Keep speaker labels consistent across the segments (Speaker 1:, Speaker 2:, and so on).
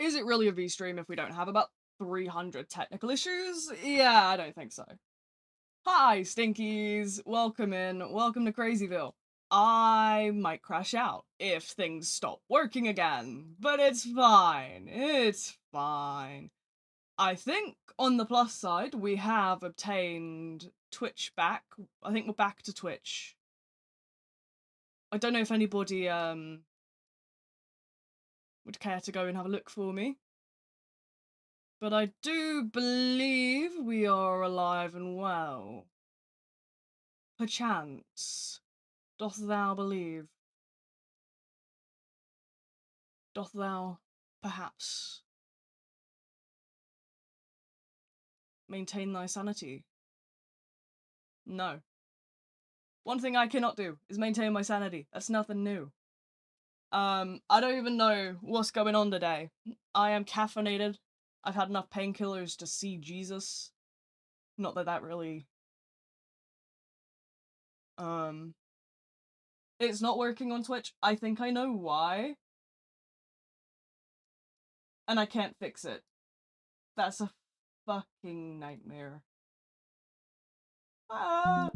Speaker 1: Is it really a V-stream if we don't have about 300 technical issues? Yeah, I don't think so. Hi, Stinkies! Welcome in. Welcome to Crazyville. I might crash out if things stop working again, but it's fine. It's fine. I think on the plus side, we have obtained Twitch back. I think we're back to Twitch. I don't know if anybody would care to go and have a look for me. But I do believe we are alive and well. Perchance, doth thou believe? Doth thou, perhaps, maintain thy sanity? No. One thing I cannot do is maintain my sanity. That's nothing new. I don't even know what's going on today. I am caffeinated. I've had enough painkillers to see Jesus. Not that that really... It's not working on Twitch. I think I know why. And I can't fix it. That's a fucking nightmare. Can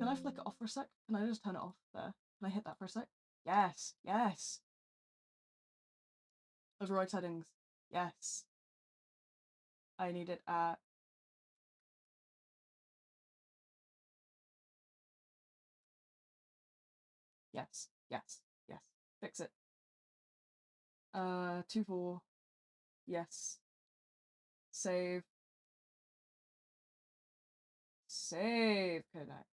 Speaker 1: I flick it off for a sec? Can I just turn it off there? Can I hit that for a sec? Yes, yes. Override settings. Yes. I need it at... Yes, yes, yes. Fix it. 2-4. Yes. Save. Save. Connect.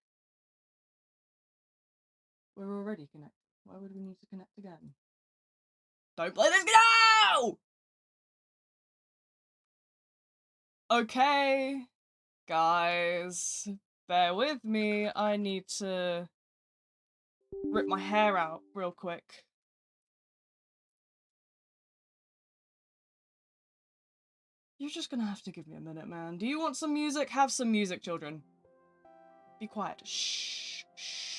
Speaker 1: We're already connected. Why would we need to connect again? Don't play this now! Okay, guys, bear with me. I need to rip my hair out real quick. You're just gonna have to give me a minute, man. Do you want some music? Have some music, children. Be quiet. Shh. Shh.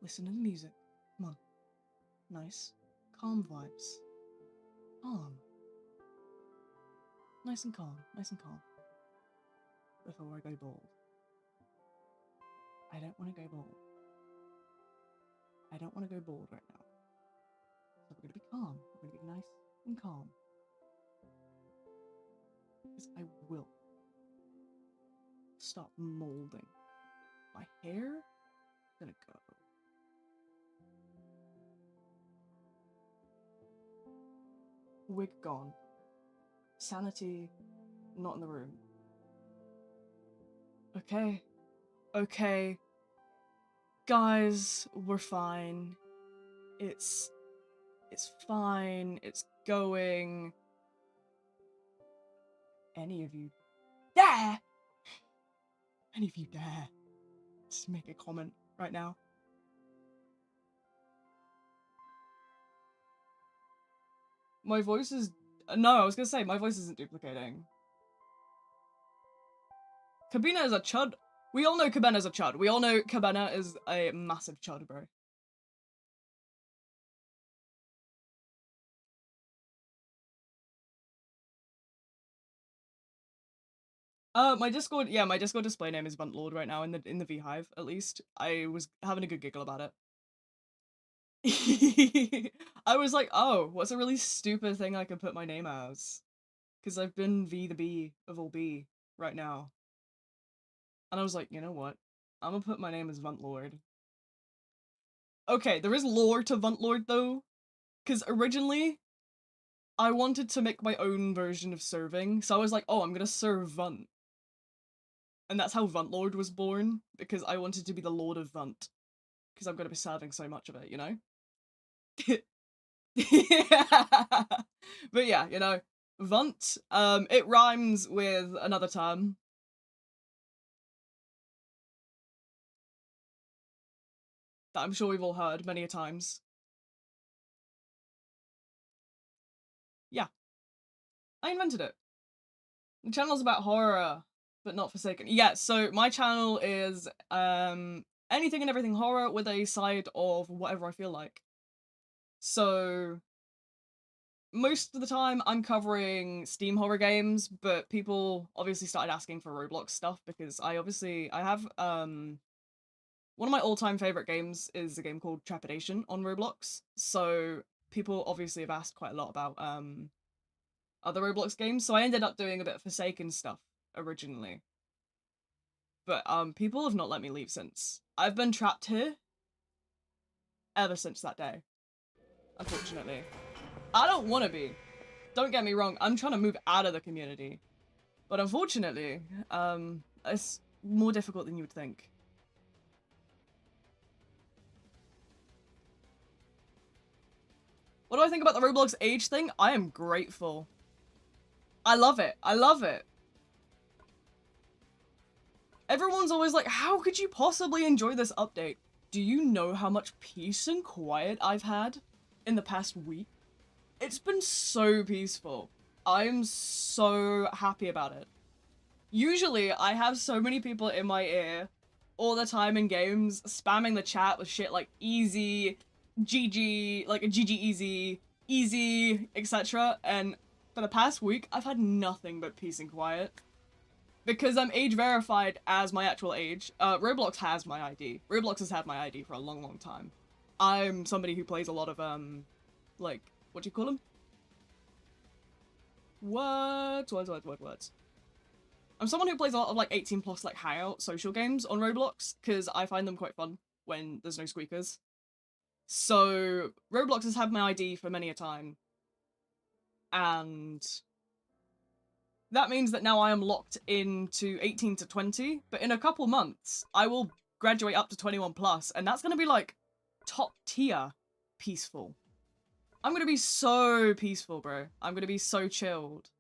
Speaker 1: Listen to the music. Come on. Nice. Calm vibes. Calm. Nice and calm. Nice and calm. Before I go bald. I don't want to go bald. I don't want to go bald right now. So we're going to be calm. We're going to be nice and calm. Because I will stop molding. My hair is going to go. Wig gone. Sanity not in the room. Okay. Okay. Guys, we're fine. It's fine. It's going. Any of you dare? Any of you dare just make a comment right now? My voice is... No, I was gonna say, my voice isn't duplicating. Cabina is a chud. We all know Cabana's a chud. We all know Cabana is a massive chud, bro. My Discord display name is Buntlord right now in the Vhive, at least. I was having a good giggle about it. I was like, oh, what's a really stupid thing I could put my name as? Because I've been V the B of all B right now. And I was like, you know what? I'm gonna put my name as Vuntlord. Okay, there is lore to Vuntlord though. Because originally, I wanted to make my own version of serving. So I was like, oh, I'm gonna serve Vunt. And that's how Vuntlord was born. Because I wanted to be the Lord of Vunt. Because I'm gonna be serving so much of it, you know? But yeah, you know, Vunt, it rhymes with another term. That I'm sure we've all heard many a times. Yeah. I invented it. The channel's about horror, but not Forsaken. Yeah, so my channel is anything and everything horror with a side of whatever I feel like. So most of the time I'm covering Steam horror games, but people obviously started asking for Roblox stuff because I have one of my all-time favorite games is a game called Trepidation on Roblox. So people obviously have asked quite a lot about other Roblox games, so I ended up doing a bit of Forsaken stuff originally. But people have not let me leave since. I've been trapped here ever since that day, unfortunately. I don't want to be. Don't get me wrong, I'm trying to move out of the community. But unfortunately, it's more difficult than you would think. What do I think about the Roblox age thing? I am grateful. I love it. I love it. Everyone's always like, how could you possibly enjoy this update? Do you know how much peace and quiet I've had in the past week? It's been so peaceful. I'm so happy about it. Usually, I have so many people in my ear all the time in games, spamming the chat with shit like easy, GG, like a GG easy, etc. And for the past week, I've had nothing but peace and quiet. Because I'm age verified as my actual age. Roblox has my ID. Roblox has had my ID for a long, long time. I'm somebody who plays a lot of, like, what do you call them? Words. I'm someone who plays a lot of, like, 18 plus, like, hangout social games on Roblox, because I find them quite fun when there's no squeakers. So, Roblox has had my ID for many a time. And that means that now I am locked into 18 to 20, but in a couple months, I will graduate up to 21 plus, and that's going to be, like, top tier peaceful. I'm going to be so peaceful, bro. I'm going to be so chilled.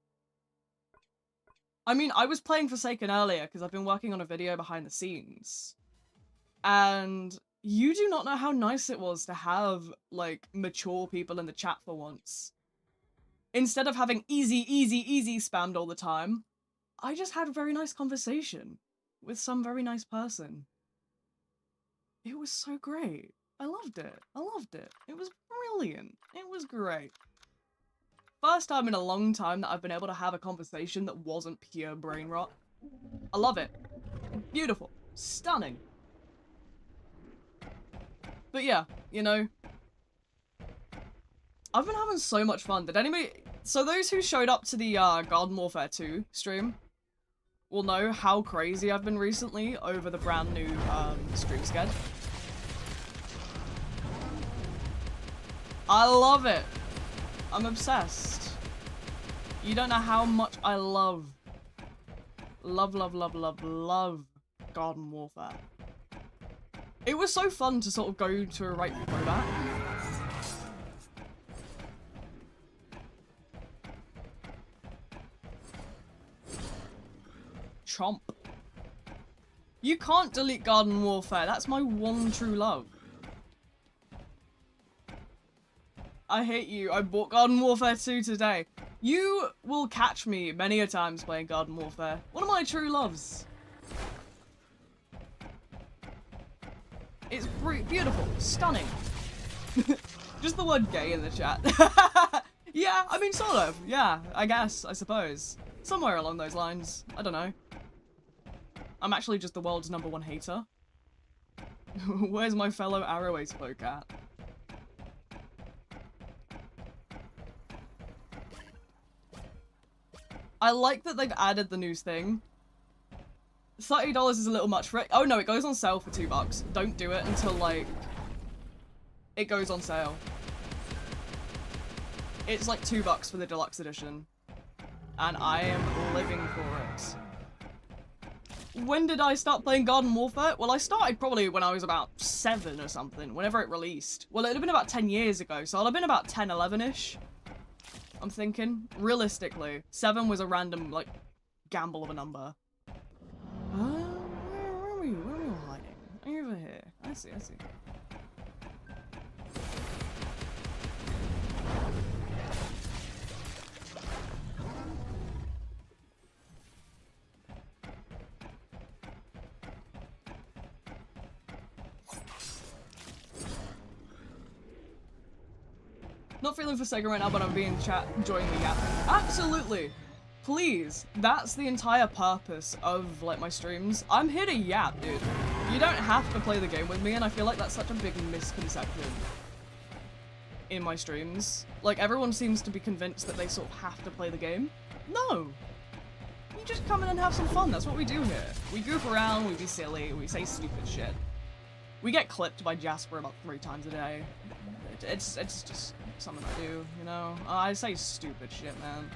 Speaker 1: I mean, I was playing Forsaken earlier, because I've been working on a video behind the scenes. And you do not know how nice it was to have, like, mature people in the chat for once. Instead of having easy spammed all the time, I just had a very nice conversation with some very nice person. It was so great. I loved it. I loved it. It was brilliant. It was great. First time in a long time that I've been able to have a conversation that wasn't pure brain rot. I love it. Beautiful. Stunning. But yeah, you know, I've been having so much fun. Did anybody... So those who showed up to the Garden Warfare 2 stream will know how crazy I've been recently over the brand new stream schedule. I love it. I'm obsessed. You don't know how much I love Garden Warfare. It was so fun to sort of go to a right throwback. Chomp. You can't delete Garden Warfare. That's my one true love. I hate you. I bought Garden Warfare 2 today. You will catch me many a times playing Garden Warfare. One of my true loves. It's beautiful. Stunning. Just the word gay in the chat. Yeah, I mean, sort of. Yeah, I guess. I suppose. Somewhere along those lines. I don't know. I'm actually just the world's #1 hater. Where's my fellow Arroways folk at? I like that they've added the new thing. $30 is a little much for it. Oh no, it goes on sale for $2. Don't do it until, like, it goes on sale. It's like $2 for the deluxe edition. And I am living for it. When did I start playing Garden Warfare? Well, I started probably when I was about 7 or something, whenever it released. Well, it would have been about 10 years ago, so I'll have been about 10, 11-ish. I'm thinking. Realistically. 7 was a random, like, gamble of a number. Where are we? Where are we hiding? Over here. I see, I see. Not feeling forsaken right now, but I'm being chat, enjoying the yapping. Absolutely. Please. That's the entire purpose of, like, my streams. I'm here to yap, dude. You don't have to play the game with me, and I feel like that's such a big misconception in my streams. Like, everyone seems to be convinced that they sort of have to play the game. No. You just come in and have some fun. That's what we do here. We goof around, we be silly, we say stupid shit. We get clipped by Jasper about 3 times a day. It's just something I do, you know? I say stupid shit, man.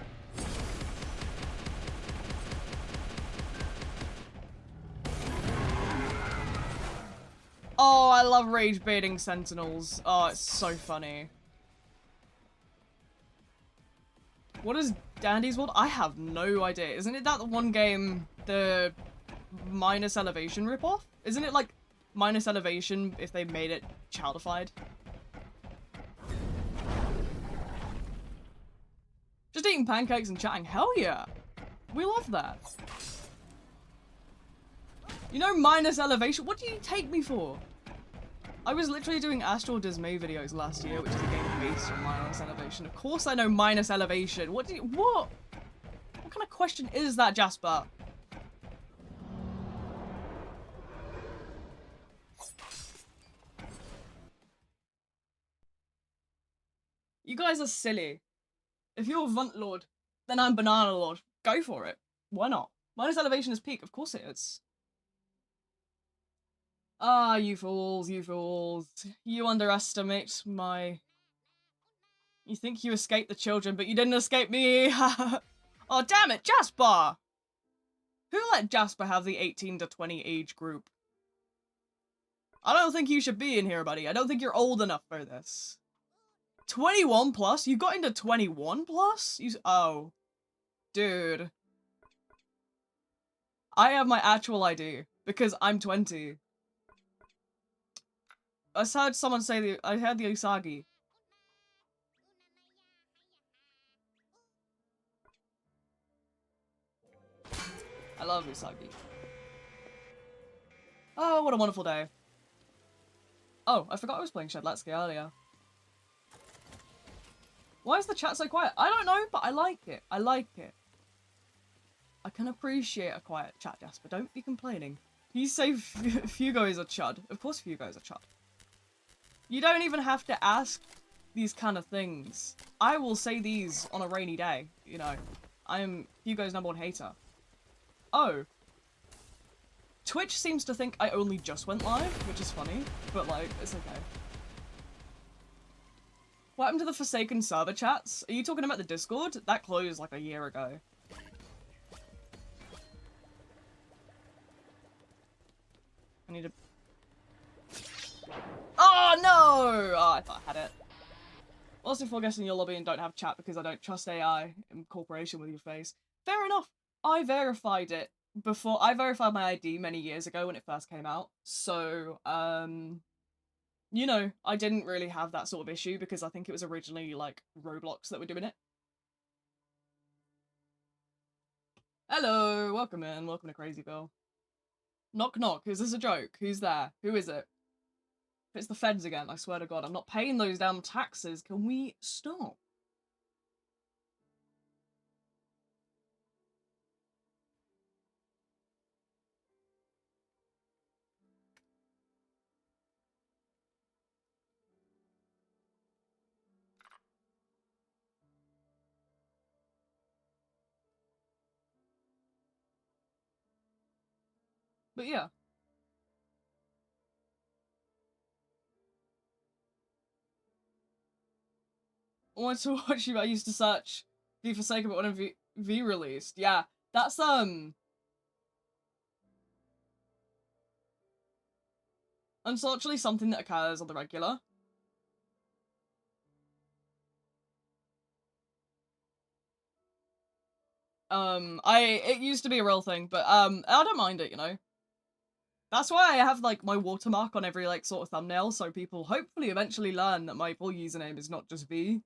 Speaker 1: Oh, I love rage baiting sentinels. Oh, it's so funny. What is Dandy's World? I have no idea. Isn't it that the one game, the minus elevation ripoff? Isn't it like minus elevation if they made it childified? Just eating pancakes and chatting. Hell yeah. We love that. You know minus elevation? What do you take me for? I was literally doing Astral Dismay videos last year, which is a game based on minus elevation. Of course I know minus elevation. What? What kind of question is that, Jasper? You guys are silly. If you're Vunt Lord, then I'm Banana Lord. Go for it. Why not? Minus elevation is peak. Of course it is. Ah, you fools, you fools. You underestimate my... You think you escaped the children, but you didn't escape me. Oh, damn it, Jasper! Who let Jasper have the 18 to 20 age group? I don't think you should be in here, buddy. I don't think you're old enough for this. 21 plus? You got into 21 plus? Oh. Dude. I have my actual ID, because I'm 20. I heard someone say I heard the Usagi. I love Usagi. Oh, what a wonderful day. Oh, I forgot I was playing Shed Let's Go earlier. Why is the chat so quiet? I don't know, but I like it. I like it. I can appreciate a quiet chat, Jasper. Don't be complaining. You say Fugo is a chud. Of course Fugo is a chud. You don't even have to ask these kind of things. I will say these on a rainy day, you know. I am Hugo's #1 hater. Oh. Twitch seems to think I only just went live, which is funny, but like, it's okay. What happened to the Forsaken server chats? Are you talking about the Discord? That closed like a year ago. I need to... Oh no! Oh, I thought I had it. Also, for guessing your lobby and don't have chat because I don't trust AI in cooperation with your face. Fair enough. I verified it before. I verified my ID many years ago when it first came out. So, you know, I didn't really have that sort of issue because I think it was originally, like, Roblox that were doing it. Hello, welcome in. Welcome to Crazyville. Knock knock, is this a joke? Who's there? Who is it? If it's the feds again, I swear to God, I'm not paying those damn taxes. Can we stop? But yeah. I wanted to watch you, but I used to search V for sake of it when V released. Yeah, that's, unfortunately something that occurs on the regular. It used to be a real thing, but, I don't mind it, you know? That's why I have, like, my watermark on every, like, sort of thumbnail, so people hopefully eventually learn that my full username is not just V.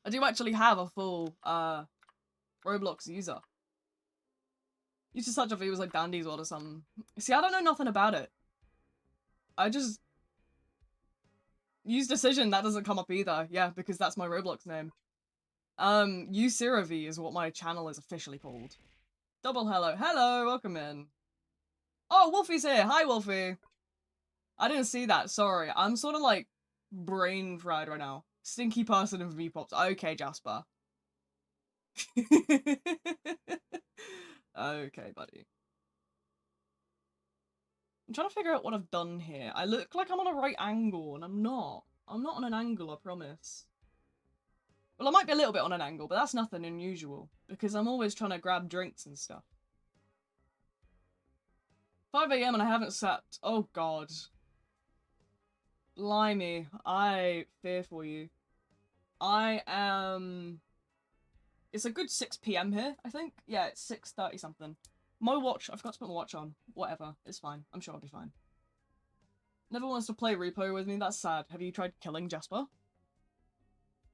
Speaker 1: I do actually have a full, Roblox user. Used to search if it was, like, Dandy's World or something. See, I don't know nothing about it. I just... Use decision, that doesn't come up either. Yeah, because that's my Roblox name. Usirav is what my channel is officially called. Double hello. Hello, welcome in. Oh, Wolfie's here. Hi, Wolfie. I didn't see that, sorry. I'm sort of like brain fried right now. Stinky person of V-Pops. Okay, Jasper. Okay, buddy. I'm trying to figure out what I've done here. I look like I'm on a right angle, and I'm not. I'm not on an angle, I promise. Well, I might be a little bit on an angle, but that's nothing unusual, because I'm always trying to grab drinks and stuff. 5 AM and I haven't slept. Oh, God. Blimey. I fear for you. I am... It's a good 6 PM here, I think. Yeah, it's 6:30 something. My watch, I forgot to put my watch on. Whatever, it's fine. I'm sure I'll be fine. Never wants to play repo with me, that's sad. Have you tried killing Jasper?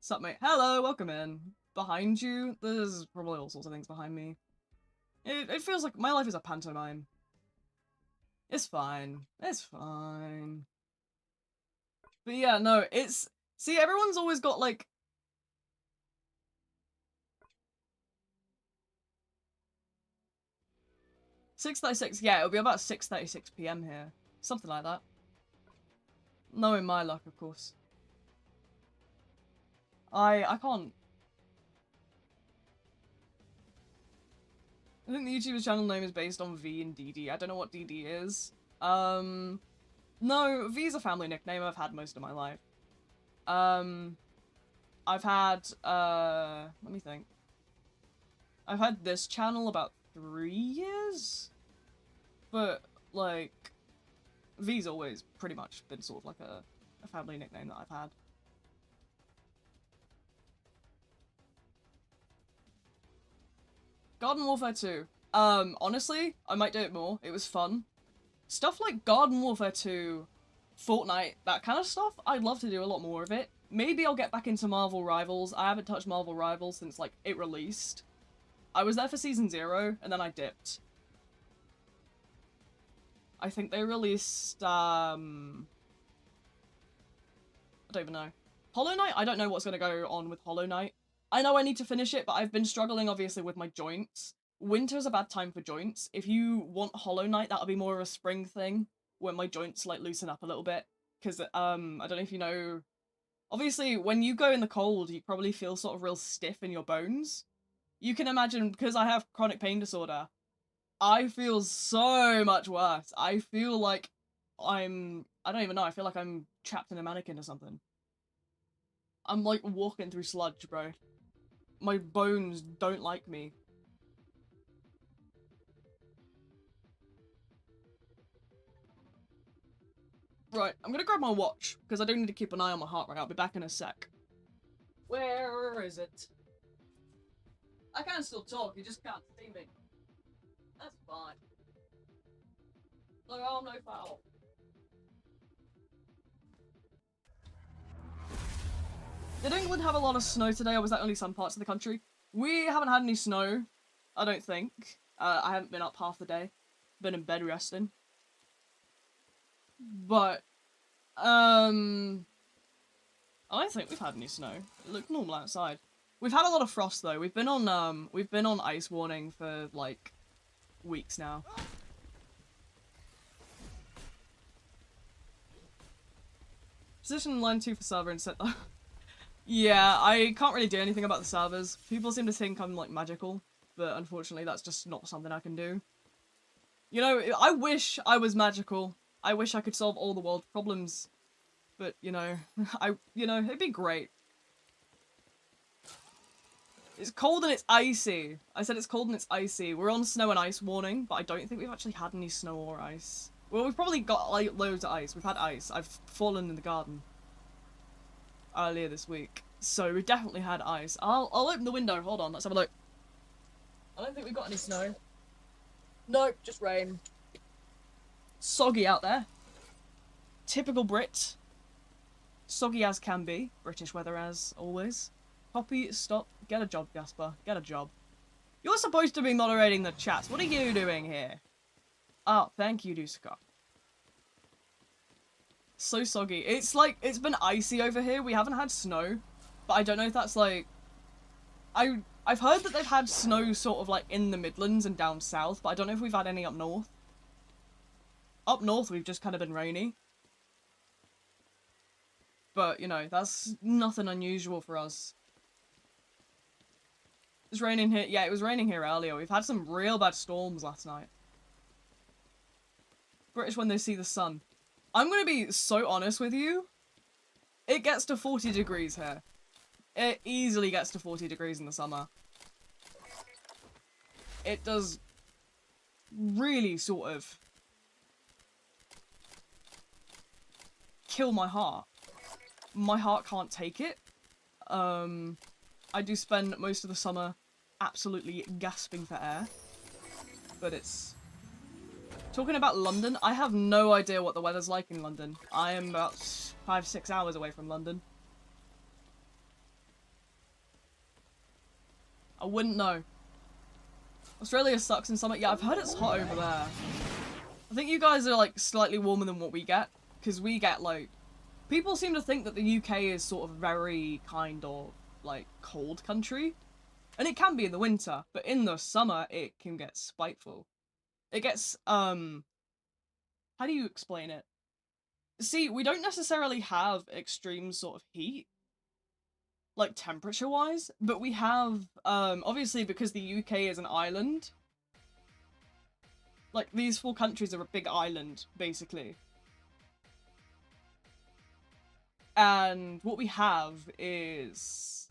Speaker 1: Sup, mate? Hello, welcome in. Behind you, there's probably all sorts of things behind me. It feels like my life is a pantomime. It's fine. It's fine. But yeah, no, it's... See, everyone's always got, like... $6:36, yeah, it'll be about 6:36 PM here. Something like that. Knowing my luck, of course. I can't... I think the YouTuber's channel name is based on V and DD. I don't know what DD is. No, V's a family nickname I've had most of my life. I've had, let me think. I've had this channel about 3 years? But, like, V's always pretty much been sort of like a family nickname that I've had. Garden Warfare 2. Honestly, I might do it more. It was fun. Stuff like Garden Warfare 2, Fortnite, that kind of stuff, I'd love to do a lot more of it. Maybe I'll get back into Marvel Rivals. I haven't touched Marvel Rivals since, like, it released. I was there for Season 0, and then I dipped. I think they released, I don't even know. Hollow Knight? I don't know what's gonna go on with Hollow Knight. I know I need to finish it, but I've been struggling, obviously, with my joints. Winter's a bad time for joints. If you want Hollow Knight, that'll be more of a spring thing, when my joints, like, loosen up a little bit. Because, I don't know if you know... Obviously, when you go in the cold, you probably feel sort of real stiff in your bones. You can imagine, because I have chronic pain disorder, I feel so much worse. I feel like I don't even know, I feel like I'm trapped in a mannequin or something. I'm, like, walking through sludge, bro. My bones don't like me. Right, I'm gonna grab my watch, because I do need to keep an eye on my heart rate. I'll be back in a sec. Where is it? I can still talk, you just can't see me. That's fine. No harm, no foul. Did England have a lot of snow today, or was that only some parts of the country? We haven't had any snow, I don't think. I haven't been up half the day. Been in bed resting. But, I don't think we've had any snow. It looked normal outside. We've had a lot of frost though. We've been on ice warning for like weeks now. Position line 2 for server and set that. Yeah, I can't really do anything about the servers. People seem to think I'm like magical, but unfortunately that's just not something I can do. You know, I wish I was magical. I wish I could solve all the world's problems. But, you know, it'd be great. It's cold and it's icy. I said it's cold and it's icy. We're on snow and ice warning, but I don't think we've actually had any snow or ice. Well, we've probably got, like, loads of ice. We've had ice. I've fallen in the garden earlier this week. So we've definitely had ice. I'll open the window. Hold on, let's have a look. I don't think we've got any snow. Nope, just rain. Soggy out there. Typical Brit. Soggy as can be. British weather as always. Poppy, stop. Get a job, Jasper. Get a job. You're supposed to be moderating the chats. What are you doing here? Oh, thank you, Duska. So soggy. It's like, it's been icy over here. We haven't had snow, but I don't know if that's like... I've heard that they've had snow sort of like in the Midlands and down south, but I don't know if we've had any up north. Up north, we've just kind of been rainy. But, you know, that's nothing unusual for us. It's raining here. Yeah, it was raining here earlier. We've had some real bad storms last night. British when they see the sun. I'm going to be so honest with you. It gets to 40 degrees here. It easily gets to 40 degrees in the summer. It does really sort of kill my heart. My heart can't take it. I do spend most of the summer absolutely gasping for air. But it's... Talking about London, I have no idea what the weather's like in London. I am about 5-6 hours away from London. I wouldn't know. Australia sucks in summer. Yeah, I've heard it's hot over there. I think you guys are like slightly warmer than what we get. Because we get like... People seem to think that the UK is sort of very kind of like cold country. And it can be in the winter. But in the summer, it can get spiteful. It gets, how do you explain it? See, we don't necessarily have extreme sort of heat. Like, temperature-wise, but we have, obviously because the UK is an island, like, these 4 countries are a big island, basically. And what we have is,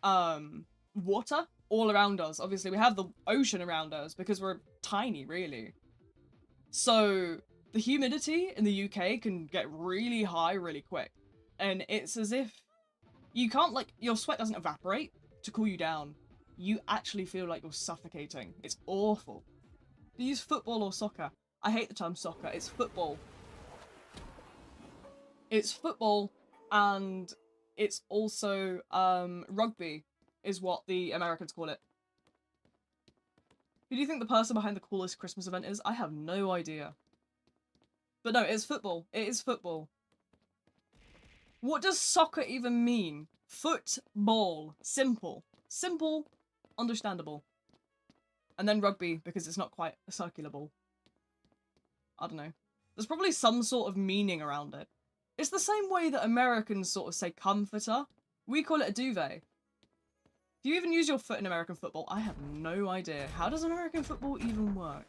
Speaker 1: water all around us. Obviously, we have the ocean around us because we're tiny, really. So... the humidity in the UK can get really high really quick. And it's as if you can't, like, your sweat doesn't evaporate to cool you down. You actually feel like you're suffocating. It's awful. Do you use football or soccer? I hate the term soccer. It's football. It's football, and it's also, rugby is what the Americans call it. Who do you think the person behind the coolest Christmas event is? I have no idea. But no, it's football. It is football. What does soccer even mean? Football. Simple. Simple. Understandable. And then rugby, because it's not quite a circular ball. I don't know. There's probably some sort of meaning around it. It's the same way that Americans sort of say comforter. We call it a duvet. Do you even use your foot in American football? I have no idea. How does American football even work?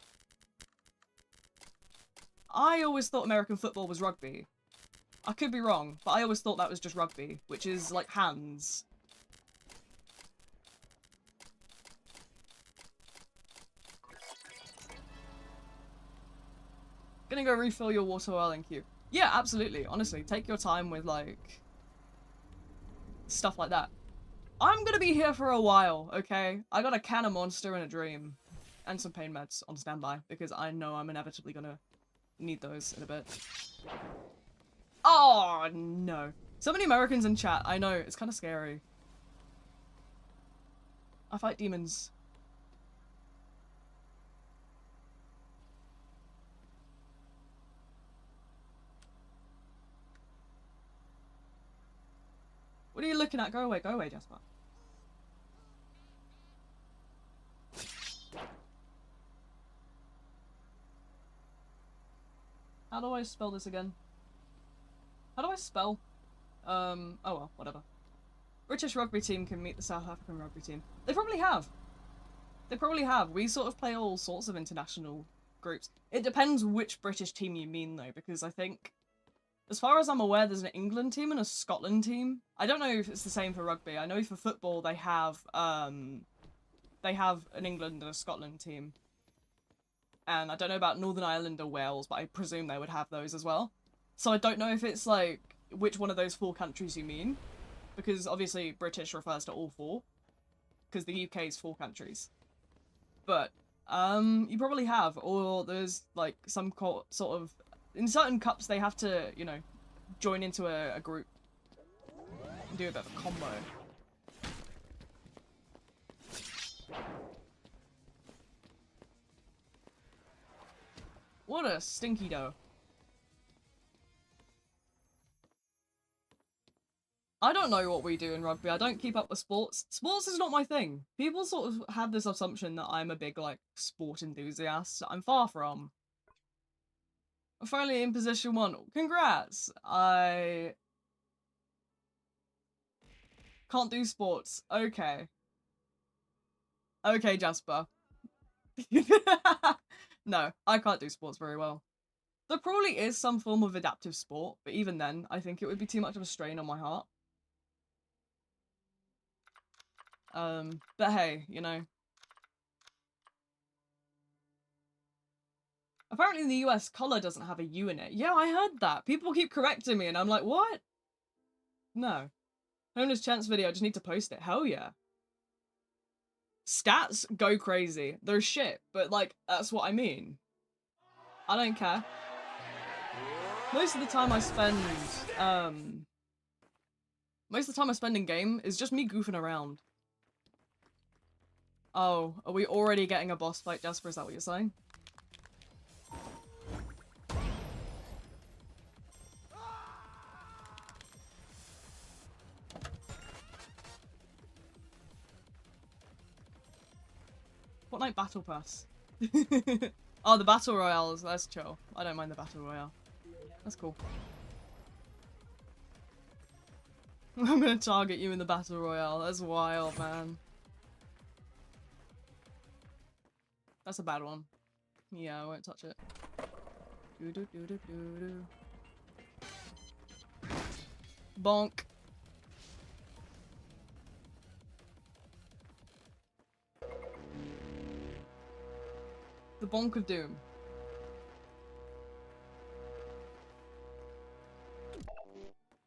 Speaker 1: I always thought American football was rugby. I could be wrong, but I always thought that was just rugby, which is like hands. Gonna go refill your water while in queue. Yeah, absolutely. Honestly, take your time with like stuff like that. I'm gonna be here for a while, okay? I got a can of Monster and a Dream. And some pain meds on standby, because I know I'm inevitably gonna need those in a bit. Oh, no. So many Americans in chat. I know, it's kind of scary. I fight demons. What are you looking at? Go away, Jasper. How do I spell this again? How do I spell? Oh well, whatever. British rugby team can meet the South African rugby team. They probably have. They probably have. We sort of play all sorts of international groups. It depends which British team you mean, though, because I think, as far as I'm aware, there's an England team and a Scotland team. I don't know if it's the same for rugby. I know for football they have an England and a Scotland team. And I don't know about Northern Ireland or Wales, but I presume they would have those as well. So I don't know if it's, like, which one of those 4 countries you mean. Because, obviously, British refers to all 4. Because the UK is 4 countries. But, you probably have. Or there's, like, some sort of... In certain cups, they have to, you know, join into a group. And do a bit of a combo. What a stinky dough. I don't know what we do in rugby. I don't keep up with sports. Sports is not my thing. People sort of have this assumption that I'm a big, like, sport enthusiast. I'm far from. I'm finally in position 1. Congrats! I can't do sports. Okay. Okay, Jasper. No, I can't do sports very well. There probably is some form of adaptive sport, but even then, I think it would be too much of a strain on my heart. But hey, you know. Apparently in the US, color doesn't have a U in it. Yeah, I heard that. People keep correcting me and I'm like, what? No. Homeless Chance video, I just need to post it. Hell yeah. Stats go crazy. They're shit, but like, that's what I mean. I don't care. Most of the time I spend, in game is just me goofing around. Oh, are we already getting a boss fight, Jasper? Is that what you're saying? Fortnite Battle Pass. Oh, the Battle Royales. That's chill. I don't mind the Battle Royale. That's cool. I'm gonna target you in the Battle Royale. That's wild, man. That's a bad one. Yeah, I won't touch it. Doo -doo -doo -doo -doo -doo. Bonk. The bonk of doom.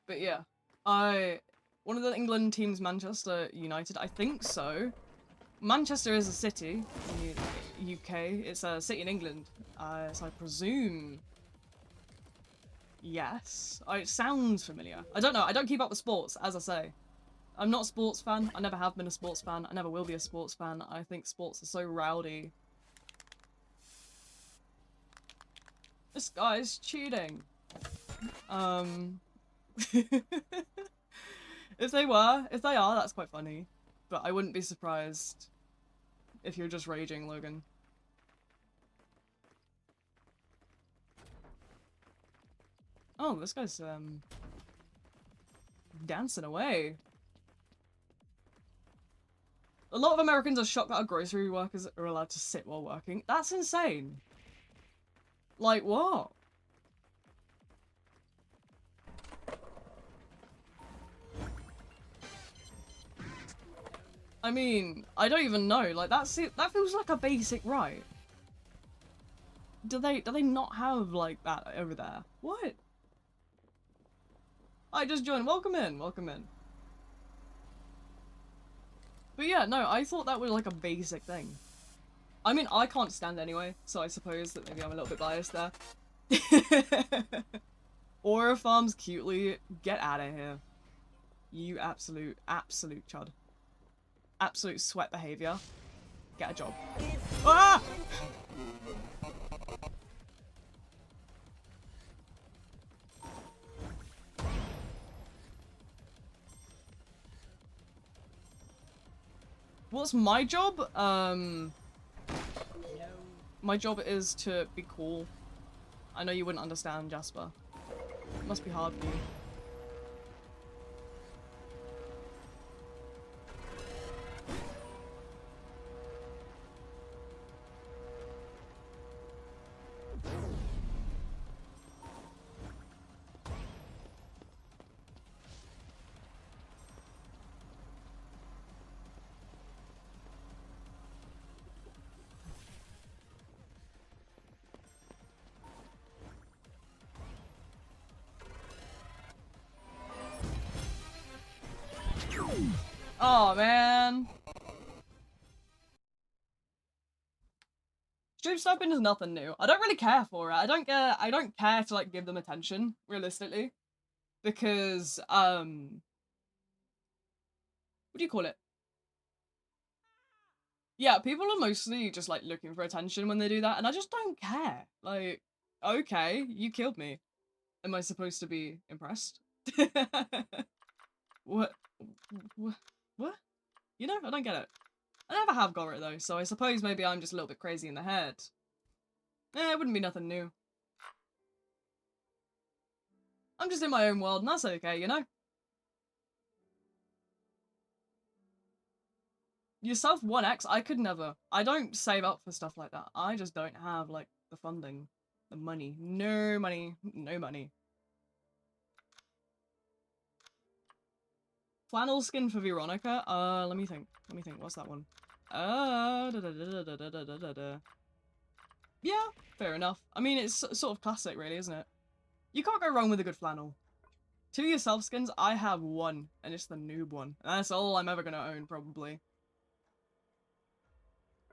Speaker 1: But yeah, one of the England teams, Manchester United, I think so. Manchester is a city in the UK. It's a city in England, so I presume. Yes, it sounds familiar. I don't know. I don't keep up with sports, as I say. I'm not a sports fan. I never have been a sports fan. I never will be a sports fan. I think sports are so rowdy. This guy's cheating. If they are, that's quite funny. But I wouldn't be surprised if you're just raging, Logan. Oh, this guy's, dancing away. A lot of Americans are shocked that our grocery workers are allowed to sit while working. That's insane. Like, what? I mean, I don't even know. Like, that feels like a basic right. Do they not have, like, that over there? What? I just joined. Welcome in. Welcome in. But yeah, no, I thought that was, like, a basic thing. I mean, I can't stand anyway, so I suppose that maybe I'm a little bit biased there. Aura farms cutely. Get out of here. You absolute chud. Absolute sweat behavior. Get a job. Ah! What's my job? My job is to be cool. I know you wouldn't understand, Jasper. It must be hard for you. Oh man. Stream sniping is nothing new. I don't really care for it. I don't care to like give them attention, realistically. Because what do you call it? Yeah, people are mostly just like looking for attention when they do that, and I just don't care. Like, Okay, you killed me. Am I supposed to be impressed? What? What? What? You know, I don't get it. I never have got it though, so I suppose maybe I'm just a little bit crazy in the head. It wouldn't be nothing new. I'm just in my own world, and that's okay, you know? Yourself 1x, I could never. I don't save up for stuff like that. I just don't have, like, the funding. The money. No money. No money. Flannel skin for Veronica? Let me think. Let me think. What's that one? Yeah, fair enough. I mean, it's sort of classic, really, isn't it? You can't go wrong with a good flannel. 2 yourself skins, I have one, and it's the noob one. And that's all I'm ever gonna own, probably.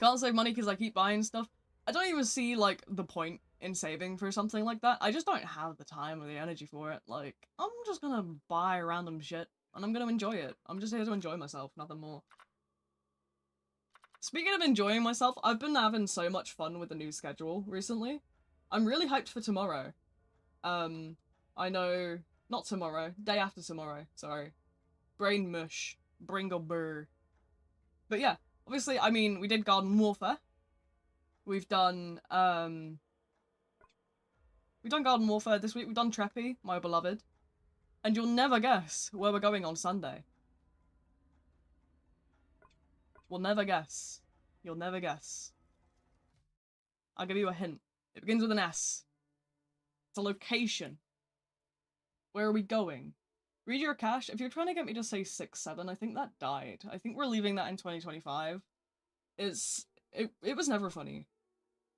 Speaker 1: Can't save money because I keep buying stuff. I don't even see, like, the point in saving for something like that. I just don't have the time or the energy for it. Like, I'm just gonna buy random shit, and I'm gonna enjoy it. I'm just here to enjoy myself, nothing more. Speaking of enjoying myself, I've been having so much fun with the new schedule recently. I'm really hyped for tomorrow. I know... Not tomorrow. Day after tomorrow. Sorry. Brain mush. Bringle burr. But yeah, obviously, I mean, we did Garden Warfare. We've done Garden Warfare this week. We've done Treppy, my beloved. And you'll never guess where we're going on Sunday. We'll never guess. You'll never guess. I'll give you a hint. It begins with an S. It's a location. Where are we going? Read your cache. If you're trying to get me to say 6-7, I think that died. I think we're leaving that in 2025. It was never funny.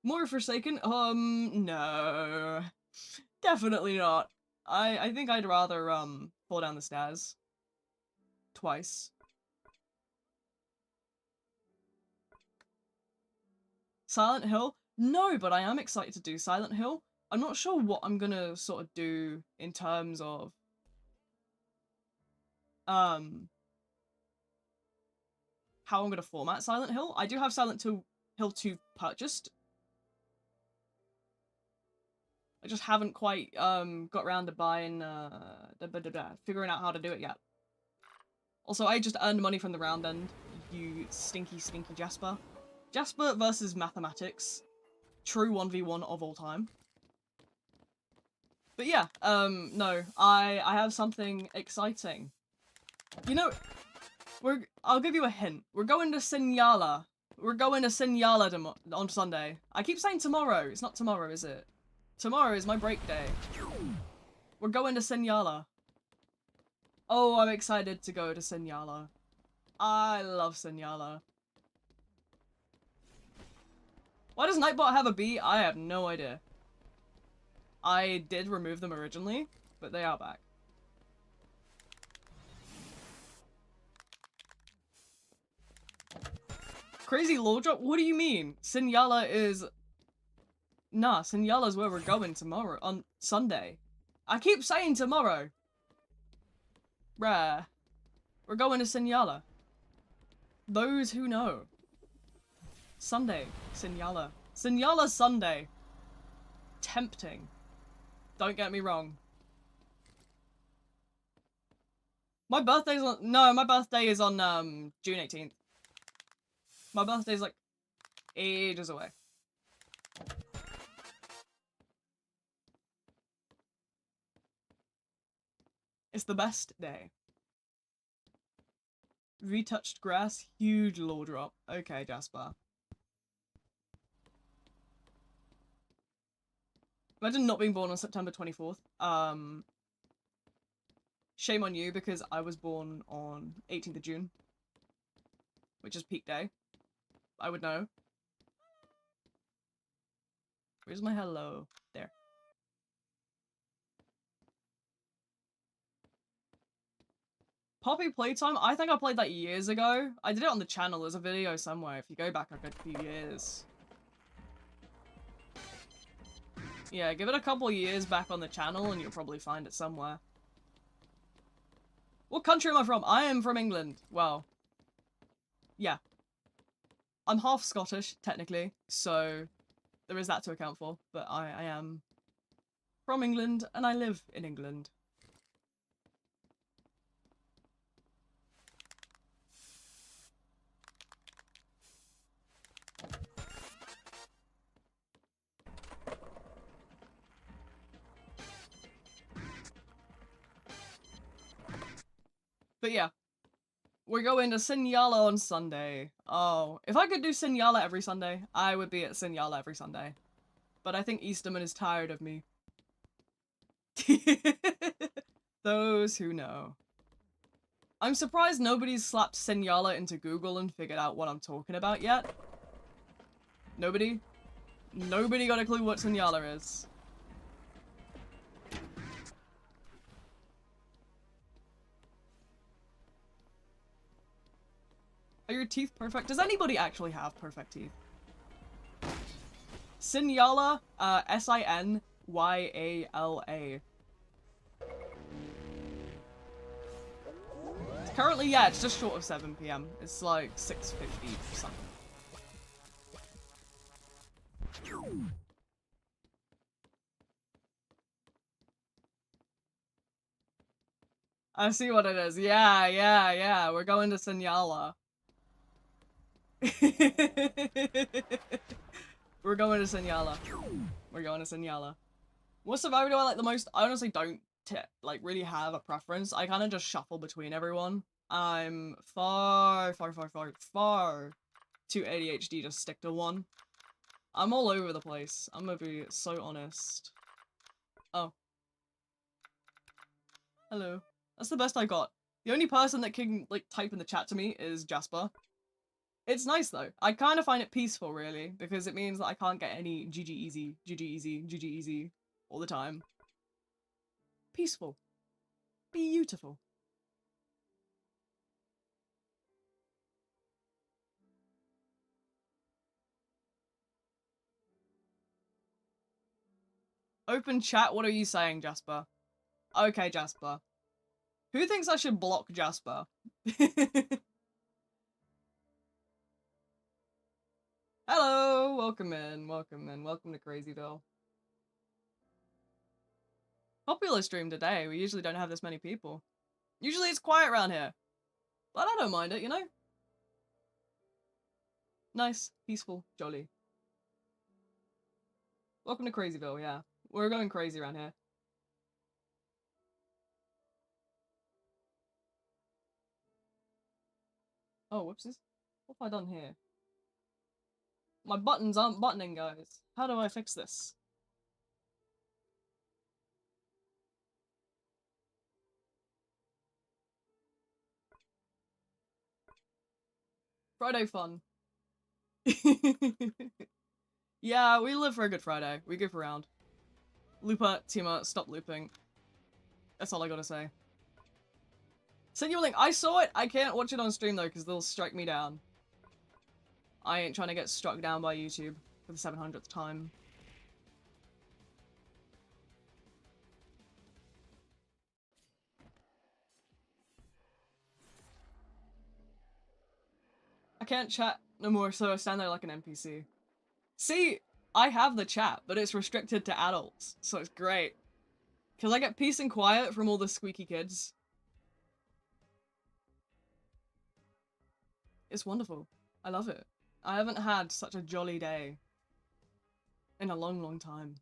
Speaker 1: More Forsaken? No. Definitely not. I think I'd rather, fall down the stairs. Twice. Silent Hill? No, but I am excited to do Silent Hill. I'm not sure what I'm gonna sort of do in terms of, how I'm gonna format Silent Hill. I do have Silent Hill 2 purchased. I just haven't quite, got around to buying, figuring out how to do it yet. Also, I just earned money from the round end, you stinky Jasper. Jasper versus mathematics. True 1v1 of all time. But yeah, no, I have something exciting. You know, I'll give you a hint. We're going to Sinyala. We're going to Sinyala on Sunday. I keep saying tomorrow. It's not tomorrow, is it? Tomorrow is my break day. We're going to Sinyala. Oh, I'm excited to go to Sinyala. I love Sinyala. Why does Nightbot have a B? I have no idea. I did remove them originally, but they are back. Crazy lore drop? What do you mean? Sinyala is... Nah, Sinyala's where we're going tomorrow, on Sunday. I keep saying tomorrow. Bruh. We're going to Sinyala. Those who know. Sunday. Sinyala. Sinyala Sunday. Tempting. Don't get me wrong. My birthday's on... No, my birthday is on, June 18th. My birthday's, like, ages away. It's the best day. Retouched grass, huge lore drop. Okay, Jasper. Imagine not being born on September 24th. Shame on you, because I was born on 18th of June. Which is peak day. I would know. Where's my hello? There. Poppy Playtime? I think I played that years ago. I did it on the channel. There's a video somewhere if you go back a good few years. Yeah, give it a couple years back on the channel and you'll probably find it somewhere. What country am I from? I am from England. Well, yeah. I'm half Scottish, technically, so there is that to account for, but I am from England, and I live in England. But yeah, we're going to Sinyala on Sunday. Oh, if I could do Sinyala every Sunday, I would be at Sinyala every Sunday. But I think Easterman is tired of me. Those who know. I'm surprised nobody's slapped Sinyala into Google and figured out what I'm talking about yet. Nobody? Nobody got a clue what Sinyala is. Are your teeth perfect? Does anybody actually have perfect teeth? Sinyala, S-I-N-Y-A-L-A. Currently, yeah, it's just short of 7 PM. It's like 6:50 or something. I see what it is. Yeah. We're going to Sinyala. We're going to Sinyala. We're going to Sinyala. What survivor do I like the most? I honestly don't like really have a preference. I kind of just shuffle between everyone. I'm far too ADHD to stick to one. I'm all over the place. I'm gonna be so honest. Oh. Hello. That's the best I got. The only person that can, like, type in the chat to me is Jasper. It's nice, though. I kind of find it peaceful, really, because it means that I can't get any GG easy all the time. Peaceful. Beautiful. Open chat, what are you saying, Jasper? Okay, Jasper. Who thinks I should block Jasper? Hello! Welcome in. Welcome to Crazyville. Popular stream today. We usually don't have this many people. Usually it's quiet around here. But I don't mind it, you know? Nice, peaceful, jolly. Welcome to Crazyville, yeah. We're going crazy around here. Oh, whoopsies. What have I done here? My buttons aren't buttoning, guys. How do I fix this? Friday fun. Yeah, we live for a good Friday. We goof around. Looper, Tima, stop looping. That's all I gotta say. Send you a link. I saw it. I can't watch it on stream though, because they'll strike me down. I ain't trying to get struck down by YouTube for the 700th time. I can't chat no more, so I stand there like an NPC. See, I have the chat, but it's restricted to adults, so it's great. Because I get peace and quiet from all the squeaky kids. It's wonderful. I love it. I haven't had such a jolly day in a long time.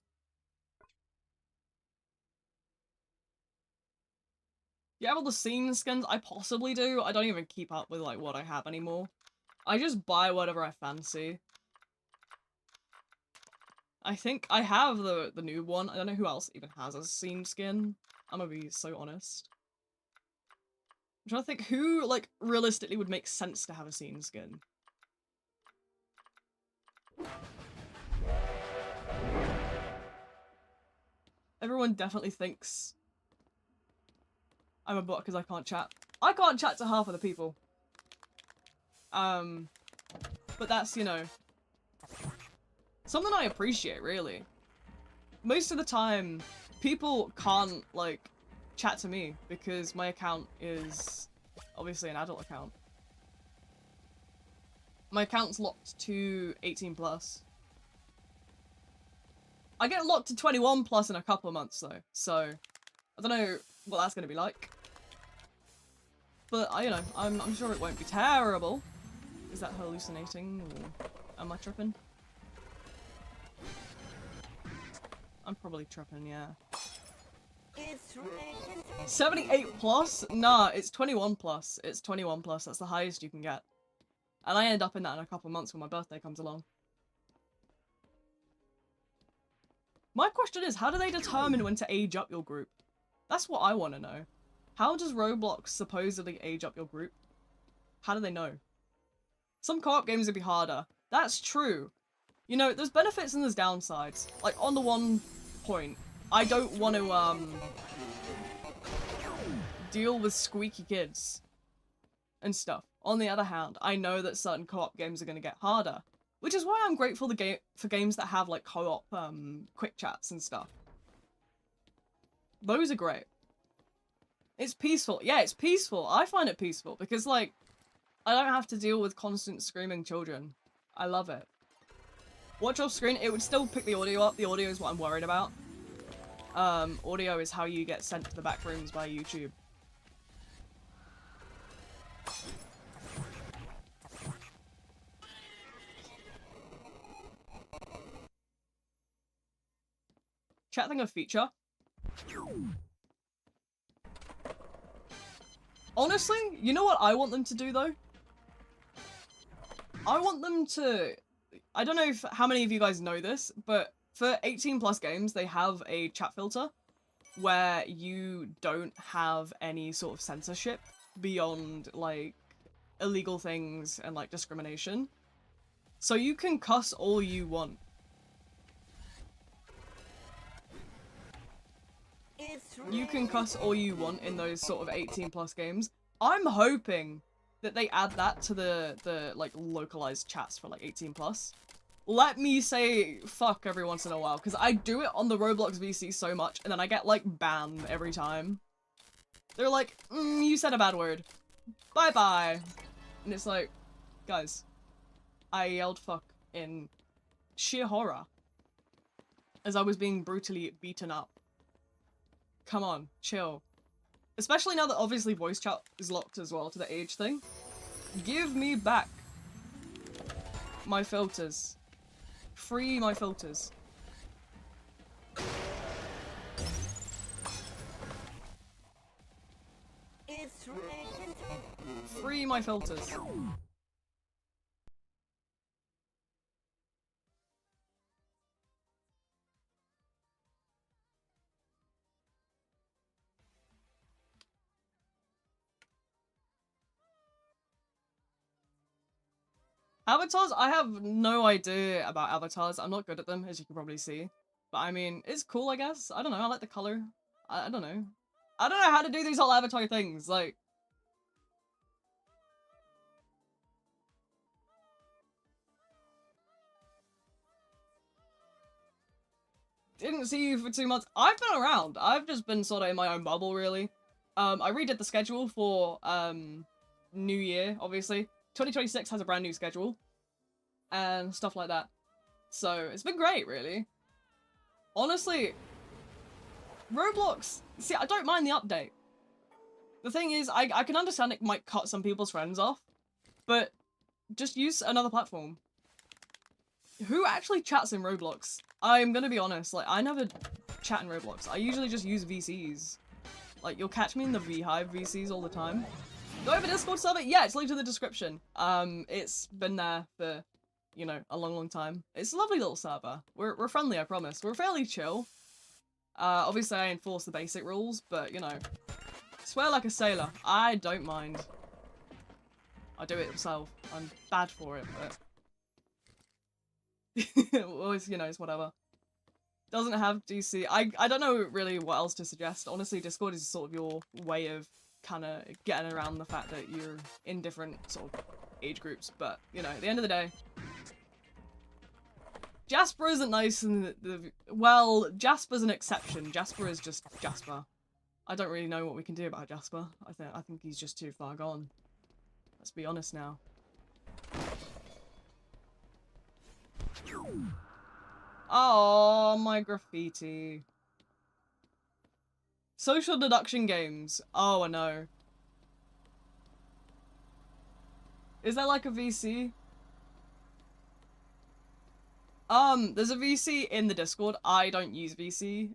Speaker 1: You have all the scene skins? I possibly do. I don't even keep up with like what I have anymore. I just buy whatever I fancy. I think I have the new one. I don't know who else even has a scene skin. I'm gonna be so honest. I'm trying to think who, like, realistically would make sense to have a scene skin. Everyone definitely thinks I'm a bot because I can't chat. I can't chat to half of the people. But that's, you know, something I appreciate, really. Most of the time, people can't, like, chat to me because my account is obviously an adult account. My account's locked to 18 plus. I get locked to 21 plus in a couple of months though, so I don't know what that's gonna be like. But you know, I'm sure it won't be terrible. Is that hallucinating or am I tripping? I'm probably tripping, yeah. 78 plus? Nah, it's 21 plus. It's 21 plus. That's the highest you can get. And I end up in that in a couple of months when my birthday comes along. My question is, how do they determine when to age up your group? That's what I want to know. How does Roblox supposedly age up your group? How do they know? Some co-op games would be harder. That's true. You know, there's benefits and there's downsides. Like, on the one point, I don't want to, deal with squeaky kids and stuff. On the other hand, I know that certain co-op games are going to get harder, which is why I'm grateful for games that have, like, co-op, quick chats and stuff. Those are great. It's peaceful. Yeah, it's peaceful. I find it peaceful because, like, I don't have to deal with constant screaming children. I love it. Watch off screen, it would still pick the audio up. The audio is what I'm worried about. Audio is how you get sent to the back rooms by YouTube. Chat thing a feature? Honestly, you know what I want them to do though? I want them to... I don't know how many of you guys know this, but for 18 plus games, they have a chat filter where you don't have any sort of censorship beyond, like, illegal things and, like, discrimination. So you can cuss all you want. You can cuss all you want in those sort of 18 plus games. I'm hoping that they add that to the like, localized chats for, like, 18 plus. Let me say fuck every once in a while, because I do it on the Roblox VC so much, and then I get, like, banned every time. They're like, you said a bad word. Bye-bye. And it's like, guys, I yelled fuck in sheer horror as I was being brutally beaten up. Come on, chill. Especially now that obviously voice chat is locked as well to the age thing. Give me back my filters. Free my filters. Free my filters. Avatars? I have no idea about avatars. I'm not good at them, as you can probably see. But I mean, it's cool, I guess. I don't know, I like the color. I don't know. I don't know how to do these whole avatar things, like... Didn't see you for 2 months. I've been around. I've just been sort of in my own bubble, really. I redid the schedule for, New Year, obviously. 2026 has a brand new schedule. And stuff like that. So, it's been great, really. Honestly, Roblox... See, I don't mind the update. The thing is, I can understand it might cut some people's friends off. But, just use another platform. Who actually chats in Roblox? I'm gonna be honest, like, I never chat in Roblox. I usually just use VCs. Like, you'll catch me in the Beehive VCs all the time. Do I have a Discord server? Yeah, it's linked in the description. It's been there for, you know, a long, long time. It's a lovely little server. We're friendly, I promise. We're fairly chill. Obviously I enforce the basic rules, but, you know, swear like a sailor. I don't mind. I do it myself. I'm bad for it, but... well, it's, you know, it's whatever. Doesn't have DC. I don't know really what else to suggest. Honestly, Discord is sort of your way of kind of getting around the fact that you're in different sort of age groups. But, you know, at the end of the day, Jasper isn't nice in well, Jasper's an exception. Jasper is just Jasper. I don't really know what we can do about Jasper. I think he's just too far gone. Let's be honest now. 。 . 。 . 。 . 。 . 。 . 。 . 。 . 。 . 。 . 。 . . 。 . 。 . 。 . 。 .
Speaker 2: 「 . 」 . 。 . 」 . 」 . 」 . 」 . 」 . 」 . 」 . 」 . 」 . 」 .
Speaker 1: Oh, my graffiti. Social deduction games. Oh, I know. Is there like a VC? There's a VC in the Discord. I don't use VC,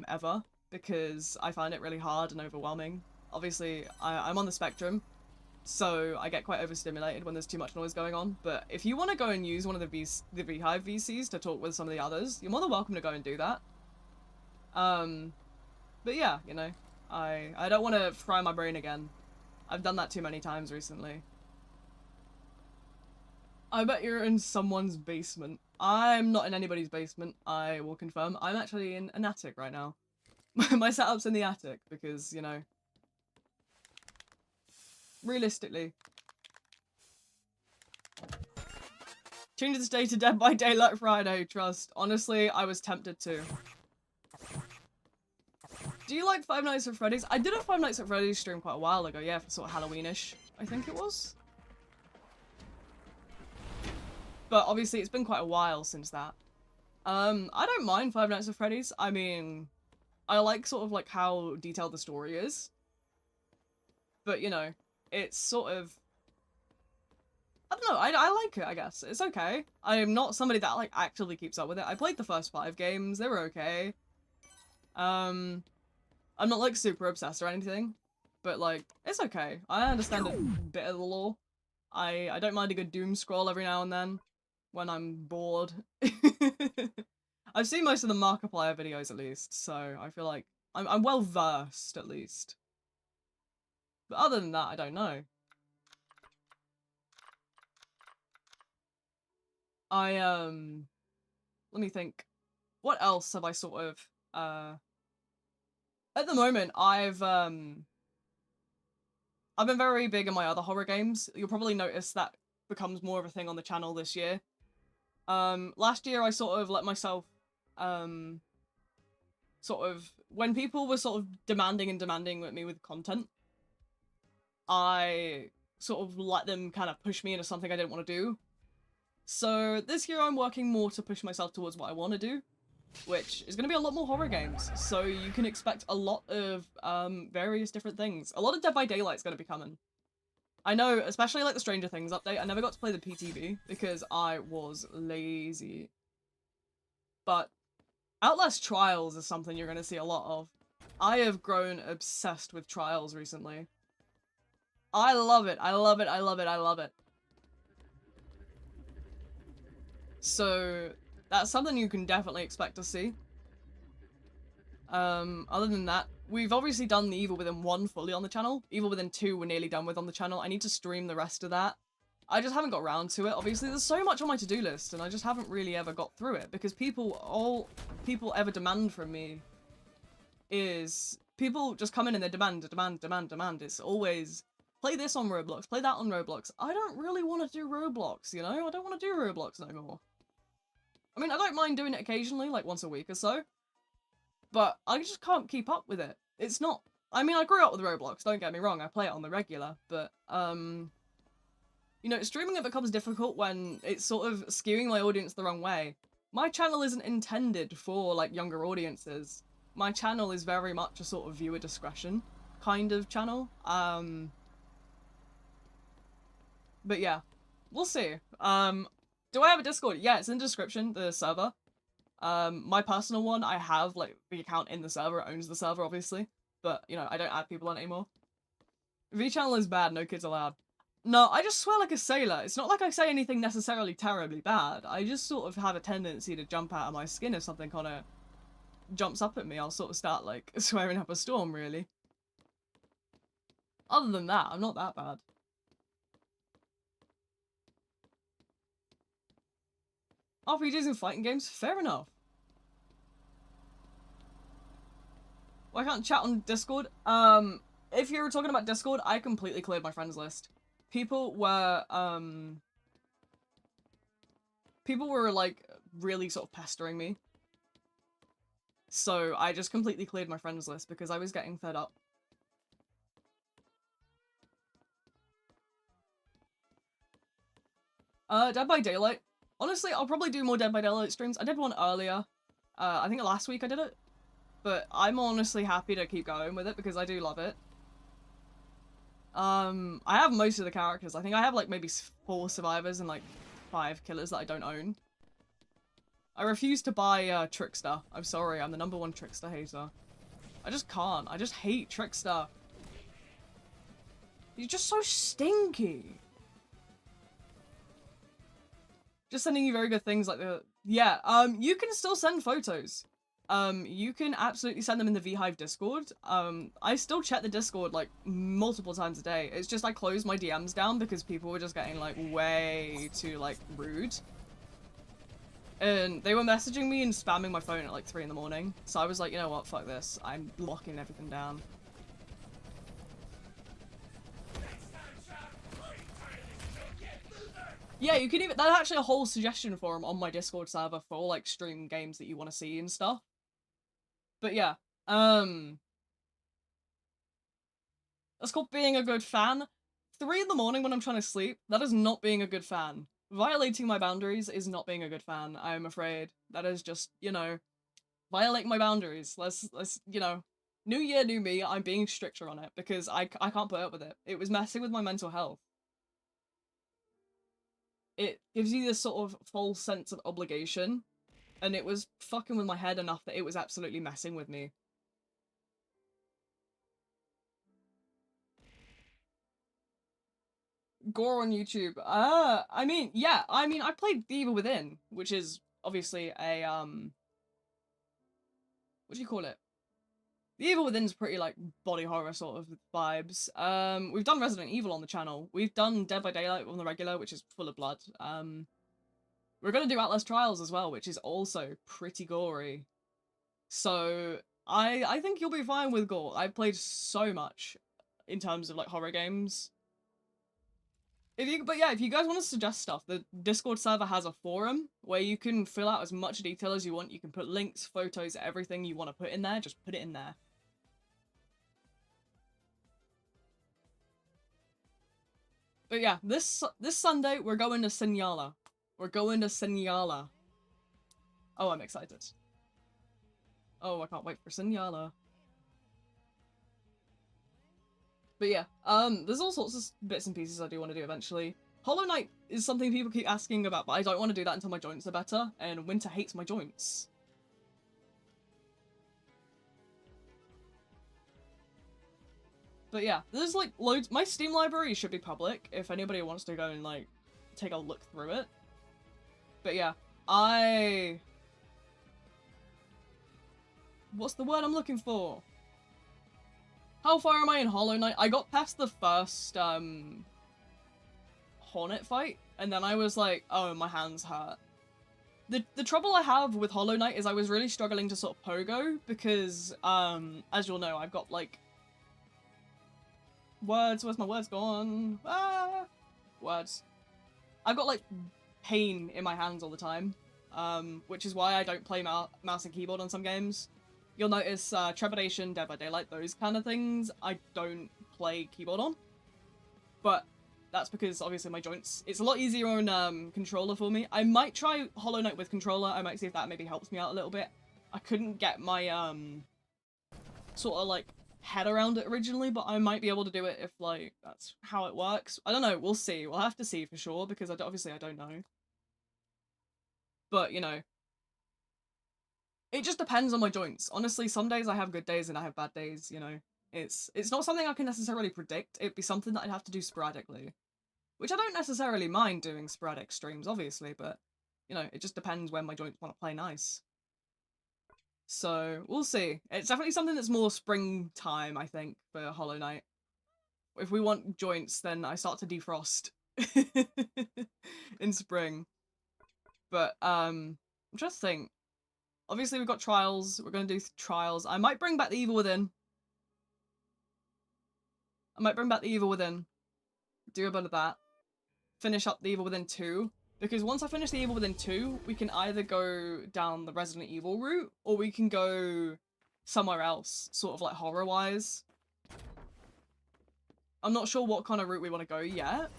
Speaker 1: ever, because I find it really hard and overwhelming. Obviously, I'm on the spectrum, so I get quite overstimulated when there's too much noise going on. But if you want to go and use one of the Beehive VCs to talk with some of the others, you're more than welcome to go and do that. But yeah, you know, I don't want to fry my brain again. I've done that too many times recently. I bet you're in someone's basement. I'm not in anybody's basement, I will confirm. I'm actually in an attic right now. My setup's in the attic because, you know, realistically. Change this day to Dead by Daylight Friday, trust. Honestly, I was tempted to. Do you like Five Nights at Freddy's? I did a Five Nights at Freddy's stream quite a while ago, yeah, for sort of Halloweenish, I think it was. But obviously it's been quite a while since that. I don't mind Five Nights at Freddy's. I mean, I like sort of like how detailed the story is. But, you know, it's sort of... I don't know, I like it, I guess. It's okay. I'm not somebody that, like, actively keeps up with it. I played the first 5 games, they were okay. I'm not, like, super obsessed or anything. But, like, it's okay. I understand a bit of the lore. I don't mind a good doom scroll every now and then. When I'm bored. I've seen most of the Markiplier videos at least, so I feel like I'm well versed at least. But other than that, I don't know. Let me think. What else have I sort of at the moment I've been very big in my other horror games. You'll probably notice that becomes more of a thing on the channel this year. Last year I sort of let myself, sort of, when people were sort of demanding with me with content, I sort of let them kind of push me into something I didn't want to do. So this year I'm working more to push myself towards what I want to do, which is going to be a lot more horror games. So you can expect a lot of, various different things. A lot of Dead by Daylight's going to be coming. I know, especially like the Stranger Things update, I never got to play the PTV because I was lazy. But Outlast Trials is something you're going to see a lot of. I have grown obsessed with Trials recently. I love it, I love it, I love it, I love it. So, that's something you can definitely expect to see. Other than that, we've obviously done the Evil Within 1 fully on the channel. Evil Within 2 we're nearly done with on the channel. I need to stream the rest of that. I just haven't got around to it. Obviously, there's so much on my to-do list, and I just haven't really ever got through it, because all people ever demand from me is... People just come in and they demand. It's always, play this on Roblox, play that on Roblox. I don't really want to do Roblox, you know? I don't want to do Roblox no more. I mean, I don't mind doing it occasionally, like once a week or so. But I just can't keep up with it. It's not... I mean, I grew up with Roblox, don't get me wrong, I play it on the regular, but, you know, streaming it becomes difficult when it's sort of skewing my audience the wrong way. My channel isn't intended for, like, younger audiences. My channel is very much a sort of viewer discretion kind of channel. But yeah, we'll see. Do I have a Discord? Yeah, it's in the description, the server. My personal one, I have, like, the account in the server, it owns the server, obviously. But, you know, I don't add people on it anymore. V-channel is bad, no kids allowed. No, I just swear like a sailor. It's not like I say anything necessarily terribly bad. I just sort of have a tendency to jump out of my skin if something kind of jumps up at me. I'll sort of start, like, swearing up a storm, really. Other than that, I'm not that bad. RPGs and fighting games? Fair enough. Why can't chat on Discord? If you were talking about Discord, I completely cleared my friends list. People were, like, really sort of pestering me. So I just completely cleared my friends list because I was getting fed up. Dead by Daylight. Honestly, I'll probably do more Dead by Daylight streams. I did one earlier. I think last week I did it. But I'm honestly happy to keep going with it because I do love it. I have most of the characters. I think I have like maybe 4 survivors and like 5 killers that I don't own. I refuse to buy Trickster. I'm sorry, I'm the #1 Trickster hater. I just can't. I just hate Trickster. He's just so stinky. Just sending you very good things like the... Yeah, you can still send photos. You can absolutely send them in the VHive Discord. I still check the Discord, like, multiple times a day. It's just I closed my DMs down because people were just getting, like, way too, like, rude. And they were messaging me and spamming my phone at, like, 3 in the morning. So I was like, you know what, fuck this. I'm locking everything down. Yeah, you can even... That's actually a whole suggestion forum on my Discord server for, like, stream games that you want to see and stuff. But yeah, that's called being a good fan. 3 in the morning when I'm trying to sleep, that is not being a good fan. Violating my boundaries is not being a good fan, I'm afraid. That is just, you know, violating my boundaries. Let's, you know, new year, new me, I'm being stricter on it because I can't put up with it. It was messing with my mental health. It gives you this sort of false sense of obligation, and it was fucking with my head enough that it was absolutely messing with me. Gore on YouTube. I mean, yeah, I mean, I played The Evil Within, which is obviously a, what do you call it? The Evil Within's pretty, like, body horror sort of vibes. We've done Resident Evil on the channel. We've done Dead by Daylight on the regular, which is full of blood. We're gonna do Atlas Trials as well, which is also pretty gory. So, I think you'll be fine with gore. I've played so much in terms of, like, horror games. But yeah, if you guys want to suggest stuff, the Discord server has a forum where you can fill out as much detail as you want. You can put links, photos, everything you want to put in there. Just put it in there. But yeah, this Sunday we're going to Sinyala. We're going to Sinyala. Oh, I'm excited. Oh, I can't wait for Sinyala. But yeah, there's all sorts of bits and pieces I do want to do eventually. Hollow Knight is something people keep asking about, but I don't want to do that until my joints are better, and Winter hates my joints. But yeah, there's like loads. My Steam library should be public if anybody wants to go and like take a look through it. But yeah, what's the word I'm looking for? How far am I in Hollow Knight? I got past the first, Hornet fight, and then I was like, oh, my hands hurt. The trouble I have with Hollow Knight is I was really struggling to sort of pogo, because, as you'll know, I've got, like... Words, where's my words gone? Ah! Words. I've got, like, pain in my hands all the time, which is why I don't play mouse and keyboard on some games. You'll notice Trepidation, Dead by Daylight, those kind of things, I don't play keyboard on. But that's because, obviously, my joints... It's a lot easier on controller for me. I might try Hollow Knight with controller. I might see if that maybe helps me out a little bit. I couldn't get my, sort of, like, head around it originally, but I might be able to do it if, like, that's how it works. I don't know. We'll see. We'll have to see for sure, because obviously I don't know. But, you know... It just depends on my joints. Honestly, some days I have good days and I have bad days, you know. It's not something I can necessarily predict. It'd be something that I'd have to do sporadically. Which I don't necessarily mind doing sporadic streams, obviously, but, you know, it just depends when my joints want to play nice. So, we'll see. It's definitely something that's more springtime, I think, for Hollow Knight. If we want joints, then I start to defrost in spring. But, I'm trying to think. Obviously, we've got Trials. We're going to do Trials. I might bring back the Evil Within. Do a bit of that. Finish up the Evil Within 2. Because once I finish the Evil Within 2, we can either go down the Resident Evil route, or we can go somewhere else, sort of like horror-wise. I'm not sure what kind of route we want to go yet,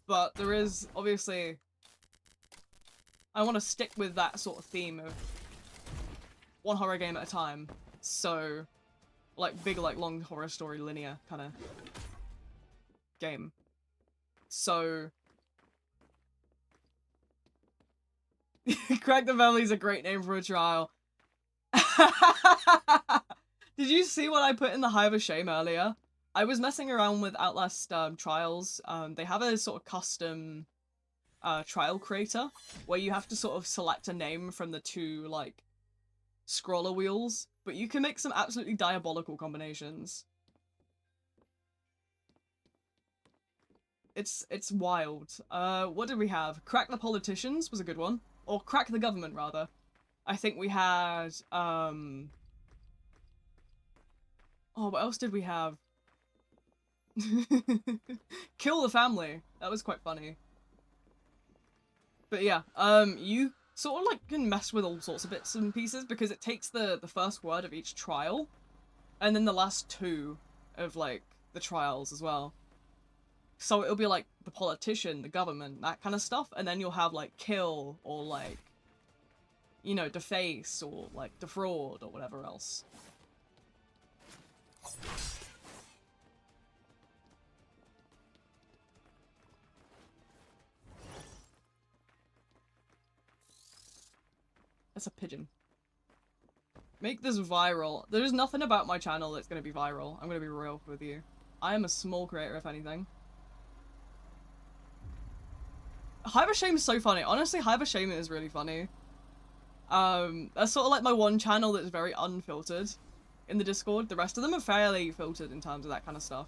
Speaker 1: but there is, obviously... I want to stick with that sort of theme of one horror game at a time. So, like, big, like, long horror story linear kind of game. So... Crack the Valley is a great name for a trial. Did you see what I put in the Hive of Shame earlier? I was messing around with Outlast trials. They have a sort of custom trial creator where you have to sort of select a name from the two, like, scroller wheels, but you can make some absolutely diabolical combinations. It's wild. What did we have? Crack the Politicians was a good one. Or Crack the Government, rather. I think we had, oh, what else did we have? Kill the Family. That was quite funny. But yeah, you sort of, like, can mess with all sorts of bits and pieces because it takes the first word of each trial and then the last two of, like, the trials as well. So it'll be like the politician, the government, that kind of stuff, and then you'll have like kill or like, you know, deface or like defraud or whatever else. That's a pigeon. Make this viral. There's nothing about my channel that's gonna be viral. I'm gonna be real with you. I am a small creator, if anything. Hive of Shame is so funny. Honestly, Hive of Shame is really funny. That's sort of like my one channel that's very unfiltered in the Discord. The rest of them are fairly filtered in terms of that kind of stuff.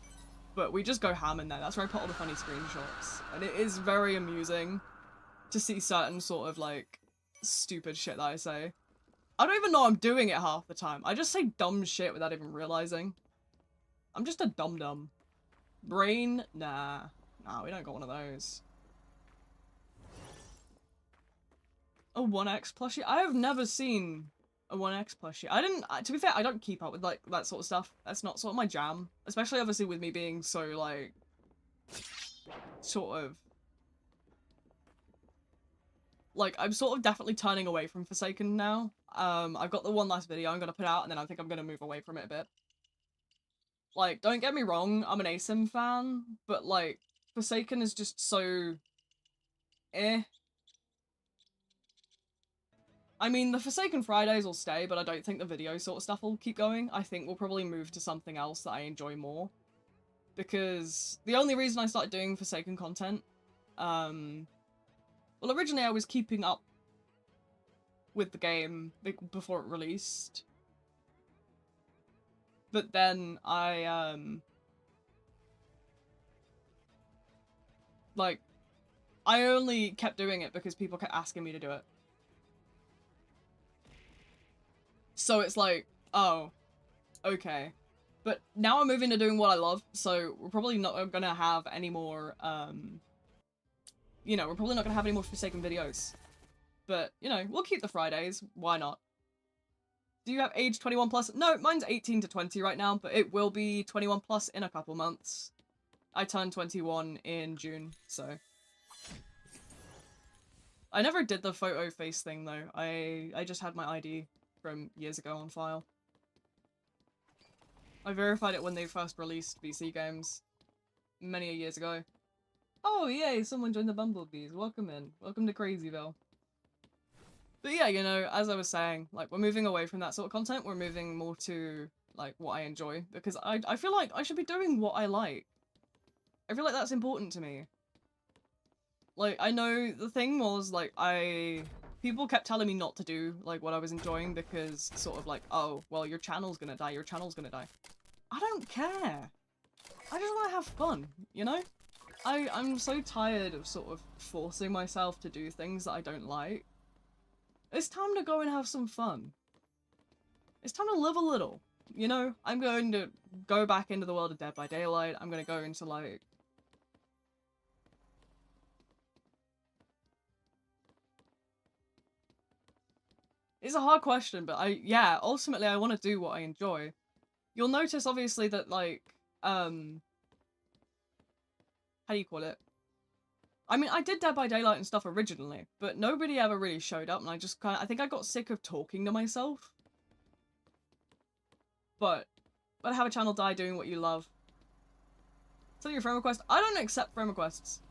Speaker 1: But we just go ham in there. That's where I put all the funny screenshots. And it is very amusing to see certain sort of, like, stupid shit that I say. I don't even know I'm doing it half the time. I just say dumb shit without even realizing. I'm just a dum-dum. Brain? Nah. Nah, we don't got one of those. A 1x plushie? I have never seen a 1x plushie. I didn't, to be fair, I don't keep up with, like, that sort of stuff. That's not sort of my jam. Especially, obviously, with me being so, like, sort of... Like, I'm sort of definitely turning away from Forsaken now. I've got the one last video I'm gonna put out, and then I think I'm gonna move away from it a bit. Like, don't get me wrong, I'm an ASIM fan, but, like, Forsaken is just so... eh. I mean, the Forsaken Fridays will stay, but I don't think the video sort of stuff will keep going. I think we'll probably move to something else that I enjoy more. Because the only reason I started doing Forsaken content, well, originally I was keeping up with the game before it released. But then I, like, I only kept doing it because people kept asking me to do it. So it's like, oh, okay. But now I'm moving to doing what I love, so we're probably not gonna have any more, you know, we're probably not gonna have any more Forsaken videos. But, you know, we'll keep the Fridays, why not? Do you have age 21 plus? No, mine's 18 to 20 right now, but it will be 21 plus in a couple months. I turned 21 in June, so... I never did the photo face thing, though. I just had my ID from years ago on file. I verified it when they first released VC games many years ago. Oh yay, someone joined the Bumblebees. Welcome in. Welcome to Crazyville. But yeah, you know, as I was saying, like, we're moving away from that sort of content. We're moving more to, like, what I enjoy. Because I feel like I should be doing what I like. I feel like that's important to me. Like, I know the thing was, like, people kept telling me not to do, like, what I was enjoying because sort of like, oh, well, your channel's gonna die, your channel's gonna die. I don't care. I just want to have fun, you know? I'm so tired of sort of forcing myself to do things that I don't like. It's time to go and have some fun. It's time to live a little, you know? I'm going to go back into the world of Dead by Daylight. I'm going to go into, like... It's a hard question, but yeah, ultimately I want to do what I enjoy. You'll notice, obviously, that, like, how do you call it? I mean, I did Dead by Daylight and stuff originally, but nobody ever really showed up, and I think I got sick of talking to myself. But have a channel die doing what you love. Send your friend request. I don't accept friend requests.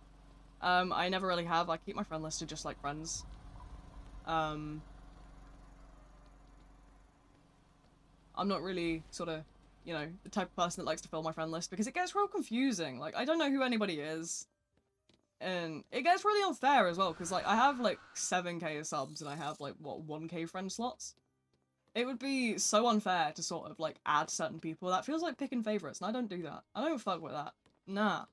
Speaker 1: I never really have. I keep my friend list to just like friends. I'm not really sort of, you know, the type of person that likes to fill my friend list because it gets real confusing. Like, I don't know who anybody is. And it gets really unfair as well because, like, I have like 7k subs and I have like, what, 1k friend slots? It would be so unfair to sort of like add certain people. That feels like picking favorites, and I don't do that. I don't fuck with that. Nah.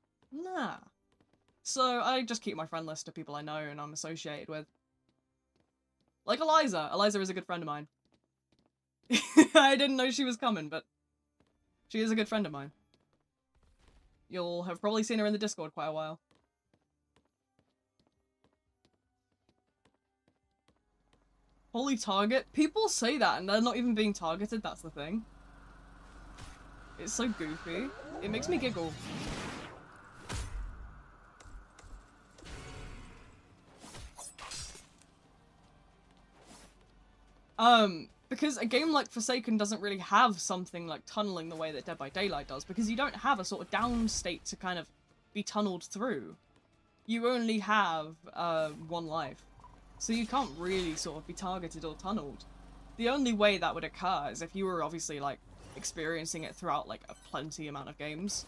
Speaker 1: So I just keep my friend list of people I know and I'm associated with. Like Eliza. Eliza is a good friend of mine. I didn't know she was coming, but she is a good friend of mine. You'll have probably seen her in the Discord quite a while. Holy target? People say that and they're not even being targeted, that's the thing. It's so goofy. It makes me giggle. Because a game like Forsaken doesn't really have something like tunneling the way that Dead by Daylight does, because you don't have a sort of down state to kind of be tunneled through. You only have, one life. So you can't really sort of be targeted or tunneled. The only way that would occur is if you were obviously, like, experiencing it throughout, like, a plenty amount of games.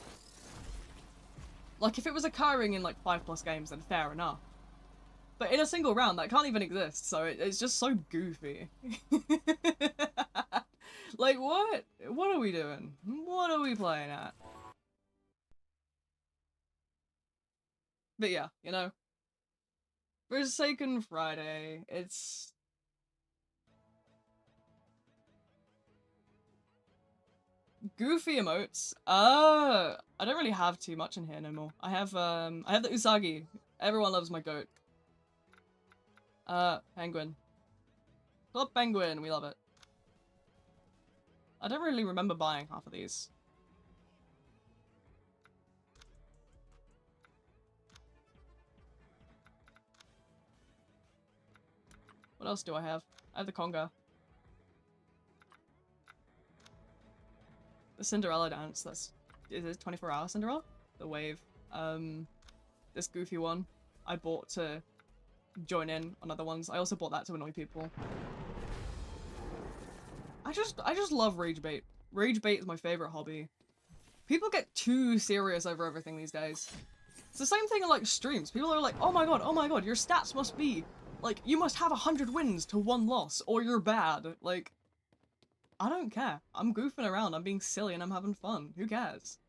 Speaker 1: Like, if it was occurring in, like, 5+ games, then fair enough. But in a single round, that can't even exist, so it's just so goofy. Like, what? What are we doing? What are we playing at? But yeah, you know. Forsaken Friday, it's... Goofy emotes? I don't really have too much in here no more. I have the Usagi. Everyone loves my goat. Penguin. Club Penguin, we love it. I don't really remember buying half of these. What else do I have? I have the conga. The Cinderella dance, is it 24-hour Cinderella? The wave. This goofy one I bought to join in on other ones. I also bought that to annoy people. I just love rage bait. Rage bait is my favorite hobby. People get too serious over everything these days. It's the same thing in like streams. People are like, oh my god, your stats must be like, you must have 100 wins to 1 loss or you're bad. Like, I don't care. I'm goofing around, I'm being silly and I'm having fun. Who cares?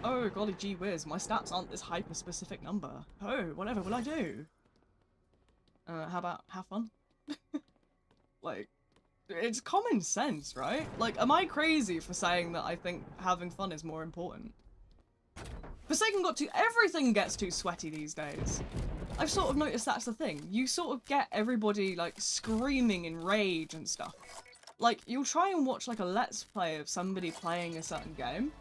Speaker 1: Oh, golly gee whiz, my stats aren't this hyper-specific number. Oh, whatever will I do? How about have fun? Like, it's common sense, right? Like, am I crazy for saying that I think having fun is more important? Forsaken everything gets too sweaty these days. I've sort of noticed that's the thing. You sort of get everybody, like, screaming in rage and stuff. Like, you'll try and watch, like, a let's play of somebody playing a certain game.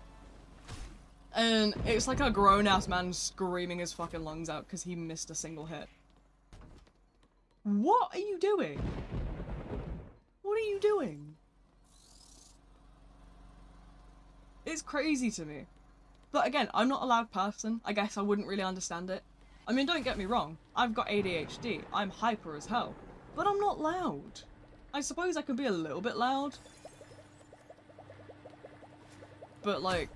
Speaker 1: And it's like a grown-ass man screaming his fucking lungs out because he missed a single hit. What are you doing? What are you doing? It's crazy to me. But again, I'm not a loud person. I guess I wouldn't really understand it. I mean, don't get me wrong. I've got ADHD. I'm hyper as hell. But I'm not loud. I suppose I can be a little bit loud. But like,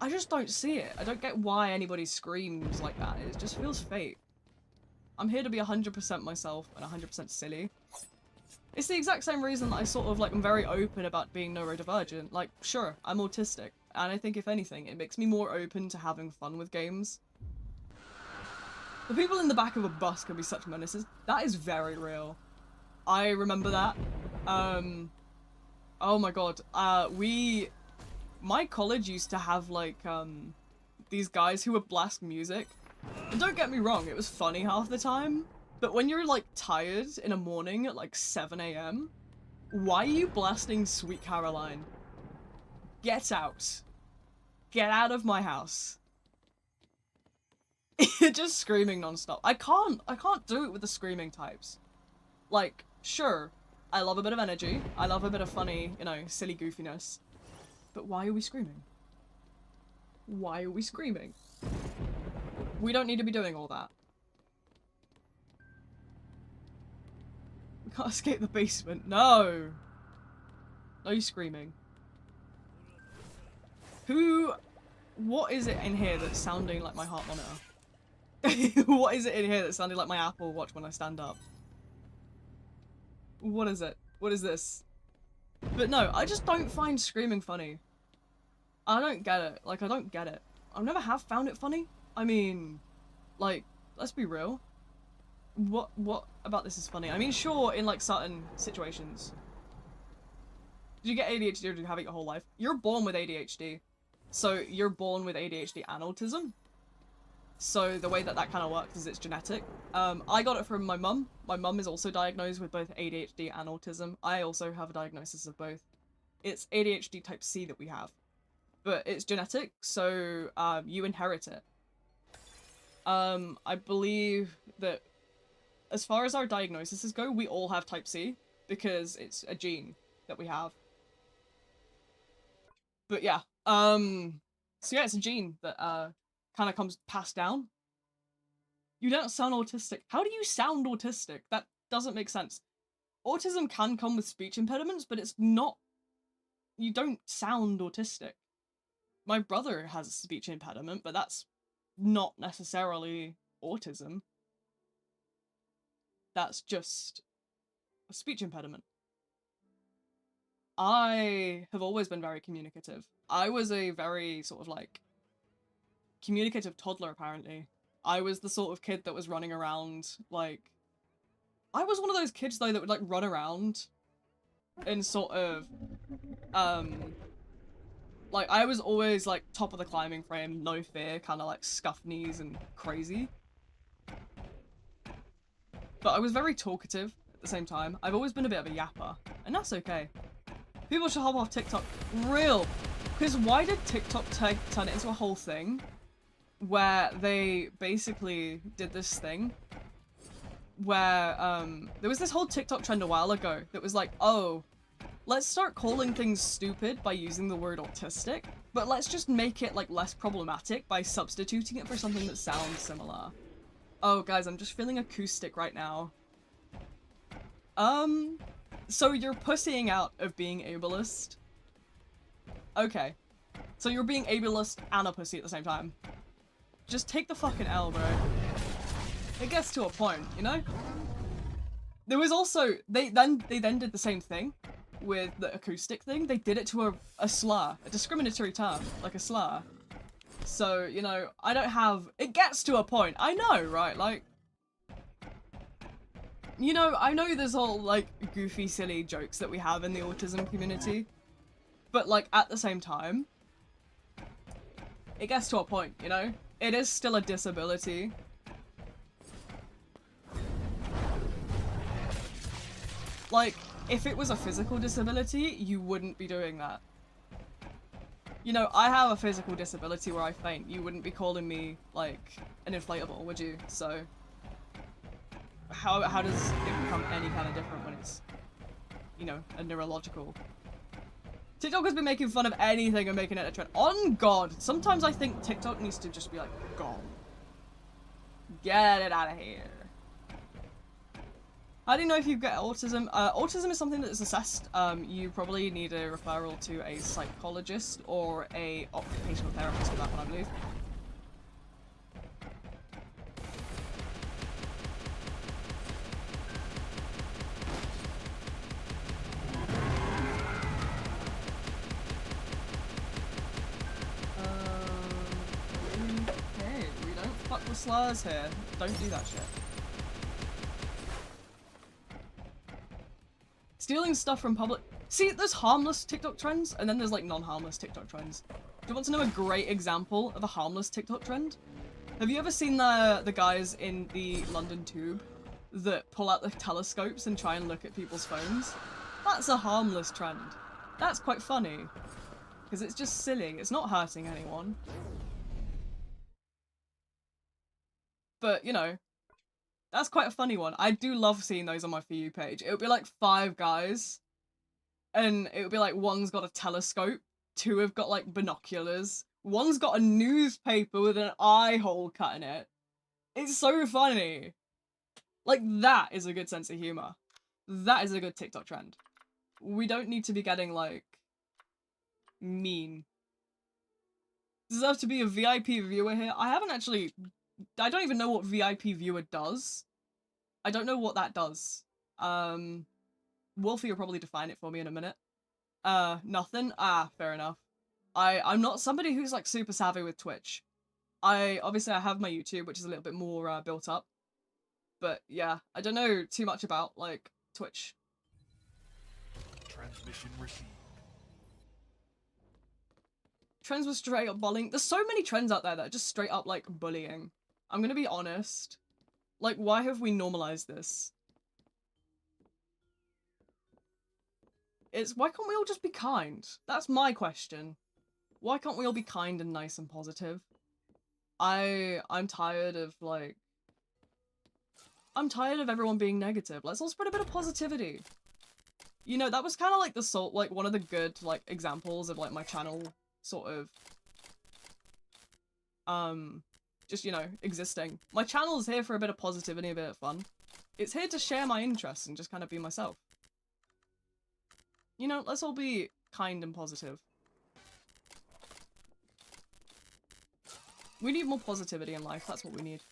Speaker 1: I just don't see it. I don't get why anybody screams like that. It just feels fake. I'm here to be 100% myself and 100% silly. It's the exact same reason that I sort of, like, I'm very open about being neurodivergent. Like, sure, I'm autistic. And I think, if anything, it makes me more open to having fun with games. The people in the back of a bus can be such menaces. That is very real. I remember that. Oh my god. My college used to have, like, these guys who would blast music. And don't get me wrong, it was funny half the time. But when you're, like, tired in a morning at, like, 7 AM, why are you blasting Sweet Caroline? Get out. Get out of my house. Just screaming non-stop. I can't do it with the screaming types. Like, sure, I love a bit of energy. I love a bit of funny, you know, silly goofiness. But why are we screaming? Why are we screaming? We don't need to be doing all that. We can't escape the basement. No! No screaming. What is it in here that's sounding like my heart monitor? What is it in here that's sounding like my Apple Watch when I stand up? What is it? What is this? But no, I just don't find screaming funny. I don't get it. Like, I don't get it. I never have found it funny. I mean, like, let's be real. What about this is funny? I mean, sure, in like certain situations. Did you get ADHD or did you have it your whole life? You're born with ADHD. So you're born with ADHD and autism. So the way that kind of works is it's genetic. I got it from my mum. My mum is also diagnosed with both ADHD and autism. I also have a diagnosis of both. It's ADHD type C that we have. But it's genetic, so you inherit it. I believe that as far as our diagnoses go, we all have type C because it's a gene that we have. But yeah, so yeah, it's a gene that kind of comes passed down. You don't sound autistic. How do you sound autistic? That doesn't make sense. Autism can come with speech impediments, but it's not. You don't sound autistic. My brother has a speech impediment, but that's not necessarily autism. That's just a speech impediment. I have always been very communicative. I was a very sort of like communicative toddler, apparently. I was the sort of kid that was running around like... I was one of those kids though that would like run around and sort of like, I was always, like, top of the climbing frame, no fear, kind of, like, scuffed knees and crazy. But I was very talkative at the same time. I've always been a bit of a yapper, and that's okay. People should hop off TikTok. Real. Because why did TikTok turn it into a whole thing where they basically did this thing where, there was this whole TikTok trend a while ago that was like, oh, let's start calling things stupid by using the word autistic, but let's just make it, like, less problematic by substituting it for something that sounds similar. Oh, guys, I'm just feeling acoustic right now. So you're pussying out of being ableist? Okay. So you're being ableist and a pussy at the same time. Just take the fucking L, bro. It gets to a point, you know? There was also... They then did the same thing with the acoustic thing. They did it to a slur, a discriminatory term, like a slur. So, you know, I don't have... It gets to a point. I know, right? Like... You know, I know there's all, like, goofy, silly jokes that we have in the autism community. But, like, at the same time, it gets to a point, you know? It is still a disability. Like, if it was a physical disability, you wouldn't be doing that. You know, I have a physical disability where I faint. You wouldn't be calling me, like, an inflatable, would you? So, how does it become any kind of different when it's, you know, a neurological... TikTok has been making fun of anything and making it a trend. On God! Sometimes I think TikTok needs to just be like, gone. Get it out of here. How do you know if you've got autism? Autism is something that is assessed. You probably need a referral to a psychologist or a occupational therapist for that one, I believe. Okay, we don't fuck with slurs here. Don't do that shit. Stealing stuff from public... See, there's harmless TikTok trends, and then there's, like, non-harmless TikTok trends. Do you want to know a great example of a harmless TikTok trend? Have you ever seen the guys in the London Tube that pull out the telescopes and try and look at people's phones? That's a harmless trend. That's quite funny. Because it's just silly. It's not hurting anyone. But, you know, that's quite a funny one. I do love seeing those on my For You page. It would be like 5 guys, and it would be like one's got a telescope, 2 have got like binoculars, one's got a newspaper with an eye hole cut in it. It's so funny. Like, that is a good sense of humor. That is a good TikTok trend. We don't need to be getting, like, mean. Deserve to be a VIP viewer here. I don't even know what VIP viewer does. I don't know what that does. Wolfie will probably define it for me in a minute. Nothing? Ah, fair enough. I'm not somebody who's, like, super savvy with Twitch. Obviously I have my YouTube, which is a little bit more, built up. But, yeah, I don't know too much about, like, Twitch.
Speaker 2: Transmission received.
Speaker 1: Trends were straight up bullying. There's so many trends out there that are just straight up, like, bullying. I'm gonna be honest. Like, why have we normalized this? Why can't we all just be kind? That's my question. Why can't we all be kind and nice and positive? I'm tired of, like... I'm tired of everyone being negative. Let's all spread a bit of positivity. You know, that was kind of like one of the good, like, examples of, like, my channel sort of, just, you know, existing. My channel is here for a bit of positivity, a bit of fun. It's here to share my interests and just kind of be myself. You know, let's all be kind and positive. We need more positivity in life, that's what we need.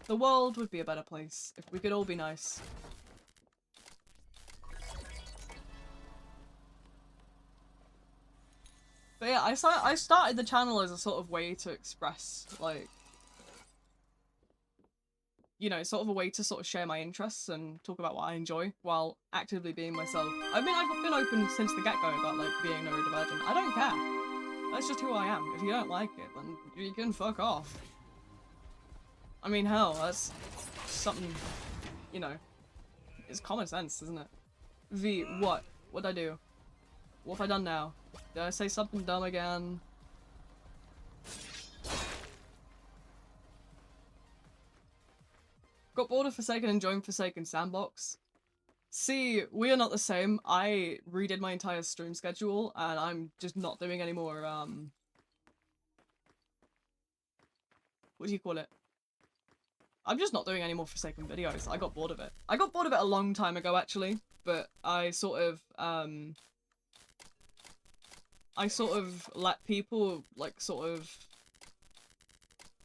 Speaker 1: The world would be a better place if we could all be nice. But yeah, I started the channel as a sort of way to express, like, you know, sort of a way to sort of share my interests and talk about what I enjoy while actively being myself. I've been open since the get-go about, like, being neurodivergent. I don't care. That's just who I am. If you don't like it, then you can fuck off. I mean, hell, that's something, you know, it's common sense, isn't it? V, what? What'd I do? What have I done now? Did I say something dumb again? Got bored of Forsaken and joined Forsaken Sandbox. See, we are not the same. I redid my entire stream schedule and I'm just not doing any more, what do you call it? I'm just not doing any more Forsaken videos. I got bored of it. I got bored of it a long time ago, actually, but I sort of let people, like, sort of,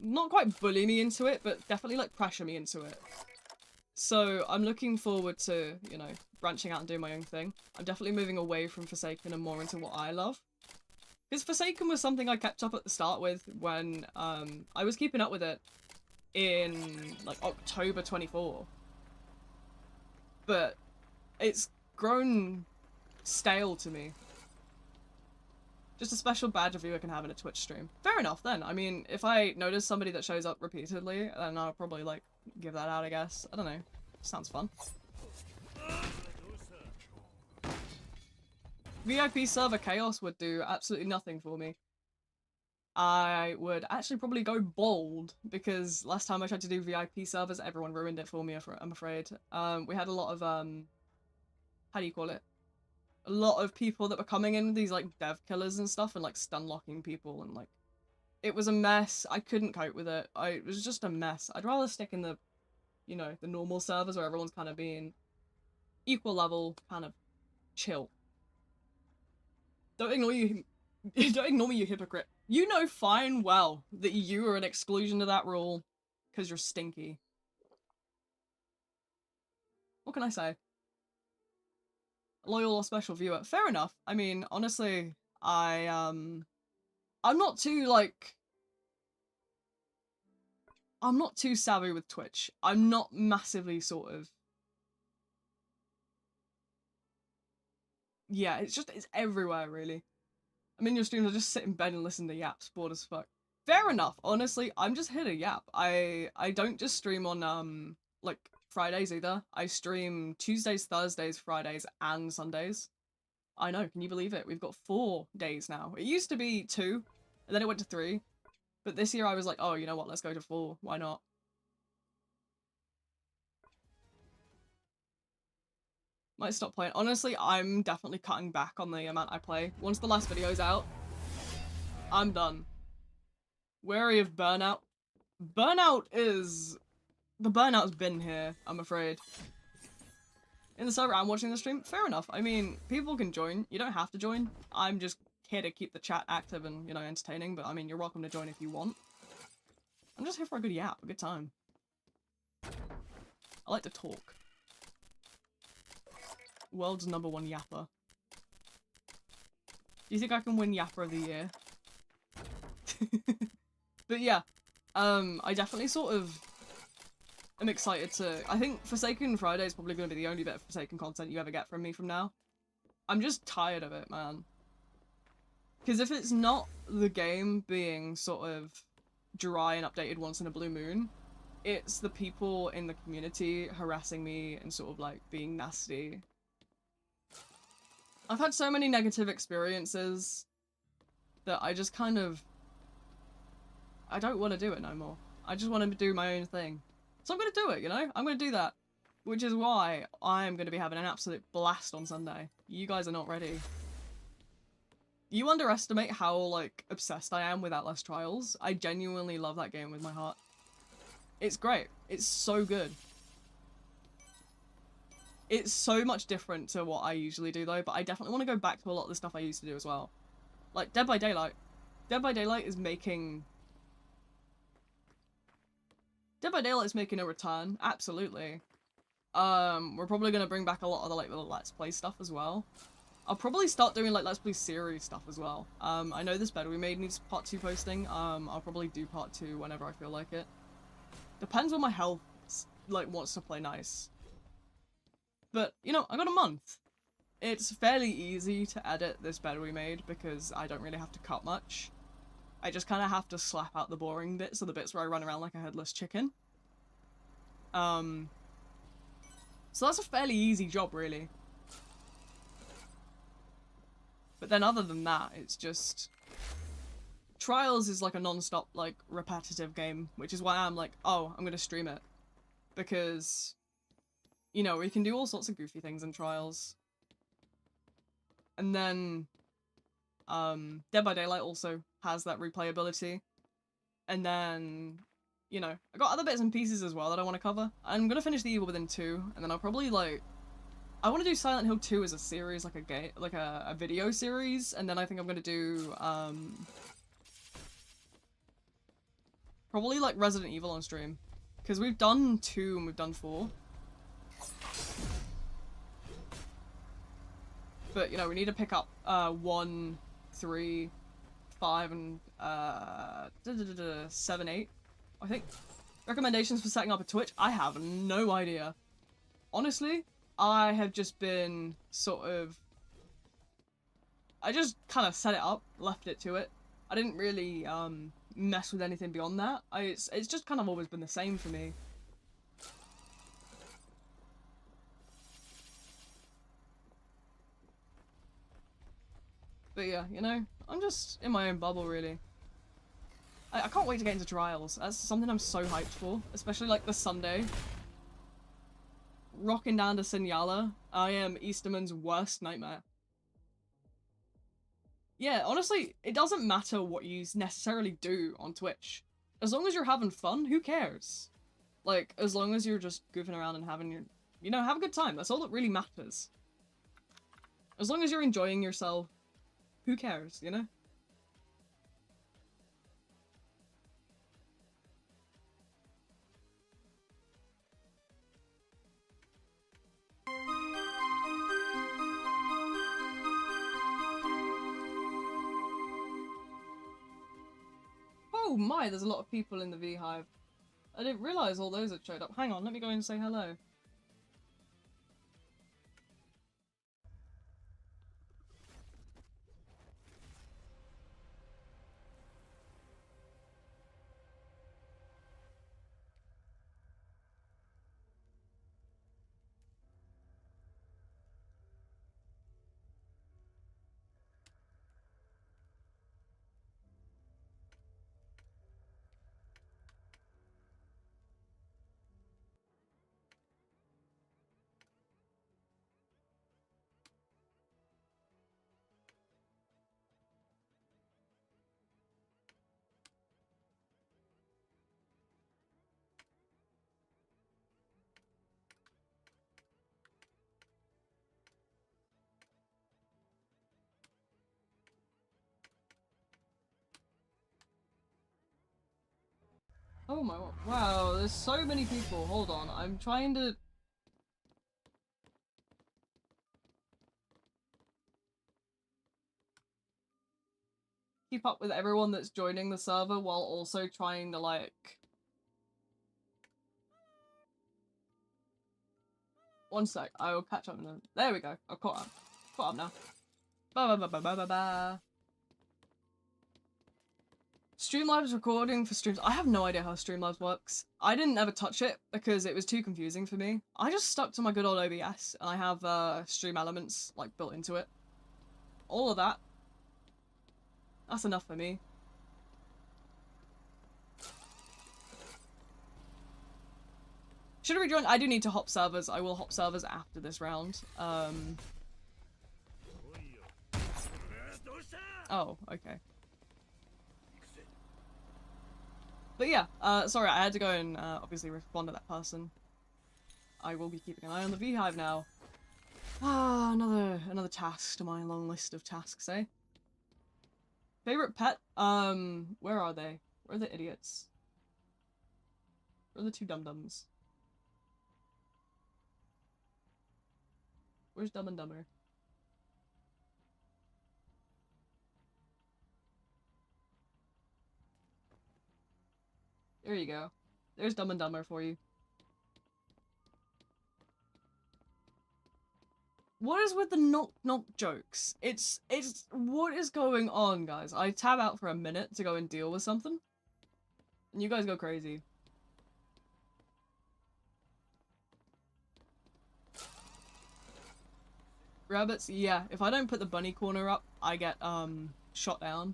Speaker 1: not quite bully me into it, but definitely, like, pressure me into it. So I'm looking forward to, you know, branching out and doing my own thing. I'm definitely moving away from Forsaken and more into what I love. Because Forsaken was something I kept up at the start with when I was keeping up with it in, like, October 24. But it's grown stale to me. Just a special badge a viewer can have in a Twitch stream. Fair enough then. I mean, if I notice somebody that shows up repeatedly, then I'll probably, like, give that out, I guess. I don't know. Sounds fun. VIP server chaos would do absolutely nothing for me. I would actually probably go bold, because last time I tried to do VIP servers, everyone ruined it for me, I'm afraid. We had a lot of, how do you call it? A lot of people that were coming in, these, like, dev killers and stuff, and, like, stun locking people, and, like, it was a mess. I couldn't cope with it. It was just a mess. I'd rather stick in the, you know, the normal servers where everyone's kind of being equal level, kind of chill. Don't ignore you. Don't ignore me, you hypocrite. You know fine well that you are an exclusion to that rule because you're stinky. What can I say? Loyal or special viewer. Fair enough. I mean, honestly, I'm not too, like, I'm not too savvy with Twitch. I'm not massively sort of... Yeah, it's everywhere, really. I'm in your streams, I just sit in bed and listen to yaps, bored as fuck. Fair enough, honestly, I'm just here to yap. I don't just stream on, like, Fridays either. I stream Tuesdays, Thursdays, Fridays, and Sundays. I know, can you believe it? We've got 4 days now. It used to be 2, and then it went to 3. But this year I was like, oh, you know what, let's go to 4. Why not? Might stop playing. Honestly, I'm definitely cutting back on the amount I play. Once the last video's out, I'm done. Wary of burnout. Burnout is... The burnout's been here, I'm afraid. In the server I'm watching the stream, fair enough. I mean, people can join. You don't have to join. I'm just here to keep the chat active and, you know, entertaining. But, I mean, you're welcome to join if you want. I'm just here for a good yap, a good time. I like to talk. World's #1 yapper. Do you think I can win Yapper of the Year? But yeah, I definitely sort of am excited to... I think Forsaken Friday is probably going to be the only bit of Forsaken content you ever get from me from now. I'm just tired of it, man. Because if it's not the game being sort of dry and updated once in a blue moon, it's the people in the community harassing me and sort of like being nasty. I've had so many negative experiences that I just kind of... I don't want to do it no more. I just want to do my own thing. So I'm going to do it, you know? I'm going to do that. Which is why I'm going to be having an absolute blast on Sunday. You guys are not ready. You underestimate how, like, obsessed I am with Atlas Trials. I genuinely love that game with my heart. It's great. It's so good. It's so much different to what I usually do, though, but I definitely want to go back to a lot of the stuff I used to do as well. Like, Dead by Daylight. Dead by Daylight is making... Dead by Daylight is making a return, absolutely. We're probably going to bring back a lot of the, like, little Let's Play stuff as well. I'll probably start doing, like, Let's Play series stuff as well. I know this bed we made needs part 2 posting. I'll probably do part 2 whenever I feel like it. Depends on my health, like, wants to play nice. But, you know, I got a month. It's fairly easy to edit this bed we made because I don't really have to cut much. I just kind of have to slap out the boring bits, or the bits where I run around like a headless chicken. So that's a fairly easy job, really. But then other than that, it's just... Trials is like a non-stop, like, repetitive game, which is why I'm like, oh, I'm gonna stream it. Because, you know, we can do all sorts of goofy things in Trials. And then, Dead by Daylight also has that replayability. And then, you know, I got other bits and pieces as well that I want to cover. I'm gonna finish The Evil Within 2, and then I'll probably, like... I want to do Silent Hill 2 as a series, like a game, like a video series, and then I think I'm gonna do, probably, like, Resident Evil on stream. Because we've done 2 and we've done 4. But, you know, we need to pick up 1, 3, 5, and 7, 8, I think. Recommendations for setting up a Twitch? I have no idea. Honestly, I have just been sort of... I just kind of set it up, left it to it. I didn't really mess with anything beyond that. It's just kind of always been the same for me. But yeah, you know, I'm just in my own bubble, really. I can't wait to get into Trials. That's something I'm so hyped for, especially like the Sunday. Rocking down to Signala, I am Easterman's worst nightmare. Yeah, honestly, it doesn't matter what you necessarily do on Twitch. As long as you're having fun, who cares? Like, as long as you're just goofing around and having your... You know, have a good time. That's all that really matters. As long as you're enjoying yourself, who cares, you know? Oh my, there's a lot of people in the V-Hive. I didn't realise all those had showed up. Hang on, let me go in and say hello. Oh my, wow, there's so many people. Hold on, I'm trying to... keep up with everyone that's joining the server while also trying to, like... One sec, I will catch up in a... There we go, I've caught up. Caught up now. Ba ba ba ba ba ba. Streamlabs recording for streams. I have no idea how Streamlabs works. I didn't ever touch it because it was too confusing for me. I just stuck to my good old OBS and I have stream elements like built into it. All of that. That's enough for me. Should I rejoin? I do need to hop servers. I will hop servers after this round. Oh, okay. But yeah, sorry, I had to go and obviously respond to that person. I will be keeping an eye on the Beehive now. Ah, another task to my long list of tasks, eh? Favorite pet? Where are they? Where are the idiots? Where are the two dum-dums? Where's Dumb and Dumber? There you go. There's Dumb and Dumber for you. What is with the knock jokes? It's what is going on, guys? I tab out for a minute to go and deal with something, and you guys go crazy. Rabbits, yeah. If I don't put the bunny corner up, I get shot down.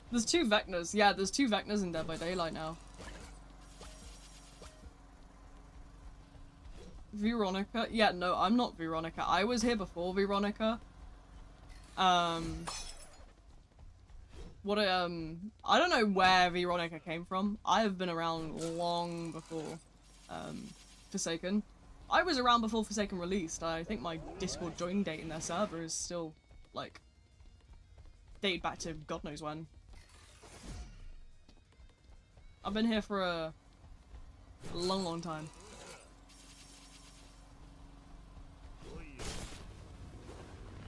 Speaker 1: There's two Vecnas. Yeah, there's two Vecnas in Dead by Daylight now. Veronica? Yeah, no, I'm not Veronica. I was here before Veronica. I don't know where Veronica came from. I have been around long before, Forsaken. I was around before Forsaken released. I think my Discord join date in their server is still, like, dated back to God knows when. I've been here for a long time.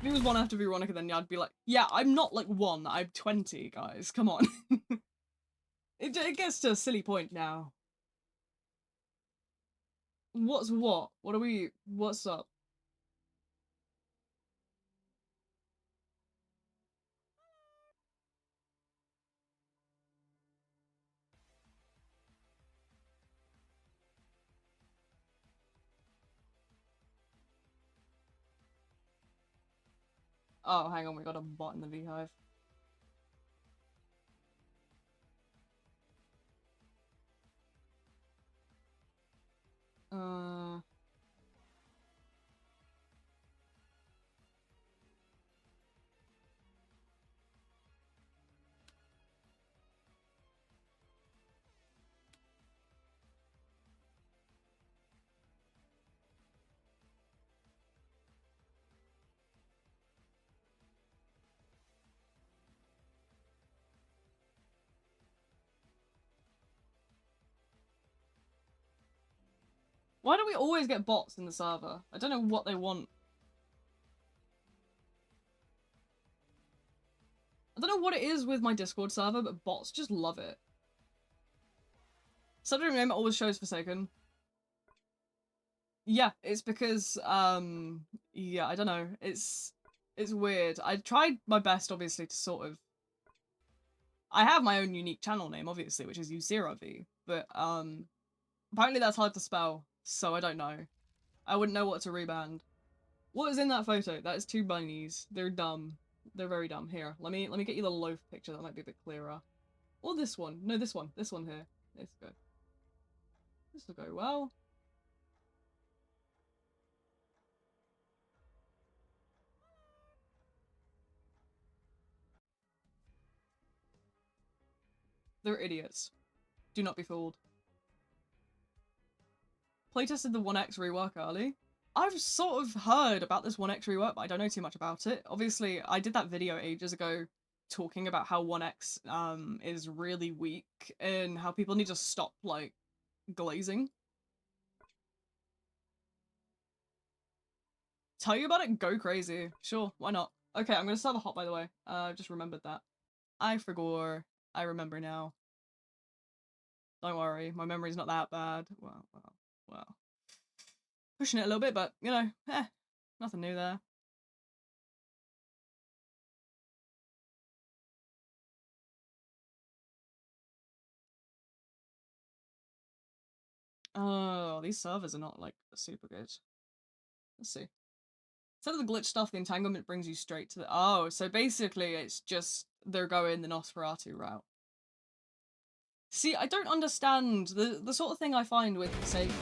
Speaker 1: If he was one after Veronica, then yeah, I'd be like, yeah, I'm not like one, I'm 20, guys, come on. It gets to a silly point now. What's what? What's up? Oh, hang on, we got a bot in the Beehive. Why do we always get bots in the server? I don't know what they want. I don't know what it is with my Discord server, but bots just love it. Subject name always shows Forsaken. Yeah, it's because, yeah, I don't know. It's weird. I tried my best, obviously, to sort of... I have my own unique channel name, obviously, which is U0V, but, apparently that's hard to spell, so I don't know. I wouldn't know what to reband. What is in that photo? That is two bunnies. They're dumb. They're very dumb. Here, let me get you the loaf picture. That might be a bit clearer. Or this one. No, this one. This one here. This will go. This will go well. They're idiots. Do not be fooled. Playtested the 1x rework early. I've sort of heard about this 1x rework, but I don't know too much about it. Obviously, I did that video ages ago talking about how 1x is really weak and how people need to stop, like, glazing. Tell you about it? Go crazy. Sure, why not? Okay, I'm gonna serve a hot, by the way. Just remembered that. I forgot. I remember now. Don't worry, my memory's not that bad. Well. Pushing it a little bit, but, you know, nothing new there. Oh, these servers are not, like, super good. Let's see. Instead of the glitch stuff, the entanglement brings you straight to the... Oh, so basically it's just they're going the Nosferatu route. See, I don't understand. The sort of thing I find with Forsaken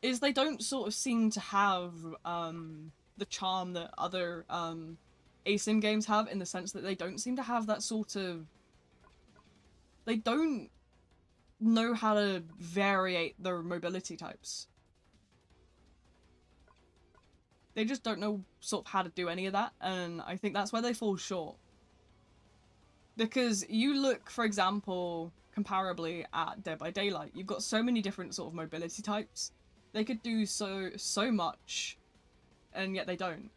Speaker 1: is they don't sort of seem to have the charm that other ASIM games have, in the sense that they don't seem to have that sort of... They don't know how to variate their mobility types. They just don't know sort of how to do any of that, and I think that's where they fall short. Because you look, for example, comparably at Dead by Daylight, you've got so many different sort of mobility types. They could do so much, and yet they don't.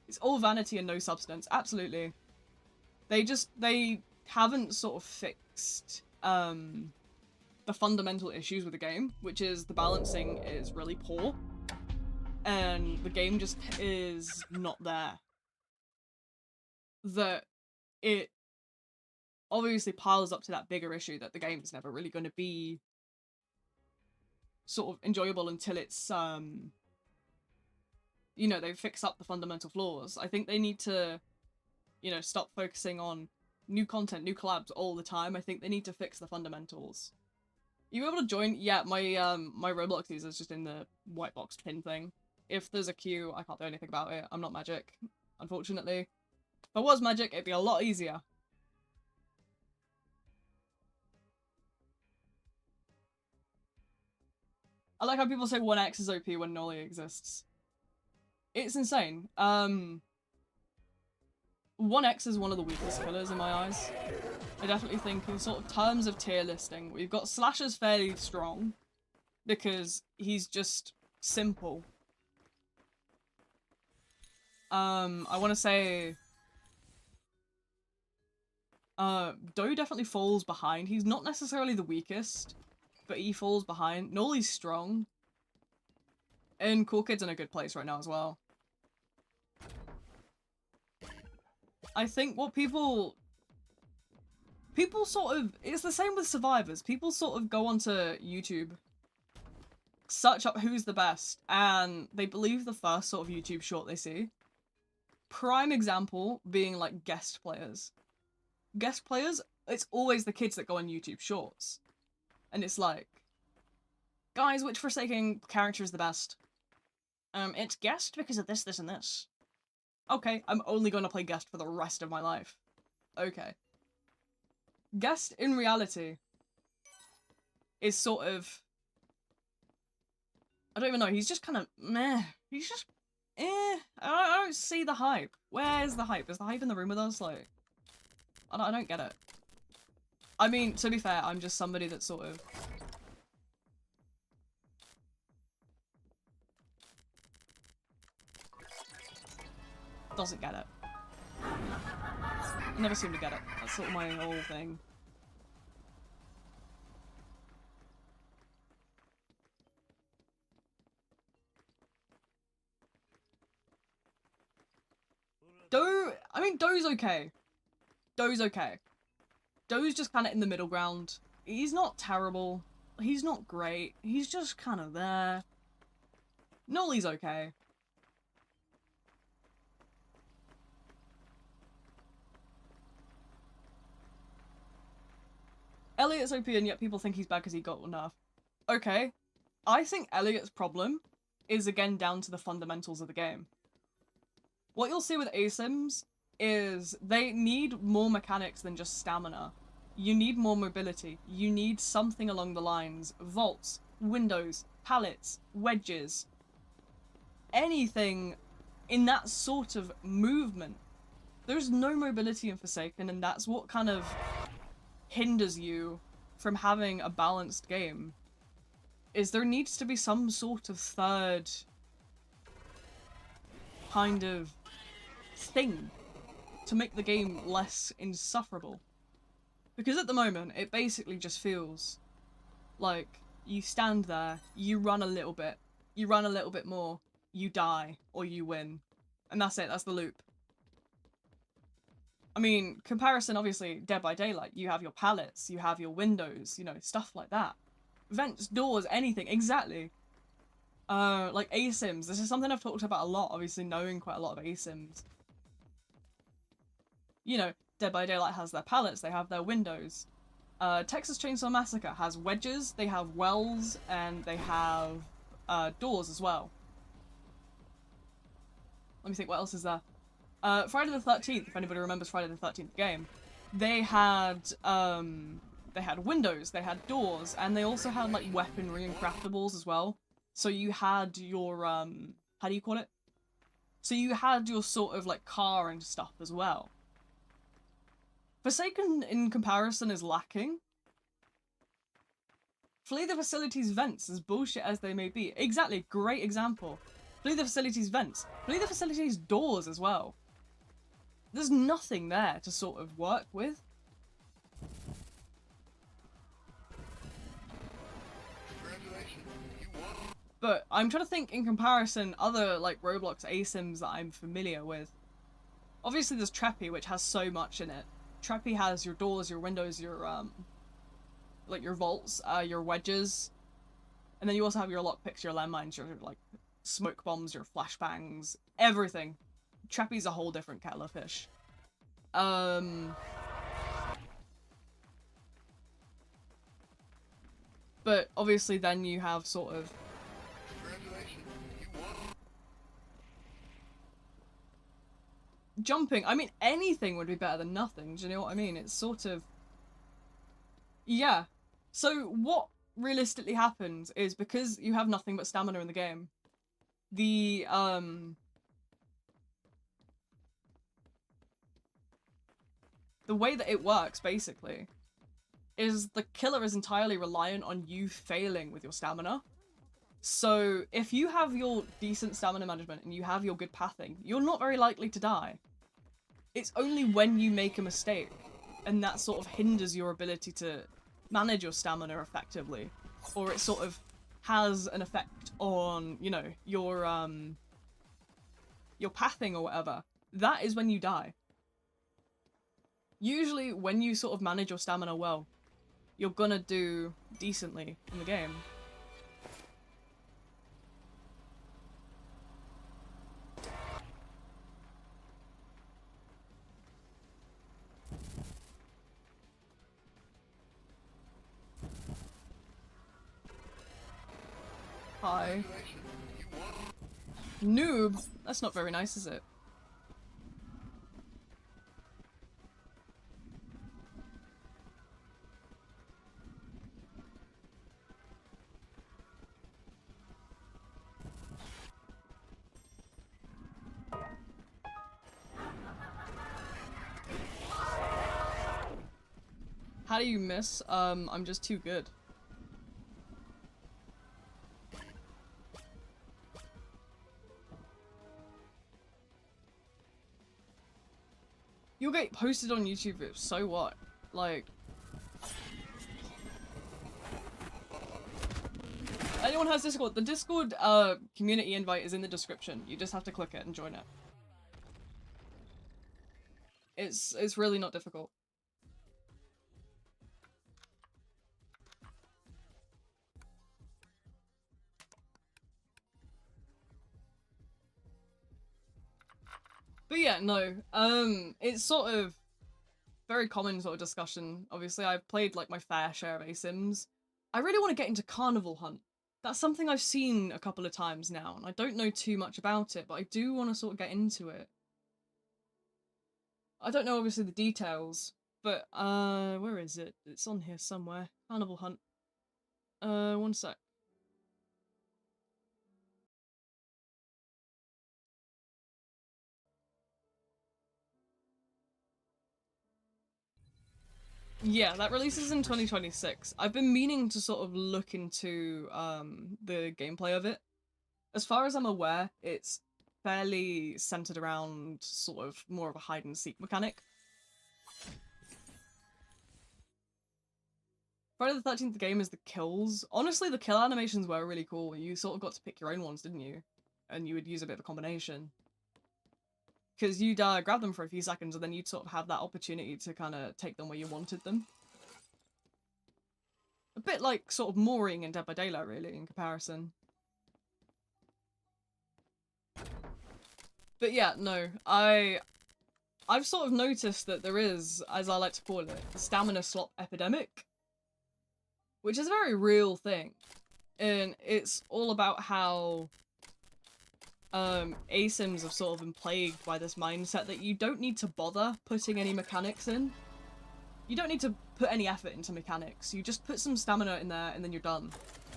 Speaker 1: It's all vanity and no substance, absolutely. They haven't sort of fixed the fundamental issues with the game, which is the balancing is really poor, and the game just is not there. That it obviously piles up to that bigger issue that the game is never really going to be sort of enjoyable until it's, you know, they fix up the fundamental flaws. I think they need to, you know, stop focusing on new content, new collabs all the time. I think they need to fix the fundamentals. You able to join? Yeah, my my Roblox user is just in the white box pin thing. If there's a queue, I can't do anything about it. I'm not magic, unfortunately. If I was magic, it'd be a lot easier. I like how people say 1x is OP when Nolly exists. It's insane. 1x is one of the weakest killers in my eyes. I definitely think in sort of terms of tier listing, we've got Slasher's fairly strong because he's just simple. I want to say Doe definitely falls behind. He's not necessarily the weakest, but he falls behind. Nolly's strong. And Cool Kid's in a good place right now as well. I think what people sort of... It's the same with Survivors. People sort of go onto YouTube, search up who's the best, and they believe the first sort of YouTube short they see. Prime example being, like, guest players. Guest players, it's always the kids that go on YouTube shorts. And it's like, guys, which Forsaken character is the best? It's guest because of this, this, and this. Okay, I'm only going to play guest for the rest of my life. Okay. Guest, in reality, is sort of... I don't even know, he's just kind of meh. He's just I don't see the hype. Where's the hype? Is the hype in the room with us? Like, I don't get it. I mean, to be fair, I'm just somebody that sort of... doesn't get it. Never seem to get it. That's sort of my whole thing. Doe, I mean, Doe's okay. Doe's okay. Doe's just kind of in the middle ground. He's not terrible. He's not great. He's just kind of there. Nolly's okay. Elliot's OP and yet people think he's bad because he got enough. Okay. I think Elliot's problem is again down to the fundamentals of the game. What you'll see with ASIMs is they need more mechanics than just stamina. You need more mobility. You need something along the lines vaults, windows, pallets, wedges, anything in that sort of movement. There's no mobility in Forsaken, and that's what kind of hinders you from having a balanced game. Is there needs to be some sort of third kind of thing to make the game less insufferable. Because at the moment, it basically just feels like you stand there, you run a little bit, you run a little bit more, you die, or you win. And that's it, that's the loop. I mean, comparison, obviously, Dead by Daylight, you have your pallets, you have your windows, you know, stuff like that. Vents, doors, anything, exactly. Like ASIMs, this is something I've talked about a lot, obviously knowing quite a lot of ASIMs. You know, Dead by Daylight has their pallets, they have their windows. Texas Chainsaw Massacre has wedges, they have wells, and they have doors as well. Let me think, what else is there? Friday the 13th, if anybody remembers Friday the 13th game, they had windows, they had doors, and they also had like weaponry and craftables as well. So you had your, how do you call it? So you had your sort of like car and stuff as well. Forsaken, in comparison, is lacking. Flee the Facility's vents, as bullshit as they may be. Exactly, great example. Flee the Facility's vents. Flee the Facility's doors as well. There's nothing there to sort of work with. But I'm trying to think in comparison other like Roblox ASIMs that I'm familiar with. Obviously there's Treppy, which has so much in it. Treppy has your doors, your windows, your like your vaults, your wedges, and then you also have your lockpicks, your landmines, your like smoke bombs, your flashbangs, everything. Treppy's a whole different kettle of fish. But obviously then you have sort of jumping. I mean, anything would be better than nothing. Do you know what I mean? It's sort of... Yeah. So what realistically happens is because you have nothing but stamina in the game, the way that it works, basically, is the killer is entirely reliant on you failing with your stamina. So if you have your decent stamina management and you have your good pathing, you're not very likely to die. It's only when you make a mistake and that sort of hinders your ability to manage your stamina effectively, or it sort of has an effect on, you know, your pathing or whatever, that is when you die. Usually when you sort of manage your stamina well, you're gonna do decently in the game. Hi. Noob? That's not very nice, is it? How do you miss? I'm just too good. You'll get posted on YouTube, so what? Like... Anyone has Discord? The Discord community invite is in the description. You just have to click it and join it. It's really not difficult. But yeah, no, it's sort of very common sort of discussion. Obviously, I've played like my fair share of ASIMs. I really want to get into Carnival Hunt. That's something I've seen a couple of times now, and I don't know too much about it, but I do want to sort of get into it. I don't know obviously the details, but where is it? It's on here somewhere. Carnival Hunt. One sec. Yeah, that releases in 2026. I've been meaning to sort of look into the gameplay of it. As far as I'm aware, it's fairly centered around sort of more of a hide and seek mechanic. Friday the 13th game is the kills. Honestly, the kill animations were really cool. You sort of got to pick your own ones, didn't you? And you would use a bit of a combination. Because you'd grab them for a few seconds and then you'd sort of have that opportunity to kind of take them where you wanted them. A bit like sort of mooring in Dead by Daylight, really, in comparison. But yeah, no, I've sort of noticed that there is, as I like to call it, a stamina slop epidemic. Which is a very real thing. And it's all about how ASIMs have sort of been plagued by this mindset that you don't need to bother putting any mechanics in. You don't need to put any effort into mechanics. You just put some stamina in there and then you're done.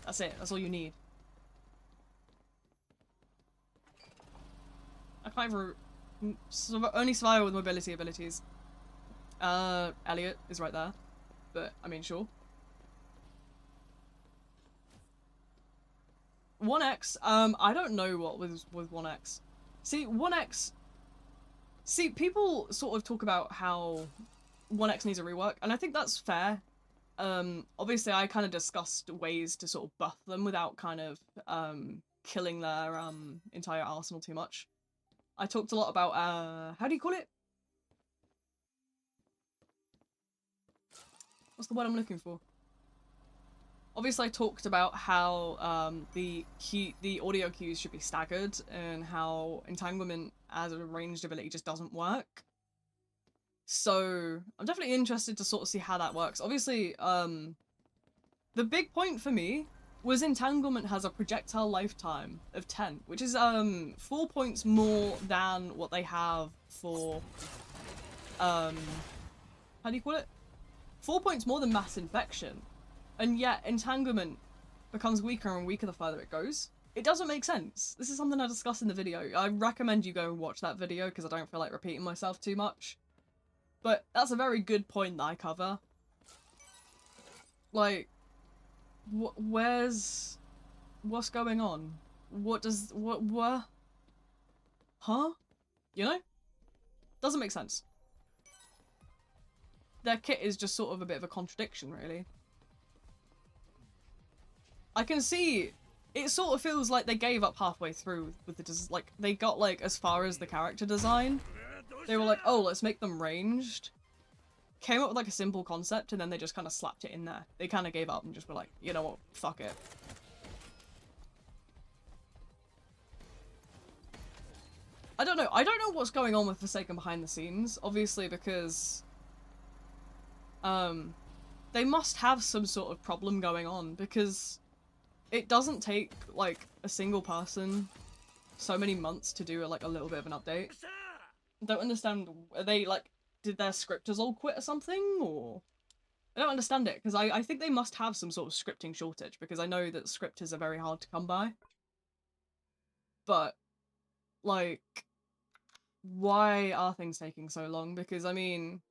Speaker 1: That's it. That's all you need. I can't even... only survival with mobility abilities. Elliot is right there. But, I mean, sure. 1x, I don't know what was with 1x. See, 1x... See, people sort of talk about how 1x needs a rework, and I think that's fair. Obviously I kind of discussed ways to sort of buff them without kind of, killing their, entire arsenal too much. I talked a lot about, how do you call it? What's the word I'm looking for? Obviously I talked about how, the audio cues should be staggered, and how entanglement as a ranged ability just doesn't work. So, I'm definitely interested to sort of see how that works. Obviously, the big point for me was entanglement has a projectile lifetime of 10, which is, 4 points more than what they have for, how do you call it? 4 points more than mass infection. And yet, entanglement becomes weaker and weaker the further it goes. It doesn't make sense. This is something I discussed in the video. I recommend you go and watch that video because I don't feel like repeating myself too much. But that's a very good point that I cover. Like, what's going on? What? Huh? You know? Doesn't make sense. Their kit is just sort of a bit of a contradiction, really. I can see, it sort of feels like they gave up halfway through with the, like, they got, like, as far as the character design. They were like, oh, let's make them ranged. Came up with, like, a simple concept, and then they just kind of slapped it in there. They kind of gave up and just were like, you know what, fuck it. I don't know what's going on with Forsaken behind the scenes, obviously, because they must have some sort of problem going on, because it doesn't take, like, a single person so many months to do, like, a little bit of an update. I don't understand, are they, like, did their scripters all quit or something, or? I don't understand it, because I think they must have some sort of scripting shortage, because I know that scripters are very hard to come by. But, like, why are things taking so long? Because, I mean...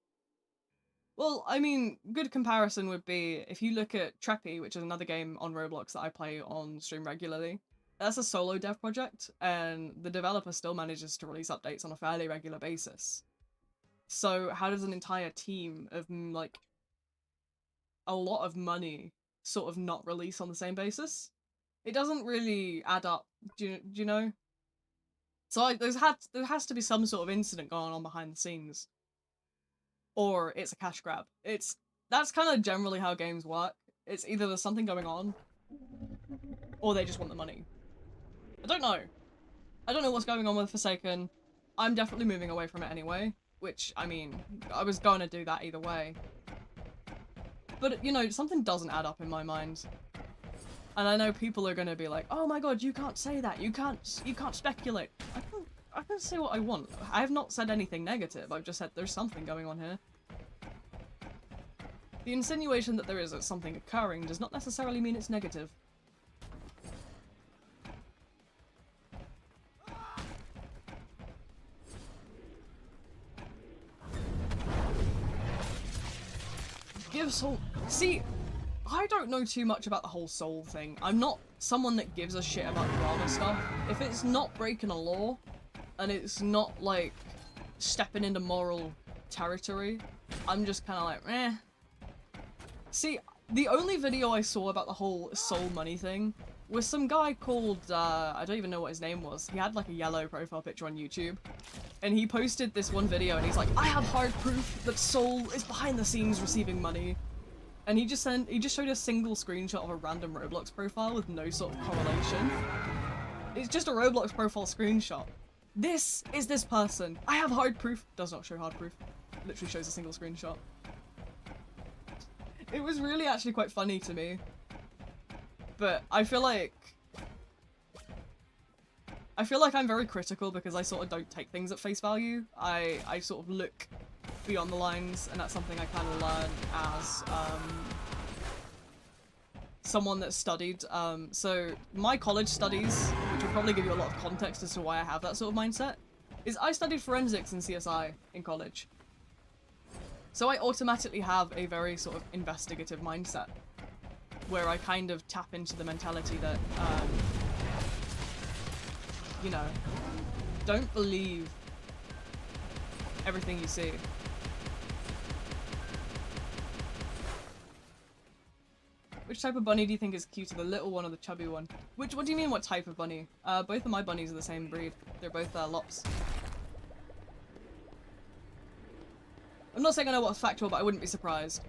Speaker 1: Well, I mean, good comparison would be, if you look at Treppy, which is another game on Roblox that I play on stream regularly, that's a solo dev project, and the developer still manages to release updates on a fairly regular basis. So how does an entire team of, like, a lot of money sort of not release on the same basis? It doesn't really add up, do you know? So there has to be some sort of incident going on behind the scenes. Or it's a cash grab. That's kind of generally how games work. It's either there's something going on, or they just want the money. I don't know. I don't know what's going on with Forsaken. I'm definitely moving away from it anyway, which, I mean, I was going to do that either way. But, you know, something doesn't add up in my mind. And I know people are going to be like, oh my god, you can't say that, you can't speculate. I can say what I want. I have not said anything negative. I've just said there's something going on here. The insinuation that there is something occurring does not necessarily mean it's negative. Give soul. See, I don't know too much about the whole soul thing. I'm not someone that gives a shit about drama stuff. If it's not breaking a law, and it's not, like, stepping into moral territory, I'm just kind of like, eh. See, the only video I saw about the whole soul money thing was some guy called, I don't even know what his name was. He had, like, a yellow profile picture on YouTube. And he posted this one video and he's like, I have hard proof that Soul is behind the scenes receiving money. And he just showed a single screenshot of a random Roblox profile with no sort of correlation. It's just a Roblox profile screenshot. This is this person. I have hard proof. Does not show hard proof. Literally shows a single screenshot. It was really actually quite funny to me. But I feel like I'm very critical because I sort of don't take things at face value. I sort of look beyond the lines, and that's something I kind of learned as someone that studied. So my college studies, which will probably give you a lot of context as to why I have that sort of mindset, is I studied forensics and CSI in college. So I automatically have a very sort of investigative mindset, where I kind of tap into the mentality that, you know, don't believe everything you see. Which type of bunny do you think is cuter, the little one or the chubby one? What do you mean, what type of bunny? Both of my bunnies are the same breed. They're both, lops. I'm not saying I know what's factual, but I wouldn't be surprised.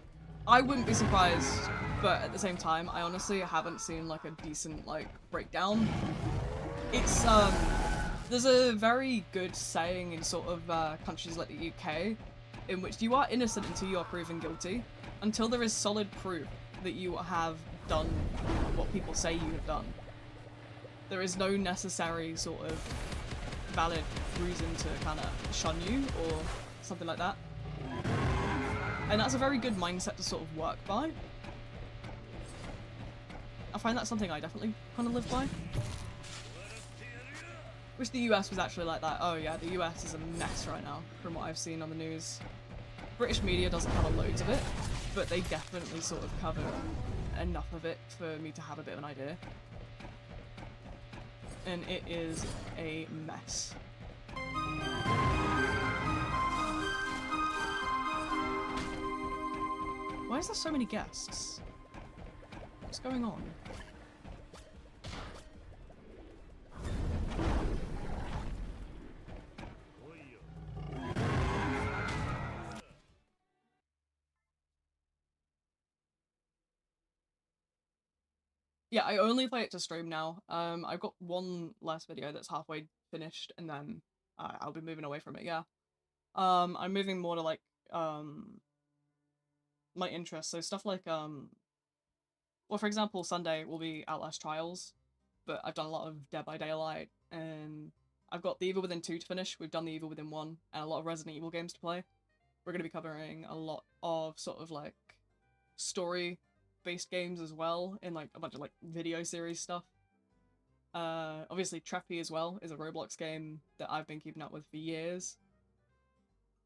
Speaker 1: I wouldn't be surprised, but at the same time, I honestly haven't seen, like, a decent, like, breakdown. It's, there's a very good saying in sort of, countries like the UK, in which you are innocent until you are proven guilty, until there is solid proof that you have done what people say you have done. There is no necessary sort of valid reason to kind of shun you or something like that. And that's a very good mindset to sort of work by. I find that's something I definitely kind of live by. Wish the US was actually like that. Oh yeah, the US is a mess right now, from what I've seen on the news. British media doesn't cover loads of it, but they definitely sort of cover enough of it for me to have a bit of an idea. And it is a mess. Why is there so many guests? What's going on? Yeah, I only play it to stream now. I've got one last video that's halfway finished, and then I'll be moving away from it, yeah. I'm moving more to, like, my interests, so stuff like, well, for example, Sunday will be Outlast Trials, but I've done a lot of Dead by Daylight, and I've got The Evil Within 2 to finish, we've done The Evil Within 1, and a lot of Resident Evil games to play. We're going to be covering a lot of sort of, like, story-based games as well, in, like, a bunch of, like, video series stuff. Obviously, Treppy as well is a Roblox game that I've been keeping up with for years.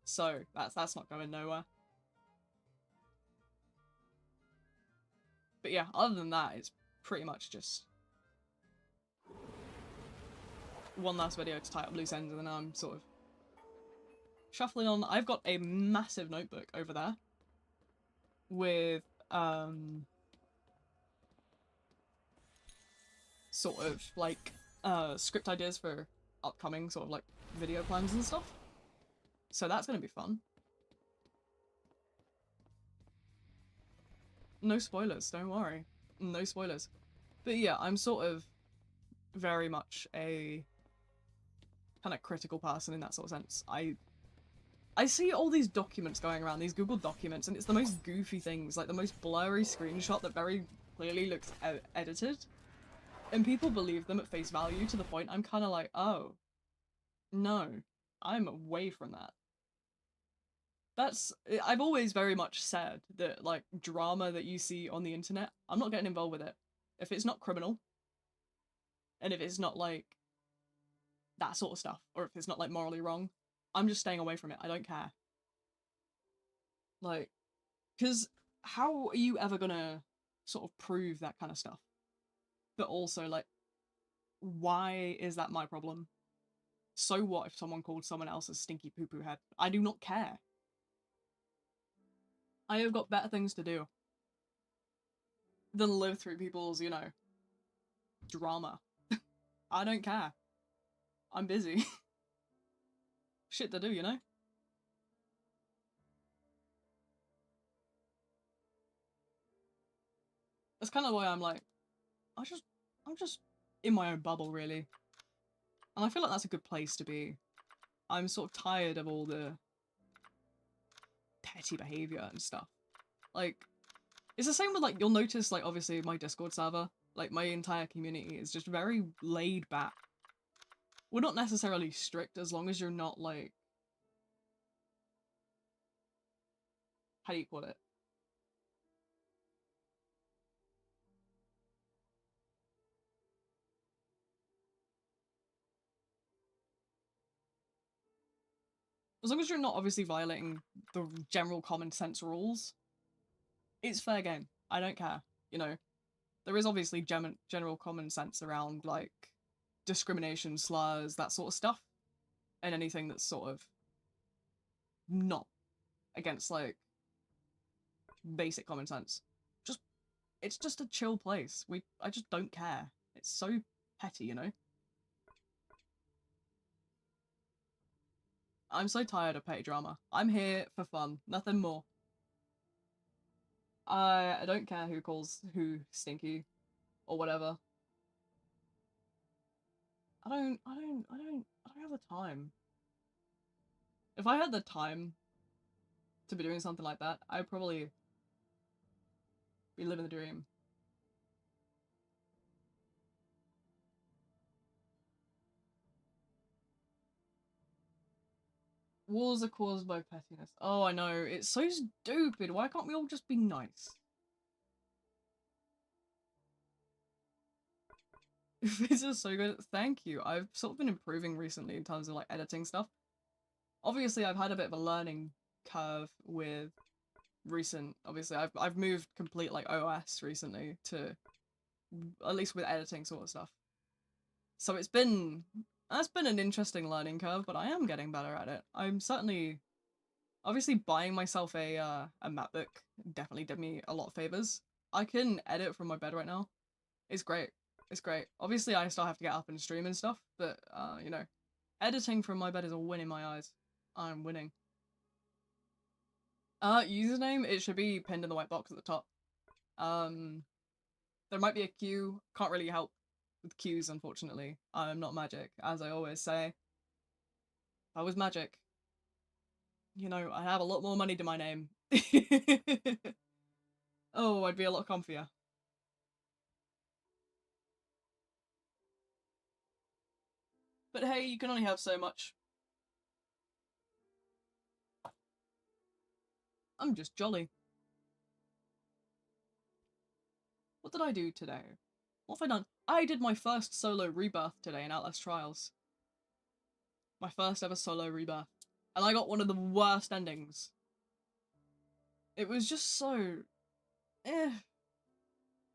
Speaker 1: So, that's not going nowhere. But yeah, other than that, it's pretty much just one last video to tie up loose ends, and then I'm sort of shuffling on. I've got a massive notebook over there with, sort of, like, script ideas for upcoming sort of, like, video plans and stuff. So that's gonna be fun. No spoilers, don't worry. No spoilers. But yeah, I'm sort of very much a kind of critical person in that sort of sense. I see all these documents going around, these Google documents, and it's the most goofy things, like the most blurry screenshot that very clearly looks edited. And people believe them at face value to the point I'm kind of like, oh. No, I'm away from that. I've always very much said that, like, drama that you see on the internet, I'm not getting involved with it. If it's not criminal, and if it's not, like, that sort of stuff, or if it's not, like, morally wrong, I'm just staying away from it. I don't care. Like, because how are you ever gonna sort of prove that kind of stuff? But also, like, why is that my problem? So what if someone called someone else a stinky poo-poo head? I do not care. I have got better things to do than live through people's, you know, drama. I don't care. I'm busy. Shit to do, you know? That's kind of why I'm like, I'm just in my own bubble, really. And I feel like that's a good place to be. I'm sort of tired of all the petty behavior and stuff. Like, it's the same with, like, you'll notice, like, obviously my Discord server, like, my entire community is just very laid back. We're not necessarily strict as long as you're not, like, how do you call it? As long as you're not obviously violating the general common sense rules, it's fair game. I don't care, you know? There is obviously general common sense around, like, discrimination, slurs, that sort of stuff, and anything that's sort of not against, like, basic common sense. Just, it's just a chill place. I just don't care. It's so petty, you know? I'm so tired of petty drama. I'm here for fun, nothing more. I don't care who calls who stinky or whatever. I don't have the time. If I had the time to be doing something like that, I'd probably be living the dream. Wars are caused by pettiness. Oh, I know. It's so stupid. Why can't we all just be nice? This is so good. Thank you. I've sort of been improving recently in terms of, like, editing stuff. Obviously, I've had a bit of a learning curve with recent. Obviously, I've moved complete, like, OS recently to, at least with editing sort of stuff. So that's been an interesting learning curve, but I am getting better at it. I'm certainly obviously buying myself a MacBook definitely did me a lot of favors. I can edit from my bed right now. It's great. It's great. Obviously, I still have to get up and stream and stuff, but you know, editing from my bed is a win in my eyes. I'm winning. Username, it should be pinned in the white box at the top. Um, there might be a queue. Can't really help with queues, unfortunately. I'm not magic, as I always say. If I was magic, you know, I'd have a lot more money to my name. Oh, I'd be a lot comfier. But hey, you can only have so much. I'm just jolly. What did I do today? What have I done? I did my first solo rebirth today in Outlast Trials. My first ever solo rebirth. And I got one of the worst endings. It was just so... eh.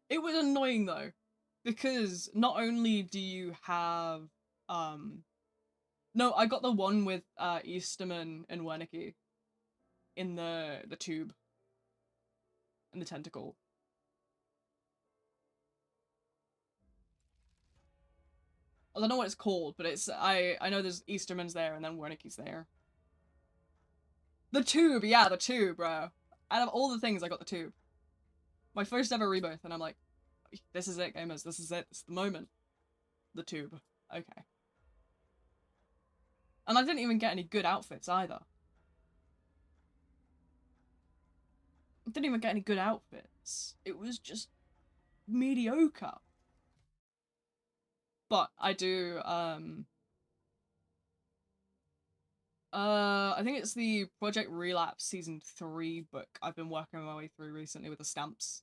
Speaker 1: It was annoying though. Because not only do you have... No, I got the one with Easterman and Wernicke in the tube. In the tentacle. I don't know what it's called, but it's I know there's Easterman's there and then Wernicke's there. The tube, yeah, the tube, bro. Out of all the things, I got the tube. My first ever rebirth, and I'm like, this is it, gamers. This is it. It's the moment. The tube. Okay. And I didn't even get any good outfits either. I didn't even get any good outfits. It was just mediocre. But I do, I think it's the Project Relapse Season 3 book I've been working my way through recently with the stamps.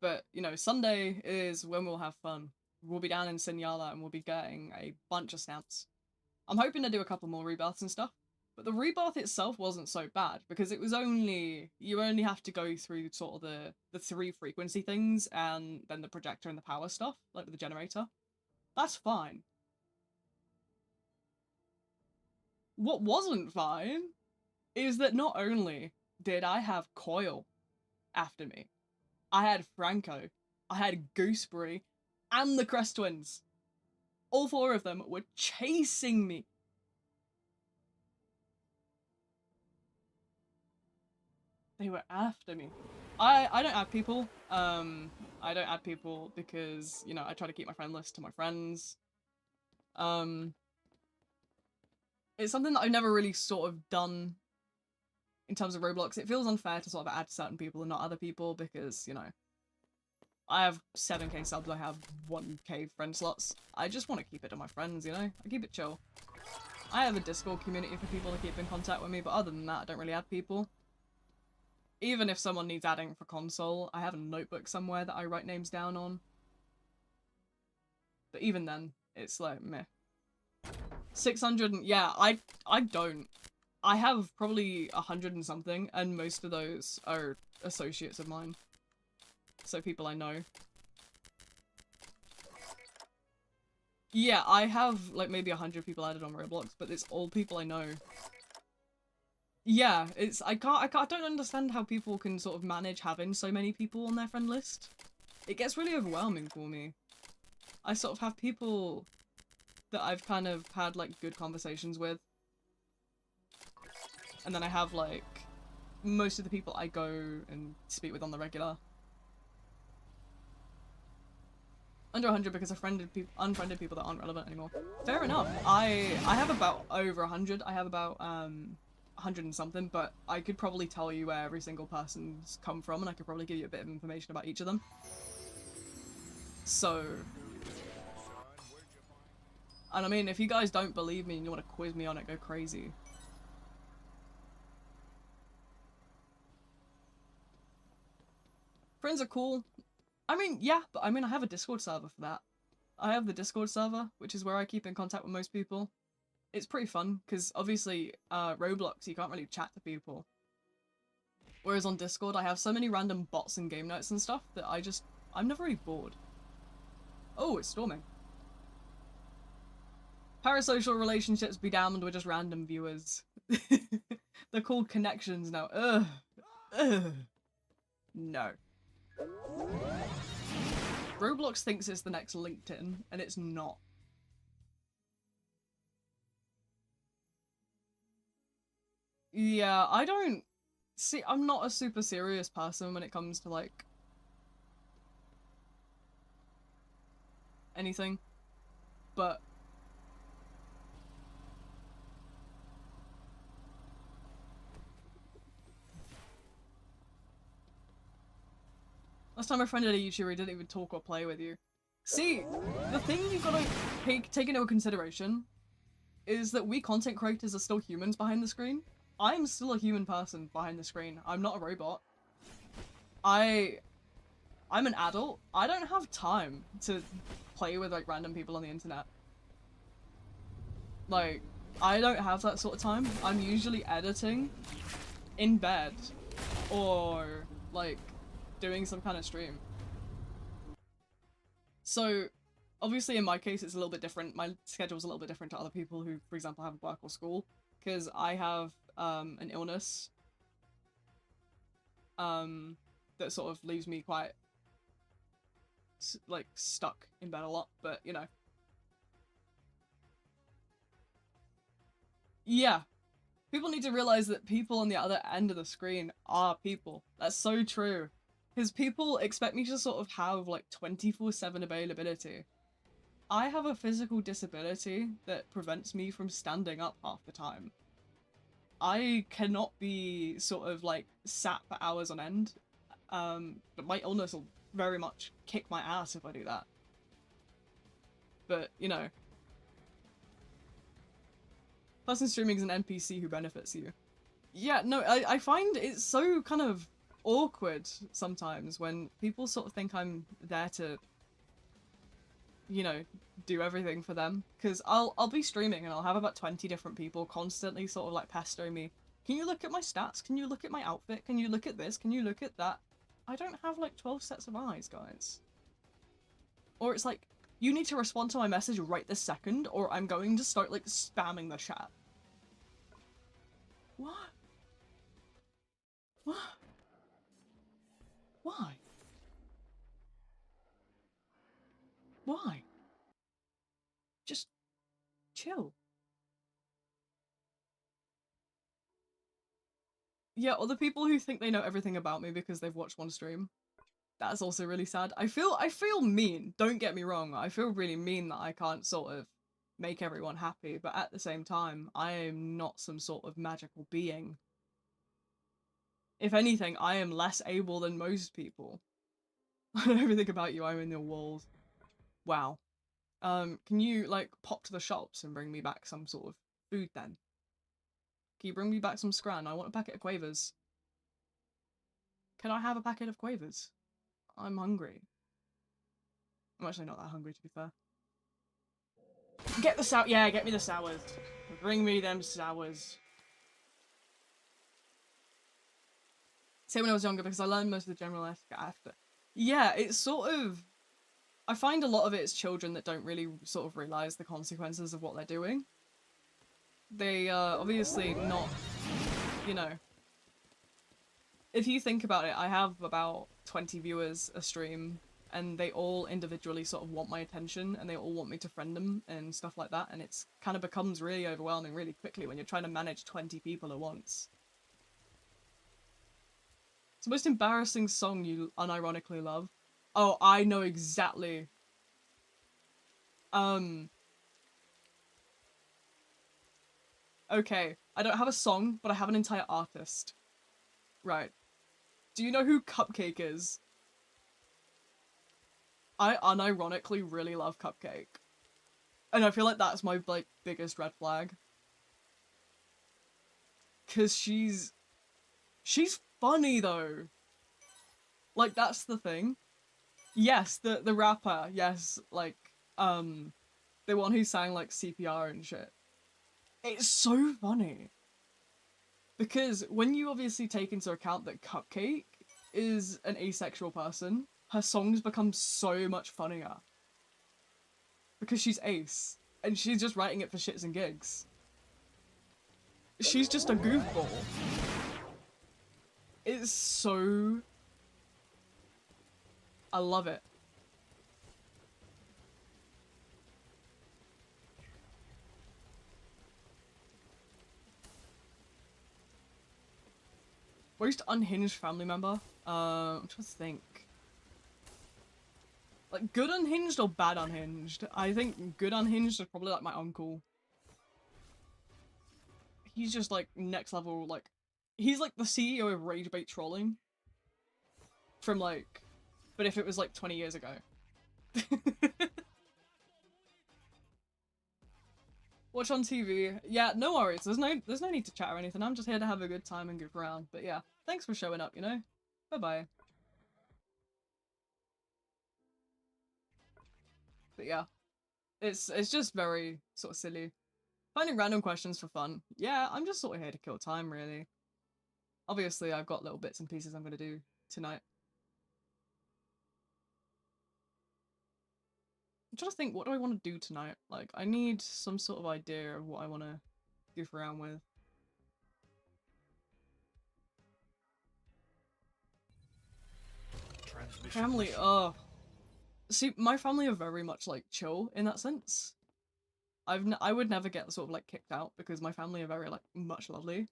Speaker 1: But, you know, Sunday is when we'll have fun. We'll be down in Sinyala and we'll be getting a bunch of stamps. I'm hoping to do a couple more rebirths and stuff. But the rebirth itself wasn't so bad because it was you only have to go through sort of the 3 frequency things and then the projector and the power stuff, like with the generator. That's fine. What wasn't fine is that not only did I have Coil after me, I had Franco, I had Gooseberry, and the Crest Twins. All 4 of them were chasing me. They were after me. I don't add people. I don't add people because, you know, I try to keep my friend list to my friends. It's something that I've never really sort of done in terms of Roblox. It feels unfair to sort of add certain people and not other people because, you know, I have 7k subs, I have 1k friend slots. I just want to keep it to my friends, you know? I keep it chill. I have a Discord community for people to keep in contact with me, but other than that, I don't really add people. Even if someone needs adding for console, I have a notebook somewhere that I write names down on. But even then, it's like, meh. 600, yeah, I don't. I have probably 100 and something, and most of those are associates of mine. So people I know. Yeah, I have like maybe 100 people added on Roblox, but it's all people I know. Yeah, it's I don't understand how people can sort of manage having so many people on their friend list. It gets really overwhelming for me. I sort of have people that I've kind of had like good conversations with. And then I have like most of the people I go and speak with on the regular. Under 100 because I've unfriended people that aren't relevant anymore. Fair enough. I have about over 100. I have about 100 and something, but I could probably tell you where every single person's come from, and I could probably give you a bit of information about each of them. So, and I mean, if you guys don't believe me and you want to quiz me on it, go crazy. Friends are cool. I mean, yeah, but I mean, I have a Discord server for that. I have the Discord server, which is where I keep in contact with most people. It's pretty fun, because obviously, Roblox, you can't really chat to people. Whereas on Discord, I have so many random bots and game notes and stuff that I'm never really bored. Oh, it's storming. Parasocial relationships be damned, we're just random viewers. They're called connections now. Ugh. Ugh. No. Roblox thinks it's the next LinkedIn, and it's not. Yeah, I don't... See, I'm not a super serious person when it comes to, like... anything. But... last time I friended a YouTuber, he didn't even talk or play with you. See, the thing you've got to take into consideration is that we content creators are still humans behind the screen. I'm still a human person behind the screen. I'm not a robot. I'm an adult. I don't have time to play with like random people on the internet. Like, I don't have that sort of time. I'm usually editing in bed or like doing some kind of stream. So obviously in my case it's a little bit different. My schedule's a little bit different to other people who, for example, have work or school, because I have an illness that sort of leaves me quite like stuck in bed a lot, but you know. Yeah. People need to realize that people on the other end of the screen are people. That's so true. Because people expect me to sort of have like 24/7 availability. I have a physical disability that prevents me from standing up half the time. I cannot be sort of like sat for hours on end. But my illness will very much kick my ass if I do that. But, you know. Person streaming is an NPC who benefits you. Yeah, no, I find it's so kind of awkward sometimes when people sort of think I'm there to, you know, do everything for them. Because I'll be streaming and I'll have about 20 different people constantly sort of like pestering me. Can you look at my stats? Can you look at my outfit? Can you look at this? Can you look at that? I don't have like 12 sets of eyes, guys. Or it's like, you need to respond to my message right this second or I'm going to start like spamming the chat. What? What? Why? Why? Just chill. Yeah, or the people who think they know everything about me because they've watched one stream. That's also really sad. I feel mean, don't get me wrong. I feel really mean that I can't sort of make everyone happy, but at the same time, I am not some sort of magical being. If anything, I am less able than most people. I know everything about you, I'm in your walls. Wow. Can you, like, pop to the shops and bring me back some sort of food then? Can you bring me back some scran? I want a packet of quavers. Can I have a packet of quavers? I'm hungry. I'm actually not that hungry, to be fair. Get the sour- yeah, get me the sours. Bring me them sours. Say when I was younger, because I learned most of the general etiquette after. Yeah, it's sort of... I find a lot of it is children that don't really sort of realise the consequences of what they're doing. They are obviously not, you know... If you think about it, I have about 20 viewers a stream, and they all individually sort of want my attention, and they all want me to friend them, and stuff like that, and it's kind of becomes really overwhelming really quickly when you're trying to manage 20 people at once. It's the most embarrassing song you unironically love. Oh, I know exactly. Okay, I don't have a song, but I have an entire artist. Right. Do you know who Cupcake is? I unironically really love Cupcake. And I feel like that's my, like, biggest red flag. Cause she's funny though. Like, that's the thing. Yes, the rapper, yes, like, the one who sang, like, CPR and shit. It's so funny. Because when you obviously take into account that Cupcake is an asexual person, her songs become so much funnier. Because she's ace, and she's just writing it for shits and gigs. She's just a goofball. It's so... I love it. Most unhinged family member? I'm trying to think. Like, good unhinged or bad unhinged? I think good unhinged is probably like my uncle. He's just like next level, like, he's like the CEO of Rage Bait Trolling. From like, but if it was like 20 years ago. Watch on TV. Yeah, no worries. There's no need to chat or anything. I'm just here to have a good time and goof around. But yeah, thanks for showing up, you know? Bye-bye. But yeah, it's just very sort of silly. Finding random questions for fun. Yeah, I'm just sort of here to kill time, really. Obviously, I've got little bits and pieces I'm gonna do tonight. I'm trying to think, what do I want to do tonight? Like, I need some sort of idea of what I want to goof around with. Family, see, my family are very much, like, chill in that sense. I would never get sort of, like, kicked out because my family are very, like, much lovely.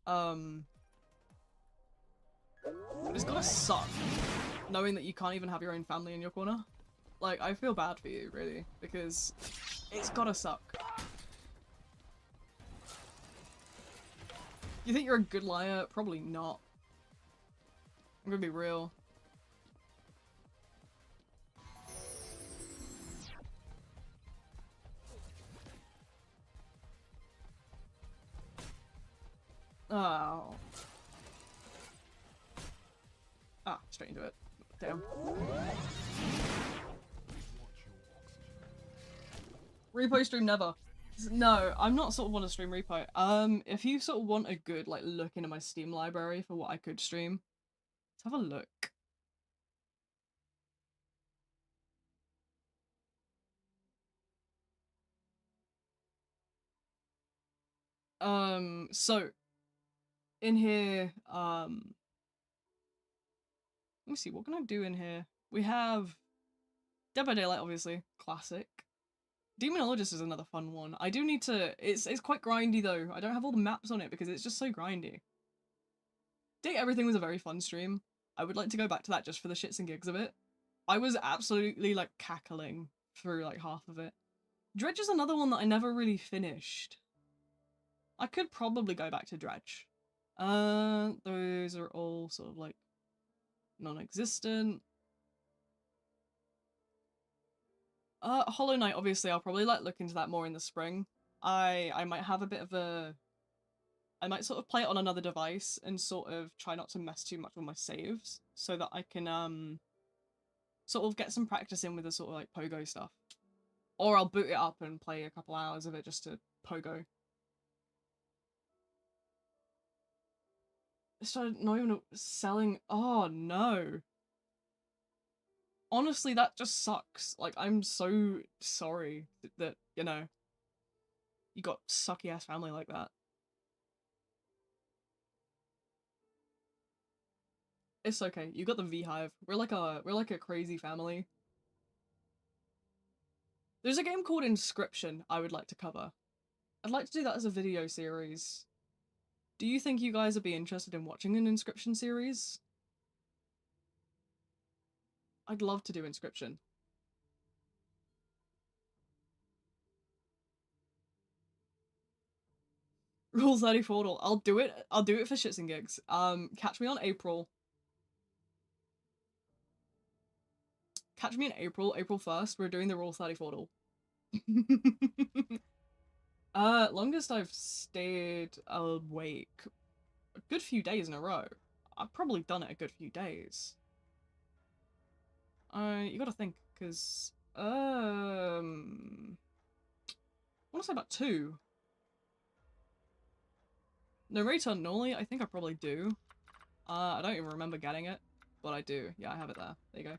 Speaker 1: But it's gotta suck knowing that you can't even have your own family in your corner. Like, I feel bad for you, really, because it's gotta suck. You think you're a good liar? Probably not. I'm gonna be real. Oh. Ah, straight into it. Damn. Repo stream never. No, I'm not sort of want to stream repo. If you sort of want a good, like, look into my Steam library for what I could stream, let's have a look. So, in here, let me see, what can I do in here? We have Dead by Daylight, obviously, classic. Demonologist is another fun one. I do need to, it's quite grindy though. I don't have all the maps on it because it's just so grindy. Date Everything was a very fun stream. I would like to go back to that just for the shits and gigs of it. I was absolutely like cackling through like half of it. Dredge is another one that I never really finished. I could probably go back to Dredge. Those are all sort of like non-existent. Hollow Knight, obviously, I'll probably like look into that more in the spring. I might have a bit of a... I might sort of play it on another device and sort of try not to mess too much with my saves so that I can sort of get some practice in with the sort of like pogo stuff. Or I'll boot it up and play a couple hours of it just to pogo. It started not even selling. Oh no. Honestly, that just sucks. Like, I'm so sorry that, you know, you got sucky ass family like that. It's okay. You got the V-Hive. We're like a crazy family. There's a game called Inscription I would like to cover. I'd like to do that as a video series. Do you think you guys would be interested in watching an Inscription series? I'd love to do Inscription. Rule 30 Fraudle. I'll do it. I'll do it for shits and gigs. Catch me on April. Catch me in April 1st. We're doing the Rule 30 Fraudle. Longest I've stayed awake. A good few days in a row. I've probably done it a good few days. You gotta think, because, I want to say about 2. Narrator normally, I think I probably do. I don't even remember getting it, but I do. Yeah, I have it there. There you go.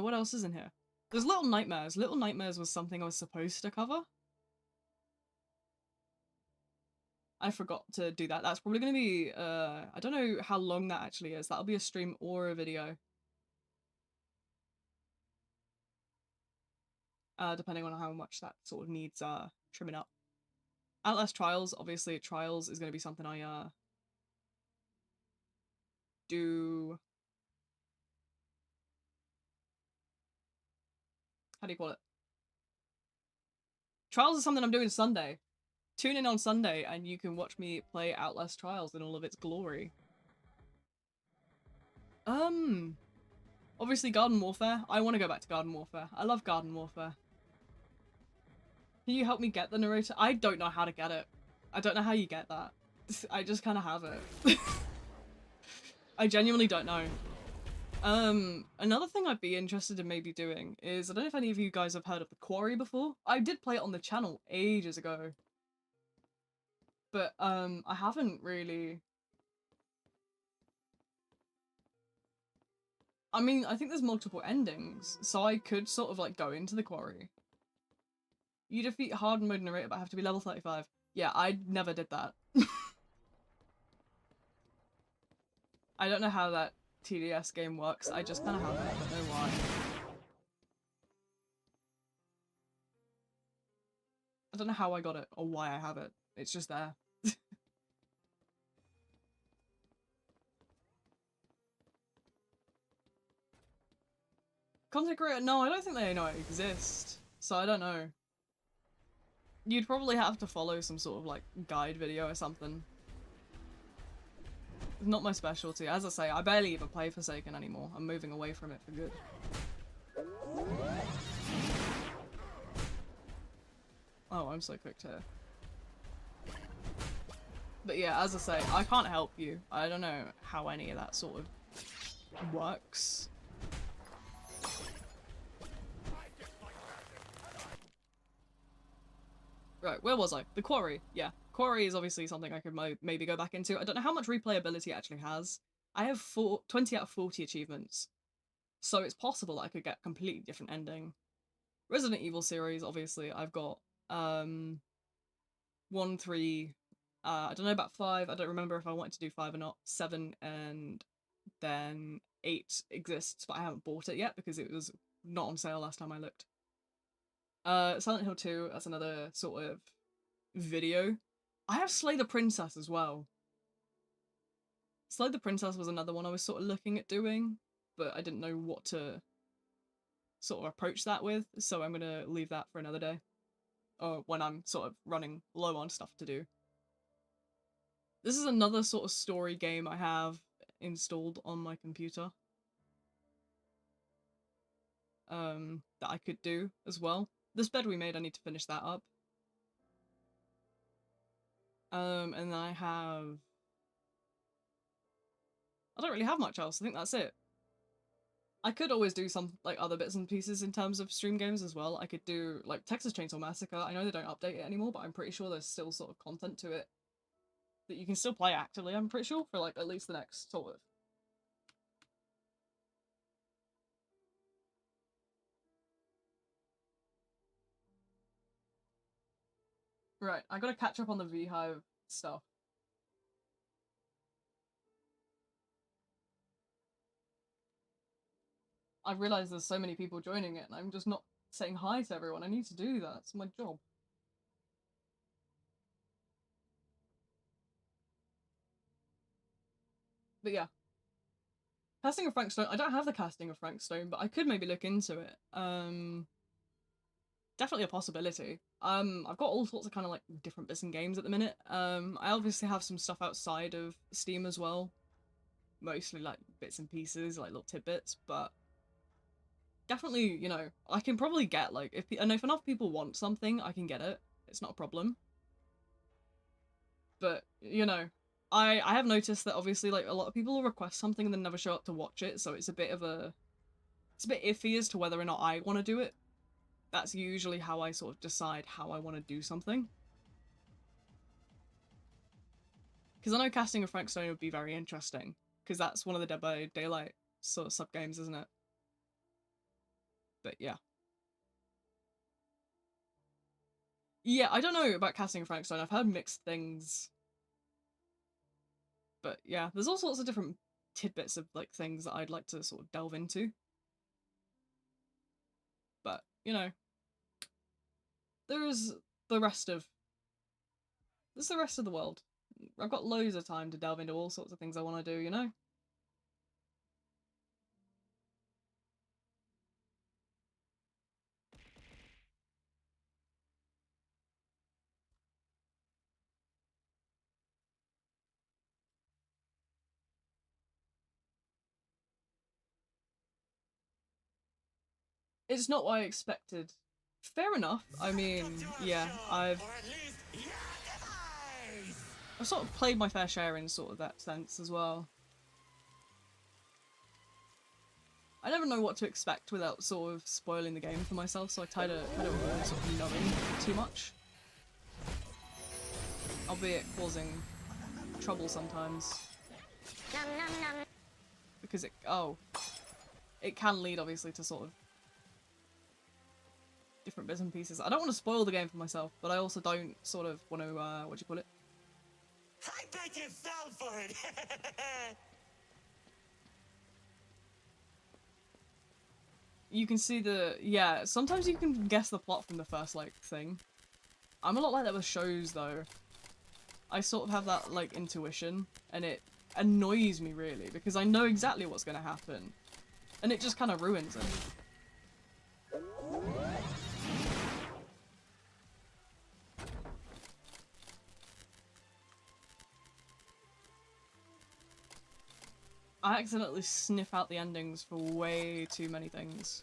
Speaker 1: What else is in here? There's Little Nightmares. Little Nightmares was something I was supposed to cover. I forgot to do that. That's probably going to be, I don't know how long that actually is. That'll be a stream or a video. Depending on how much that sort of needs, trimming up. Outlast Trials, obviously Trials is going to be something I, do... How do you call it? Trials is something I'm doing Sunday. Tune in on Sunday and you can watch me play Outlast Trials in all of its glory. Obviously Garden Warfare. I want to go back to Garden Warfare. I love Garden Warfare. Can you help me get the narrator? I don't know how to get it. I don't know how you get that. I just kind of have it. I genuinely don't know. Another thing I'd be interested in maybe doing is, I don't know if any of you guys have heard of The Quarry before. I did play it on the channel ages ago. But, I haven't really... I mean, I think there's multiple endings, so I could sort of, like, go into The Quarry. You defeat hard mode narrator, but have to be level 35. Yeah, I never did that. I don't know how that TDS game works, I just kind of have it, I don't know why. I don't know how I got it, or why I have it. It's just there. Content creator? No, I don't think they know it exists. So I don't know. You'd probably have to follow some sort of like guide video or something. It's not my specialty. As I say, I barely even play Forsaken anymore. I'm moving away from it for good. Oh, I'm so quick to... But yeah, as I say, I can't help you. I don't know how any of that sort of works. Right, where was I? The quarry. Yeah, quarry is obviously something I could maybe go back into. I don't know how much replayability it actually has. I have 20 out of 40 achievements, so it's possible that I could get a completely different ending. Resident Evil series, obviously, I've got 1, 3, I don't know about 5, I don't remember if I wanted to do 5 or not. 7, and then 8 exists, but I haven't bought it yet because it was not on sale last time I looked. Silent Hill 2, that's another sort of video. I have Slay the Princess as well. Slay the Princess was another one I was sort of looking at doing, but I didn't know what to sort of approach that with, so I'm gonna leave that for another day. Or when I'm sort of running low on stuff to do. This is another sort of story game I have installed on my computer. That I could do as well. This bed we made, I need to finish that up. And then I don't really have much else. I think that's it. I could always do some like other bits and pieces in terms of stream games as well. I could do like Texas Chainsaw Massacre. I know they don't update it anymore, but I'm pretty sure there's still sort of content to it that you can still play actively, I'm pretty sure, for like at least the next sort of... Right, I gotta catch up on the Beehive stuff. I realize there's so many people joining it and I'm just not saying hi to everyone. I need to do that. It's my job. But yeah. Casting of Frank Stone. I don't have the casting of Frank Stone, but I could maybe look into it. Definitely a possibility. I've got all sorts of kind of like different bits and games at the minute. I obviously have some stuff outside of Steam as well. Mostly like bits and pieces, like little tidbits, but definitely, you know, I can probably get like, if enough people want something, I can get it. It's not a problem. But, you know, I have noticed that obviously like a lot of people will request something and then never show up to watch it, so it's a bit iffy as to whether or not I want to do it. That's usually how I sort of decide how I want to do something. Because I know casting of Frank Stone would be very interesting, because that's one of the Dead by Daylight sort of sub-games, isn't it? But yeah. Yeah, I don't know about casting of Frank Stone. I've heard mixed things. But yeah, there's all sorts of different tidbits of like things that I'd like to sort of delve into. But, you know, there's the rest of the world. I've got loads of time to delve into all sorts of things I want to do, you know? It's not what I expected. Fair enough. I mean, yeah, I've sort of played my fair share in sort of that sense as well. I never know what to expect without sort of spoiling the game for myself, so I try to avoid sort of knowing too much. Albeit causing trouble sometimes. Because it can lead obviously to sort of different bits and pieces. I don't want to spoil the game for myself, but I also don't sort of want to, what do you call it?
Speaker 2: I bet you fell for it!
Speaker 1: You can see yeah, sometimes you can guess the plot from the first, like, thing. I'm a lot like that with shows, though. I sort of have that, like, intuition, and it annoys me, really, because I know exactly what's going to happen. And it just kind of ruins it. I accidentally sniff out the endings for way too many things.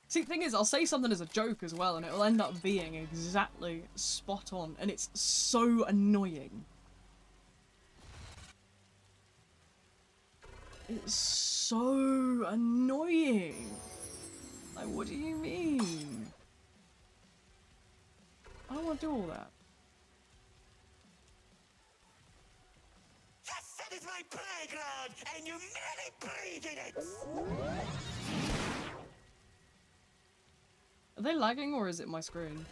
Speaker 1: See, the thing is, I'll say something as a joke as well, and it'll end up being exactly spot on, and it's so annoying. It's so annoying. Like, what do you mean? I don't want to do all that.
Speaker 2: Yes, that is my playground, and you merely breathe in it!
Speaker 1: Are they lagging or is it my screen?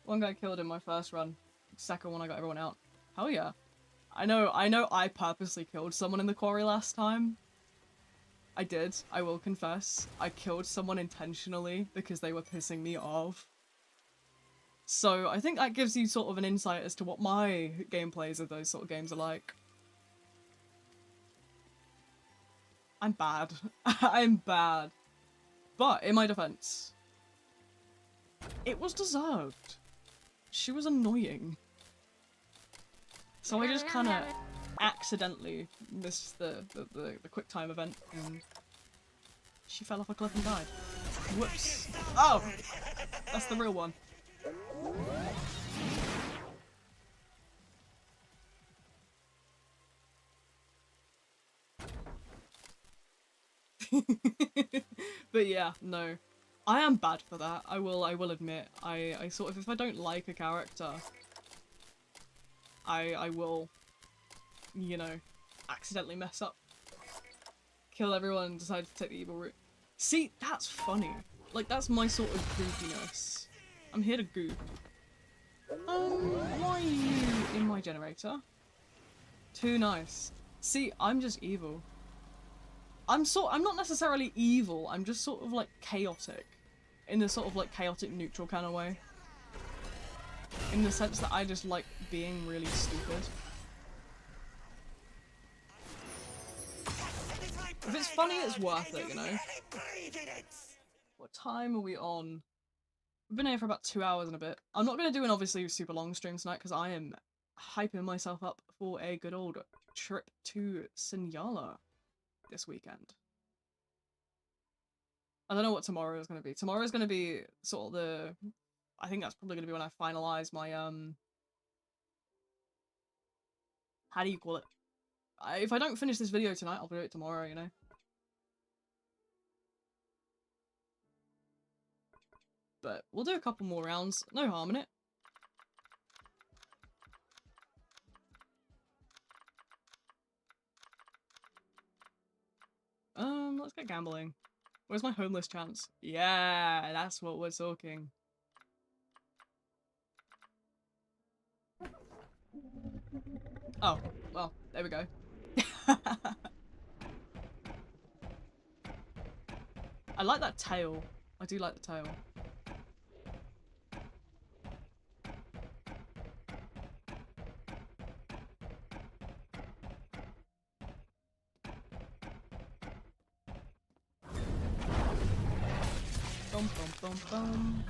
Speaker 1: One guy killed in my first run. Second one I got everyone out. Hell yeah. I know I purposely killed someone in the quarry last time. I did, I will confess. I killed someone intentionally because they were pissing me off. So I think that gives you sort of an insight as to what my gameplays of those sort of games are like. I'm bad. I'm bad. But, in my defense, it was deserved. She was annoying. So I just kind of accidentally missed the quick time event, and she fell off a cliff and died. Whoops. Oh! That's the real one. But yeah, no. I am bad for that, I will admit. I sort of, if I don't like a character, I will, you know, accidentally mess up. Kill everyone and decide to take the evil route. See, that's funny. Like, that's my sort of goofiness. I'm here to goof. Why are you in my generator? Too nice. See, I'm just evil. I'm not necessarily evil, I'm just sort of like chaotic. In the sort of like chaotic neutral kind of way. In the sense that I just like being really stupid. If it's funny, it's worth it, you know? What time are we on? We've been here for about 2 hours and a bit. I'm not going to do an obviously super long stream tonight because I am hyping myself up for a good old trip to Sinyala this weekend. I don't know what tomorrow is going to be. Tomorrow is going to be sort of the... I think that's probably going to be when I finalise my, how do you call it? If I don't finish this video tonight, I'll do it tomorrow, you know? But we'll do a couple more rounds. No harm in it. Let's get gambling. Where's my homeless chance? Yeah, that's what we're talking. Oh, well, there we go. I like that tail. I do like the tail. Bum bum bum bum.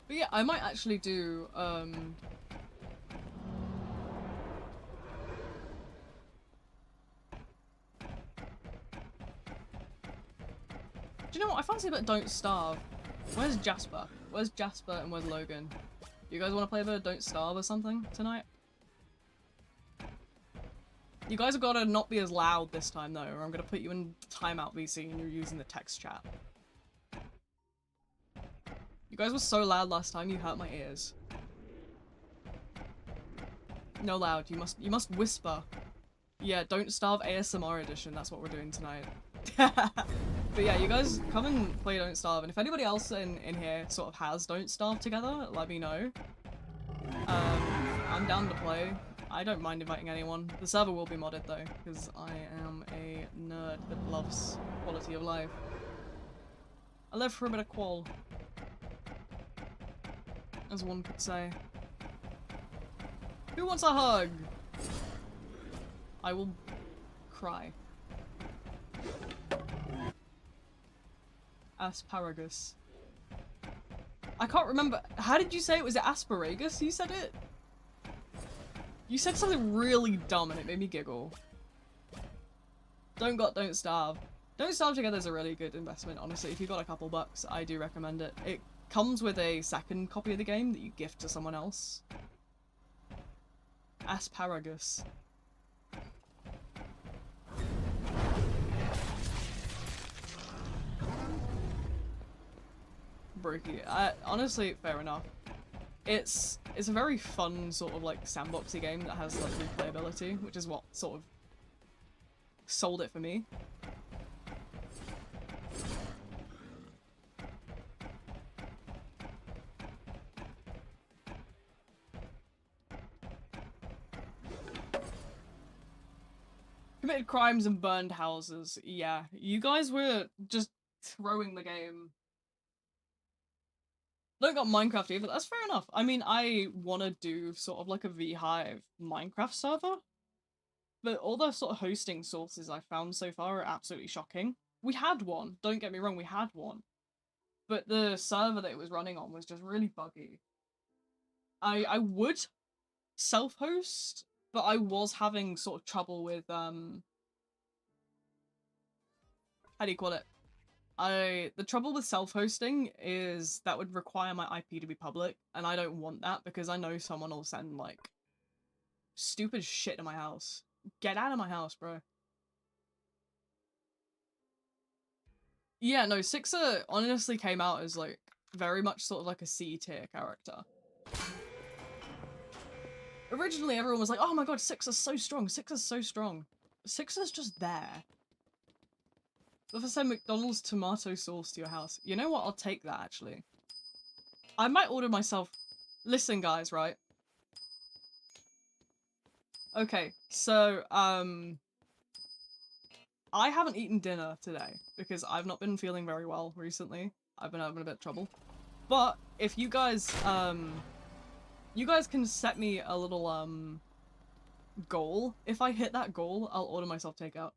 Speaker 1: But yeah, I might actually do, do you know what? I fancy a bit Don't Starve. Where's Jasper? Where's Jasper and where's Logan? You guys want to play a bit of Don't Starve or something tonight? You guys have got to not be as loud this time though, or I'm going to put you in timeout VC and you're using the text chat. You guys were so loud last time, you hurt my ears. No loud, you must whisper. Yeah, Don't Starve ASMR edition, that's what we're doing tonight. But yeah, you guys come and play Don't Starve, and if anybody else in here sort of has Don't Starve together, let me know. I'm down to play. I don't mind inviting anyone. The server will be modded though, because I am a nerd that loves quality of life. I live for a bit of qual, as one could say. Who wants a hug? I will cry. Asparagus. I can't remember. How did you say it? Was it asparagus? You said it? You said something really dumb and it made me giggle. Don't starve. Don't Starve Together is a really good investment, honestly. If you've got a couple bucks, I do recommend it. It comes with a second copy of the game that you gift to someone else. Asparagus. Brokey. Honestly, fair enough. It's a very fun sort of like sandboxy game that has like replayability, which is what sort of sold it for me. Committed crimes and burned houses. Yeah, you guys were just throwing the game. Don't got Minecraft either. That's fair enough. I mean, I want to do sort of like a VHive Minecraft server, but all the sort of hosting sources I found so far are absolutely shocking. We had one. Don't get me wrong, we had one, but the server that it was running on was just really buggy. I would self-host, but I was having sort of trouble with how do you call it? The trouble with self-hosting is that would require my IP to be public, and I don't want that because I know someone will send like stupid shit to my house. Get out of my house, bro. Yeah, no, Sixer honestly came out as like very much sort of like a C tier character. Originally everyone was like, oh my god, Sixer's so strong, Sixer's so strong. Sixer's just there. If I send McDonald's tomato sauce to your house, you know what? I'll take that, actually. I might order myself... Listen, guys, right? Okay, so, I haven't eaten dinner today because I've not been feeling very well recently. I've been having a bit of trouble. But if you guys can set me a little, goal. If I hit that goal, I'll order myself takeout.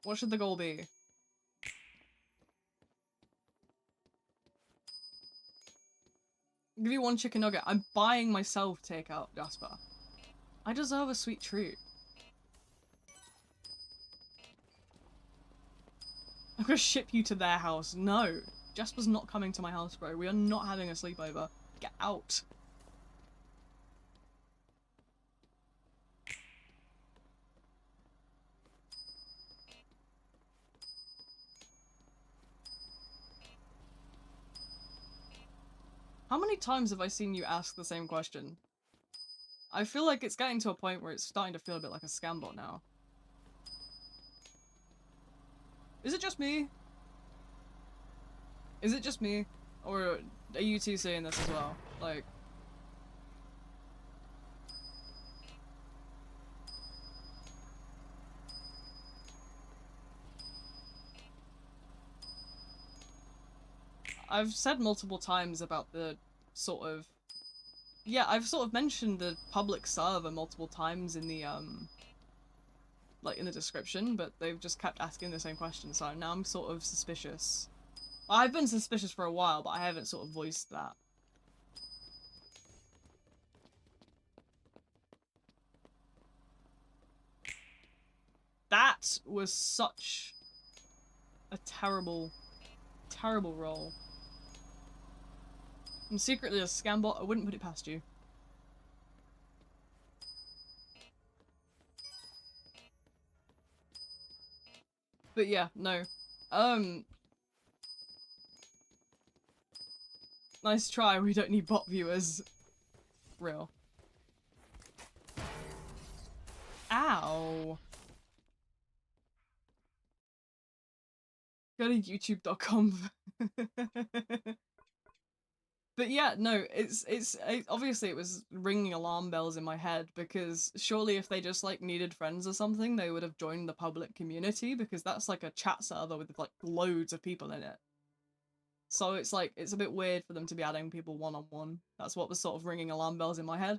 Speaker 1: What should the goal be? I'll give you one chicken nugget. I'm buying myself takeout, Jasper. I deserve a sweet treat. I'm gonna ship you to their house. No. Jasper's not coming to my house, bro. We are not having a sleepover. Get out. How many times have I seen you ask the same question? I feel like it's getting to a point where it's starting to feel a bit like a scam bot now. Is it just me? Is it just me? Or are you two saying this as well? Like... I've said multiple times about the sort of... Yeah, I've sort of mentioned the public server multiple times in the, like, in the description, but they've just kept asking the same question, so now I'm sort of suspicious. I've been suspicious for a while, but I haven't sort of voiced that. That was such a terrible, terrible roll. I'm secretly a scam bot. I wouldn't put it past you. But yeah, no. Nice try. We don't need bot viewers. Real. Ow. Go to youtube.com. But yeah, no, obviously it was ringing alarm bells in my head because surely if they just like needed friends or something, they would have joined the public community because that's like a chat server with like loads of people in it. So it's like, it's a bit weird for them to be adding people one-on-one. That's what was sort of ringing alarm bells in my head.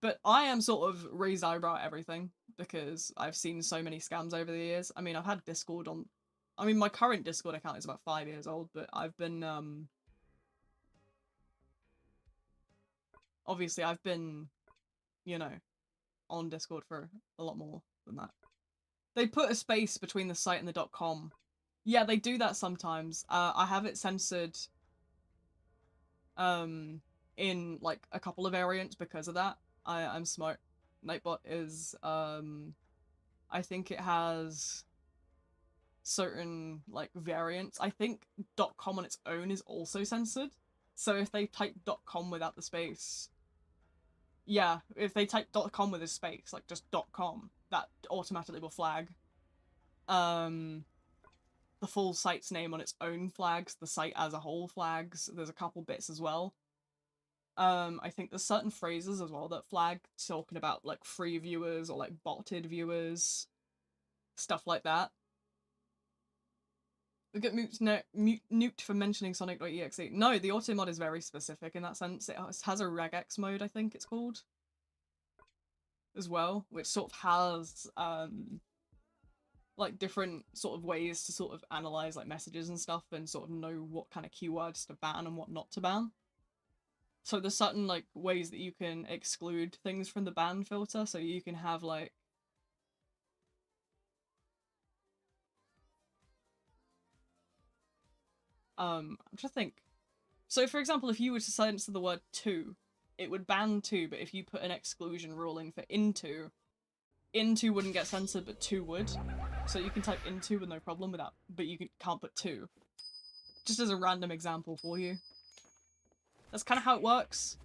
Speaker 1: But I am sort of raised eyebrow at everything because I've seen so many scams over the years. I mean, I've had Discord on. I mean, my current Discord account is about 5 years old, but I've been obviously I've been, you know, on Discord for a lot more than that. They put a space between the site and the .com. Yeah, they do that sometimes. I have it censored in like a couple of variants because of that. I'm smart. Nightbot is I think it has certain like variants. I think .com on its own is also censored. So if they type .com without the space, yeah, if they type .com with a space, like just .com, that automatically will flag. The full site's name on its own flags, the site as a whole flags. There's a couple bits as well. I think there's certain phrases as well that flag, talking about like free viewers or like botted viewers, stuff like that. We get nuked for mentioning Sonic.exe. No, the auto mod is very specific in that sense. It has a regex mode, I think it's called, as well, which sort of has like different sort of ways to sort of analyze like messages and stuff and sort of know what kind of keywords to ban and what not to ban. So there's certain like ways that you can exclude things from the ban filter. So you can have like I'm trying to think. So for example, if you were to censor the word to, it would ban to, but if you put an exclusion ruling for into wouldn't get censored, but to would. So you can type into with no problem without, but you can't put to. Just as a random example for you. That's kind of how it works.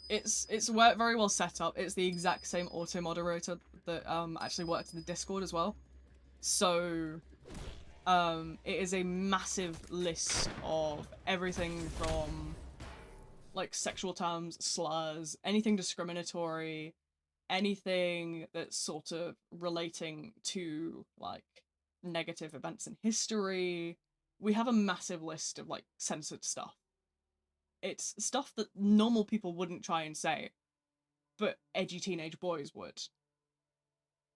Speaker 1: It's very well set up. It's the exact same auto moderator that actually works in the Discord as well. So it is a massive list of everything from like sexual terms, slurs, anything discriminatory, anything that's sort of relating to like negative events in history. We have a massive list of like censored stuff. It's stuff that normal people wouldn't try and say, but edgy teenage boys would.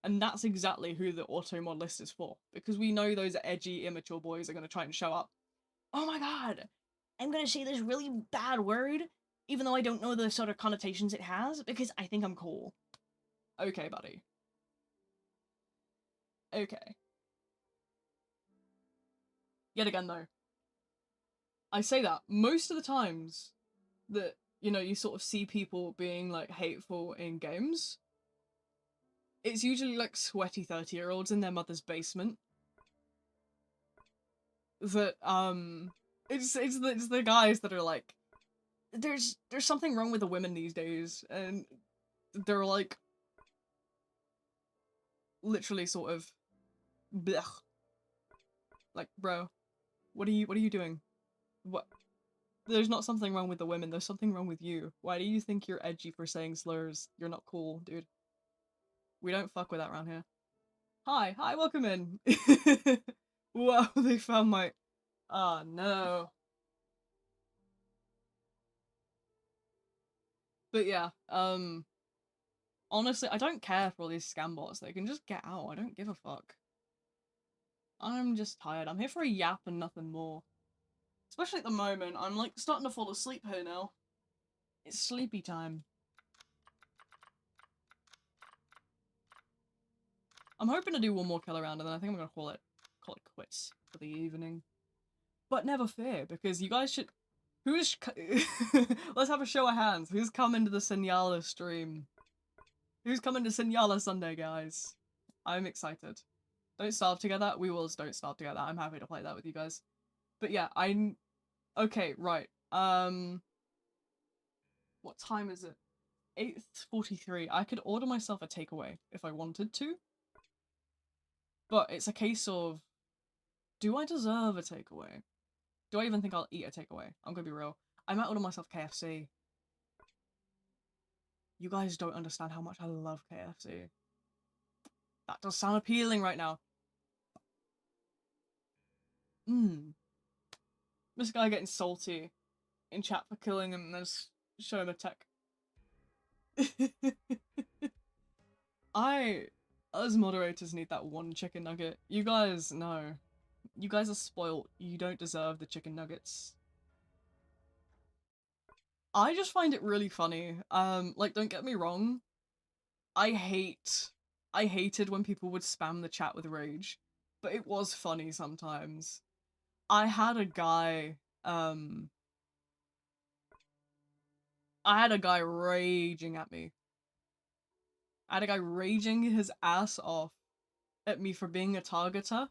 Speaker 1: And that's exactly who the auto mod list is for, because we know those edgy, immature boys are going to try and show up. Oh my god, I'm going to say this really bad word, even though I don't know the sort of connotations it has, because I think I'm cool. Okay, buddy. Okay. Yet again, though, I say that most of the times that, you know, you sort of see people being like hateful in games, it's usually like sweaty 30-year-olds in their mother's basement. That it's the guys that are like, there's something wrong with the women these days, and they're like literally sort of blech. Like, bro, what are you doing? What? There's not something wrong with the women, there's something wrong with you. Why do you think you're edgy for saying slurs? You're not cool, dude. We don't fuck with that around here. Hi, welcome in. Wow, they found my... Oh no. But yeah, honestly, I don't care for all these scam bots. They can just get out. I don't give a fuck. I'm just tired. I'm here for a yap and nothing more. Especially at the moment. I'm like starting to fall asleep here now. It's sleepy time. I'm hoping to do one more kill around and then I think I'm gonna call it quits for the evening. But never fear, because you guys should... Who's... Let's have a show of hands. Who's coming to the Senyala stream? Who's coming to Senyala Sunday, guys? I'm excited. Don't Starve Together? We will Don't Starve Together. I'm happy to play that with you guys. But yeah, I'm... Okay, right. What time is it? 8:43. I could order myself a takeaway if I wanted to. But it's a case of... Do I deserve a takeaway? Do I even think I'll eat a takeaway? I'm gonna be real. I might order myself KFC. You guys don't understand how much I love KFC. That does sound appealing right now. This guy getting salty in chat for killing him and then show him a tech. Us moderators need that one chicken nugget. You guys, no. You guys are spoiled. You don't deserve the chicken nuggets. I just find it really funny. Like, don't get me wrong. I hated when people would spam the chat with rage, but it was funny sometimes. I had a guy, raging at me. I had a guy raging his ass off at me for being a targeter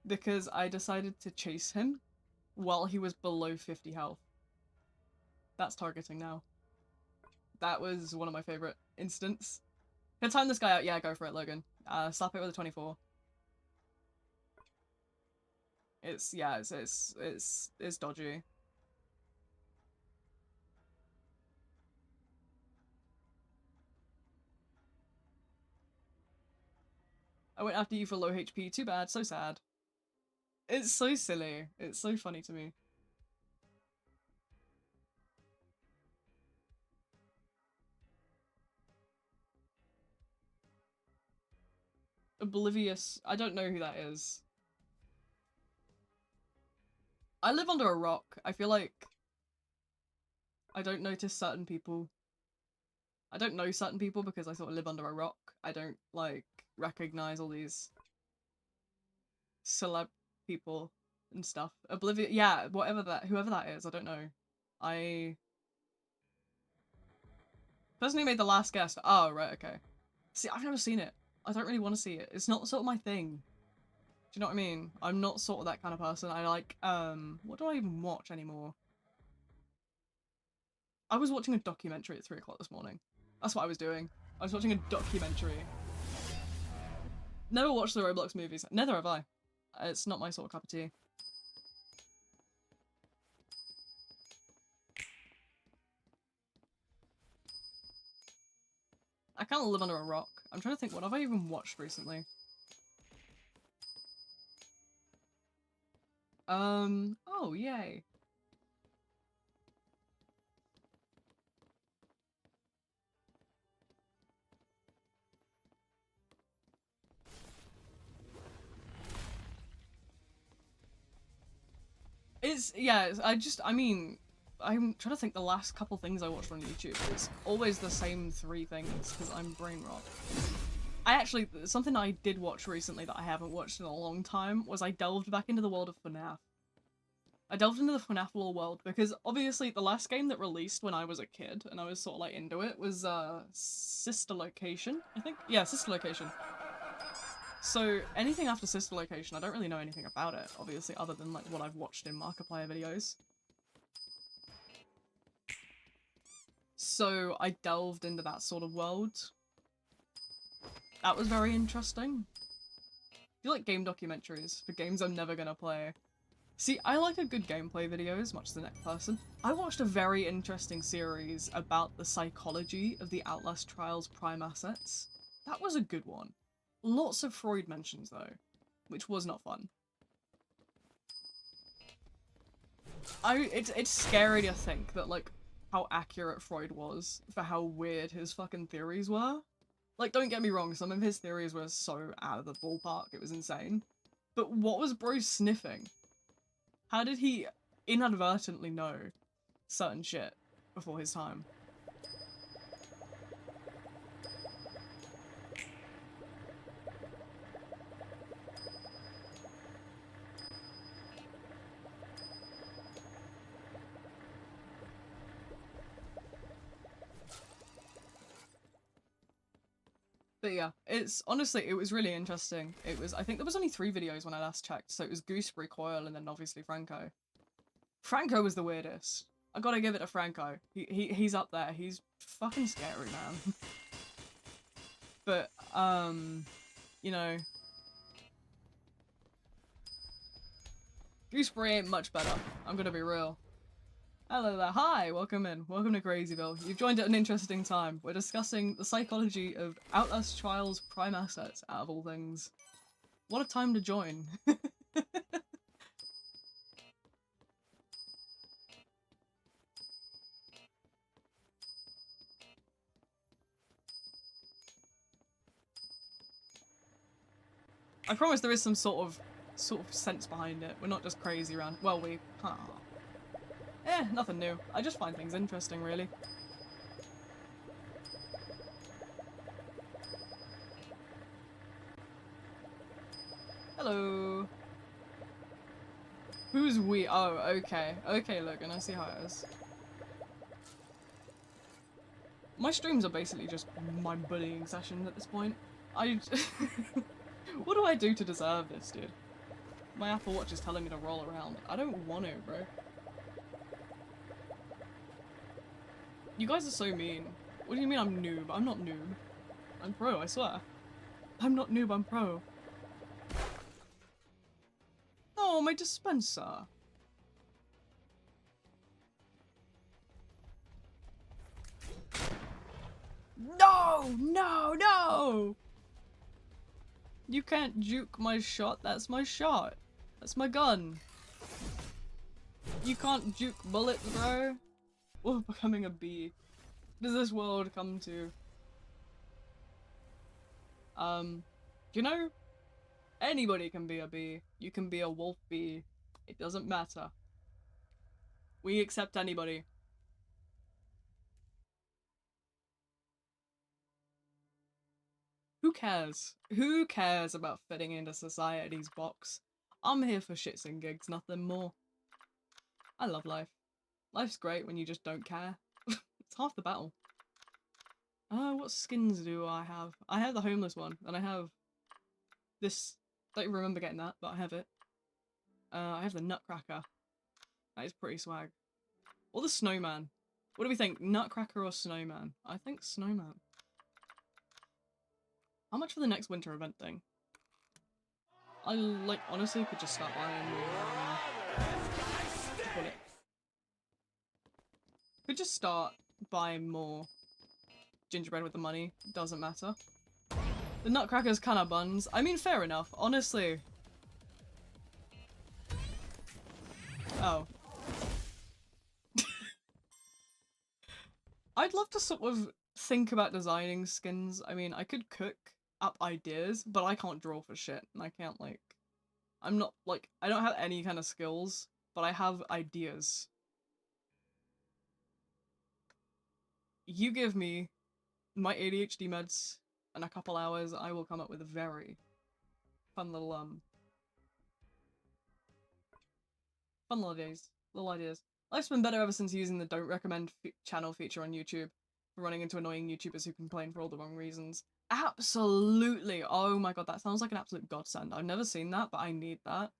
Speaker 1: because I decided to chase him while he was below 50 health. That's targeting now. That was one of my favorite instances. Can time this guy out? Yeah, go for it, Logan. Slap it with a 24. It's dodgy. I went after you for low HP. Too bad. So sad. It's so silly. It's so funny to me. Oblivious. I don't know who that is. I live under a rock. I feel like I don't notice certain people. I don't know certain people because I sort of live under a rock. I don't, like, recognize all these celeb people and stuff. Oblivious. Yeah, whoever that is, I don't know. Person who made the last guest. Oh, right, okay. See, I've never seen it. I don't really want to see it. It's not sort of my thing. Do you know what I mean? I'm not sort of that kind of person. I like, what do I even watch anymore? I was watching a documentary at 3 o'clock this morning. That's what I was doing. I was watching a documentary. Never watched the Roblox movies. Neither have I. It's not my sort of cup of tea. I can't live under a rock. I'm trying to think, what have I even watched recently? Oh, yay. I mean, I'm trying to think the last couple things I watched on YouTube. It's always the same 3 things, because I'm brain rot. Something I did watch recently that I haven't watched in a long time was I delved back into the world of FNAF. I delved into the FNAF little world because obviously the last game that released when I was a kid and I was sort of like into it was Sister Location, I think? Yeah, Sister Location. So anything after Sister Location, I don't really know anything about it, obviously, other than like what I've watched in Markiplier videos. So I delved into that sort of world. That was very interesting. I feel like game documentaries for games I'm never gonna play. See, I like a good gameplay video as much as the next person. I watched a very interesting series about the psychology of the Outlast Trials Prime assets. That was a good one. Lots of Freud mentions though, which was not fun. It's scary to think that like how accurate Freud was for how weird his fucking theories were. Like, don't get me wrong, some of his theories were so out of the ballpark, it was insane. But what was bro sniffing? How did he inadvertently know certain shit before his time? But yeah, honestly, it was really interesting. I think there was only 3 videos when I last checked, so it was Gooseberry Coil and then obviously Franco. Franco was the weirdest. I gotta give it to Franco. He's up there. He's fucking scary, man. But, you know, Gooseberry ain't much better. I'm gonna be real. Hello there. Hi, welcome in. Welcome to Crazyville. You've joined at an interesting time. We're discussing the psychology of Outlast Trials Prime assets, out of all things. What a time to join. I promise there is some sort of sense behind it. We're not just crazy around. Well, we. Nothing new. I just find things interesting, really. Hello. Who's we? Oh, okay. Okay, Logan, I see how it is. My streams are basically just my bullying sessions at this point. What do I do to deserve this, dude? My Apple Watch is telling me to roll around. I don't want to, bro. You guys are so mean. What do you mean I'm noob? I'm not noob. I'm pro, I swear. I'm not noob, I'm pro. Oh, my dispenser. No! No! No! You can't juke my shot. That's my shot. That's my gun. You can't juke bullets, bro. We're becoming a bee. Does this world come to? You know, anybody can be a bee. You can be a wolf bee. It doesn't matter. We accept anybody. Who cares? Who cares about fitting into society's box? I'm here for shits and gigs, nothing more. I love life. Life's great when you just don't care. It's half the battle. What skins do I have? I have the homeless one, and I have this. Don't even remember getting that, but I have it. I have the nutcracker. That is pretty swag. Or the snowman. What do we think? Nutcracker or snowman? I think snowman. How much for the next winter event thing? I, like, honestly could just start buying could just start buying more gingerbread with the money. Doesn't matter. The nutcracker's kinda buns. I mean, fair enough. Honestly. Oh. I'd love to sort of think about designing skins. I mean, I could cook up ideas, but I can't draw for shit. And I can't, like... I'm not, like... I don't have any kind of skills, but I have ideas. You give me my ADHD meds in a couple hours, I will come up with a very fun little, fun little ideas. Life's been better ever since using the don't recommend channel feature on YouTube for running into annoying YouTubers who complain for all the wrong reasons. Absolutely! Oh my god, that sounds like an absolute godsend. I've never seen that, but I need that.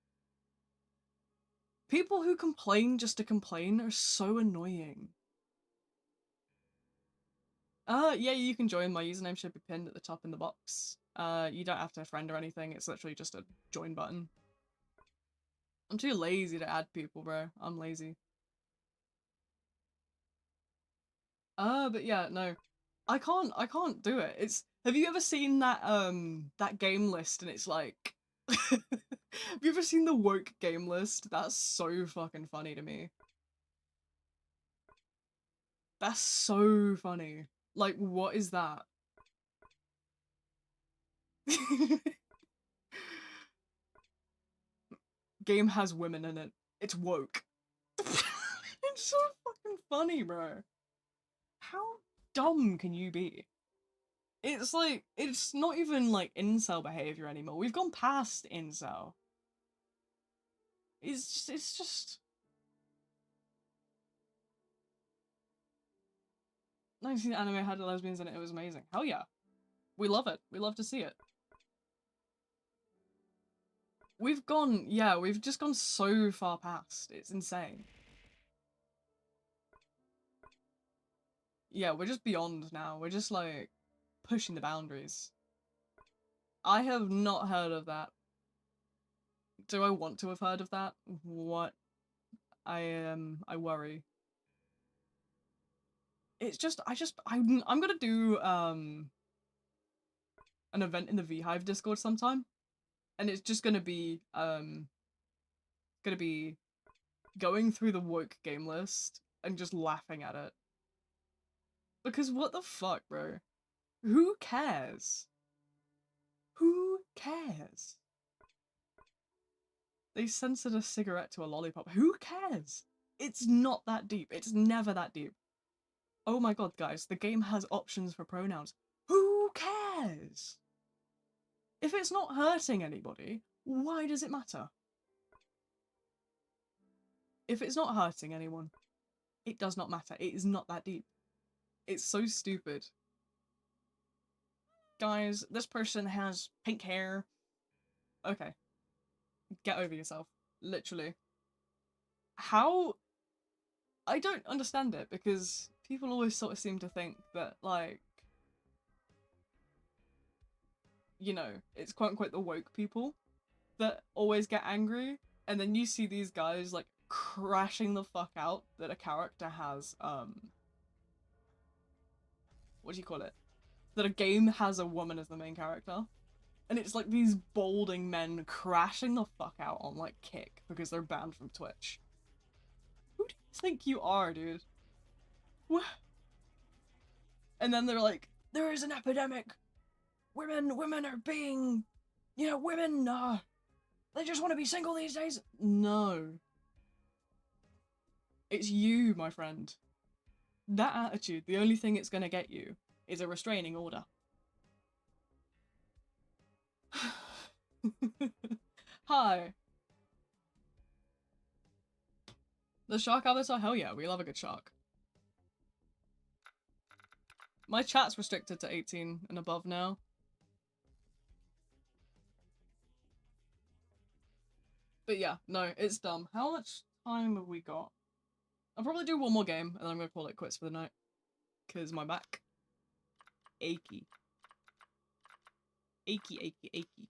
Speaker 1: People who complain just to complain are so annoying. Yeah, you can join. My username should be pinned at the top in the box. You don't have to friend or anything, it's literally just a join button. I'm too lazy to add people, bro. I'm lazy. But yeah, no. I can't do it. It's, have you ever seen that, that game list and it's like... Have you ever seen the woke game list? That's so fucking funny to me. That's so funny. Like, what is that? Game has women in it. It's woke. It's so fucking funny, bro. How dumb can you be? It's like, it's not even like incel behavior anymore. We've gone past incel. It's just... 19 anime had lesbians in it, it was amazing. Hell yeah. We love it. We love to see it. We've gone, yeah, we've just gone so far past. It's insane. Yeah, we're just beyond now. We're just like pushing the boundaries. I have not heard of that. Do I want to have heard of that? What? I worry. It's just, I'm gonna do, an event in the VHive Discord sometime. And it's just gonna be going through the woke game list and just laughing at it. Because what the fuck, bro? Who cares? Who cares? They censored a cigarette to a lollipop. Who cares? It's not that deep. It's never that deep. Oh my god, guys, the game has options for pronouns. Who cares? If it's not hurting anybody, why does it matter? If it's not hurting anyone, it does not matter. It is not that deep. It's so stupid. Guys, this person has pink hair. Okay. Get over yourself. Literally. How? I don't understand it, because people always sort of seem to think that, like, you know, it's quote unquote the woke people that always get angry, and then you see these guys, like, crashing the fuck out that a character has, what do you call it? That a game has a woman as the main character. And it's like these balding men crashing the fuck out on, like, Kick because they're banned from Twitch. Who do you think you are, dude? And then they're like, there is an epidemic. Women are being, you know, women, they just want to be single these days. No. It's you, my friend. That attitude, the only thing it's gonna get you is a restraining order. Hi. The shark avatar? Hell yeah, we love a good shark. My chat's restricted to 18 and above now. But yeah, no, it's dumb. How much time have we got? I'll probably do one more game and then I'm gonna call it quits for the night. Cause my back. Achy. Achy, achy, achy.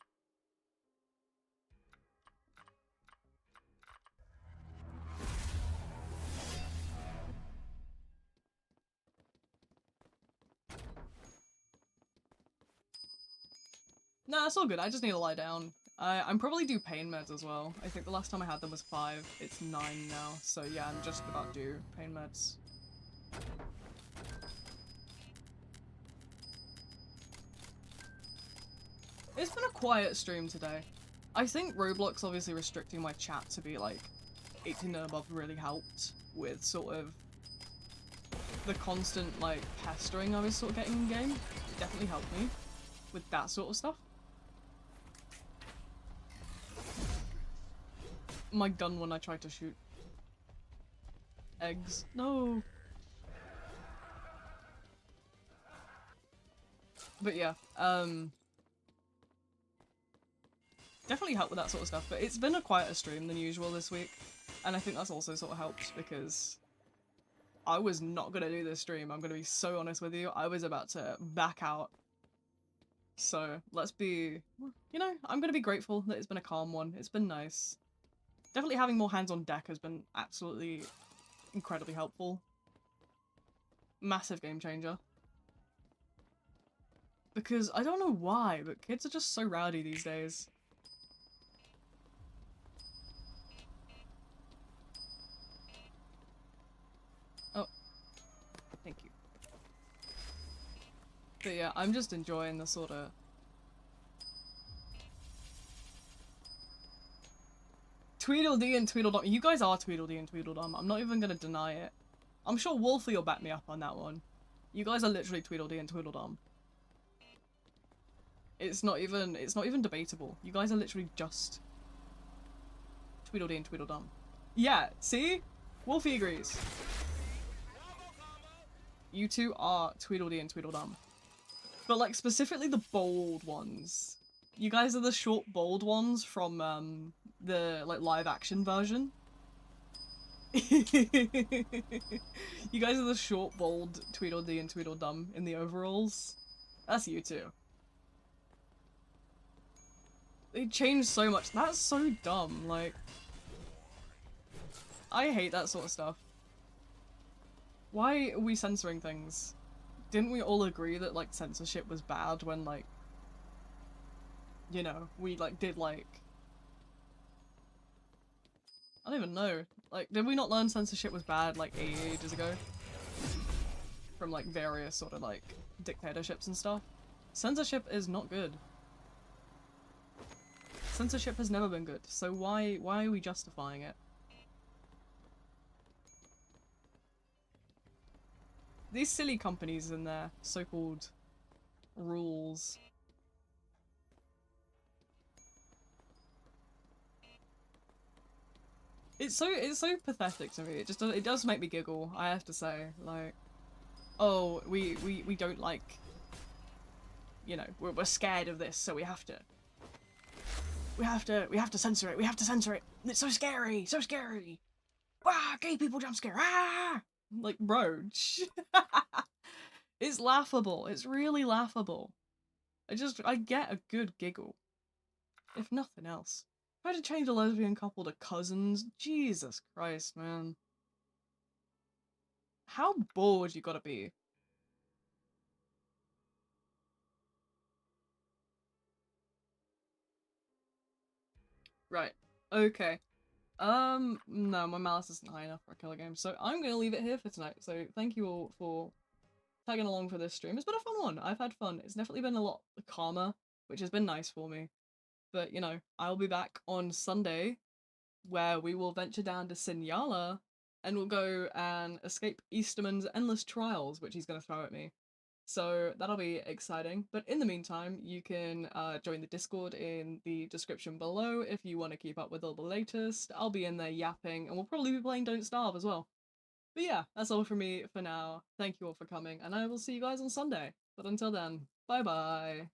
Speaker 1: No, it's all good. I just need to lie down. I'm probably due pain meds as well. I think the last time I had them was 5. It's 9 now. So yeah, I'm just about due pain meds. It's been a quiet stream today. I think Roblox obviously restricting my chat to be like 18 and above really helped with sort of the constant like pestering I was sort of getting in game. It definitely helped me with that sort of stuff. My gun when I tried to shoot eggs. No. But yeah, definitely helped with that sort of stuff, but it's been a quieter stream than usual this week, and I think that's also sort of helped because I was not gonna do this stream, I'm gonna be so honest with you. I was about to back out. So let's be, you know, I'm gonna be grateful that it's been a calm one. It's been nice. Definitely having more hands on deck has been absolutely incredibly helpful. Massive game changer. Because I don't know why, but kids are just so rowdy these days. Oh. Thank you. But yeah, I'm just enjoying the sort of... Tweedledee and Tweedledum. You guys are Tweedledee and Tweedledum. I'm not even gonna deny it. I'm sure Wolfie will back me up on that one. You guys are literally Tweedledee and Tweedledum. It's not even debatable. You guys are literally just Tweedledee and Tweedledum. Yeah, see? Wolfie agrees. You two are Tweedledee and Tweedledum. But like specifically the bold ones. You guys are the short bold ones from the like live action version. You guys are the short bold Tweedledee and Tweedledum in the overalls. That's you two. They changed so much. That's so dumb, like... I hate that sort of stuff. Why are we censoring things? Didn't we all agree that, like, censorship was bad when, like... You know, we, like, did, like... I don't even know. Like, did we not learn censorship was bad, like, ages ago? From, like, various sort of, like, dictatorships and stuff? Censorship is not good. Censorship has never been good, so why are we justifying it? These silly companies and their so-called rules. It's so pathetic to me. It does make me giggle, I have to say. Like, oh, we don't like, you know, we're scared of this, so we have to censor it. We have to censor it. It's so scary, so scary. Ah, gay people jump scare. Ah, like, bro, it's laughable. It's really laughable. I get a good giggle, if nothing else. Try to change a lesbian couple to cousins. Jesus Christ, man. How bored you gotta be. Right. Okay. No, my mouse isn't high enough for a killer game, so I'm gonna leave it here for tonight. So thank you all for tagging along for this stream. It's been a fun one. I've had fun. It's definitely been a lot calmer, which has been nice for me. But, you know, I'll be back on Sunday, where we will venture down to Sinyala, and we'll go and escape Easterman's endless trials, which he's gonna throw at me. So that'll be exciting. But in the meantime, you can join the Discord in the description below if you want to keep up with all the latest. I'll be in there yapping, and we'll probably be playing Don't Starve as well. But yeah, that's all from me for now. Thank you all for coming, and I will see you guys on Sunday. But until then, bye bye.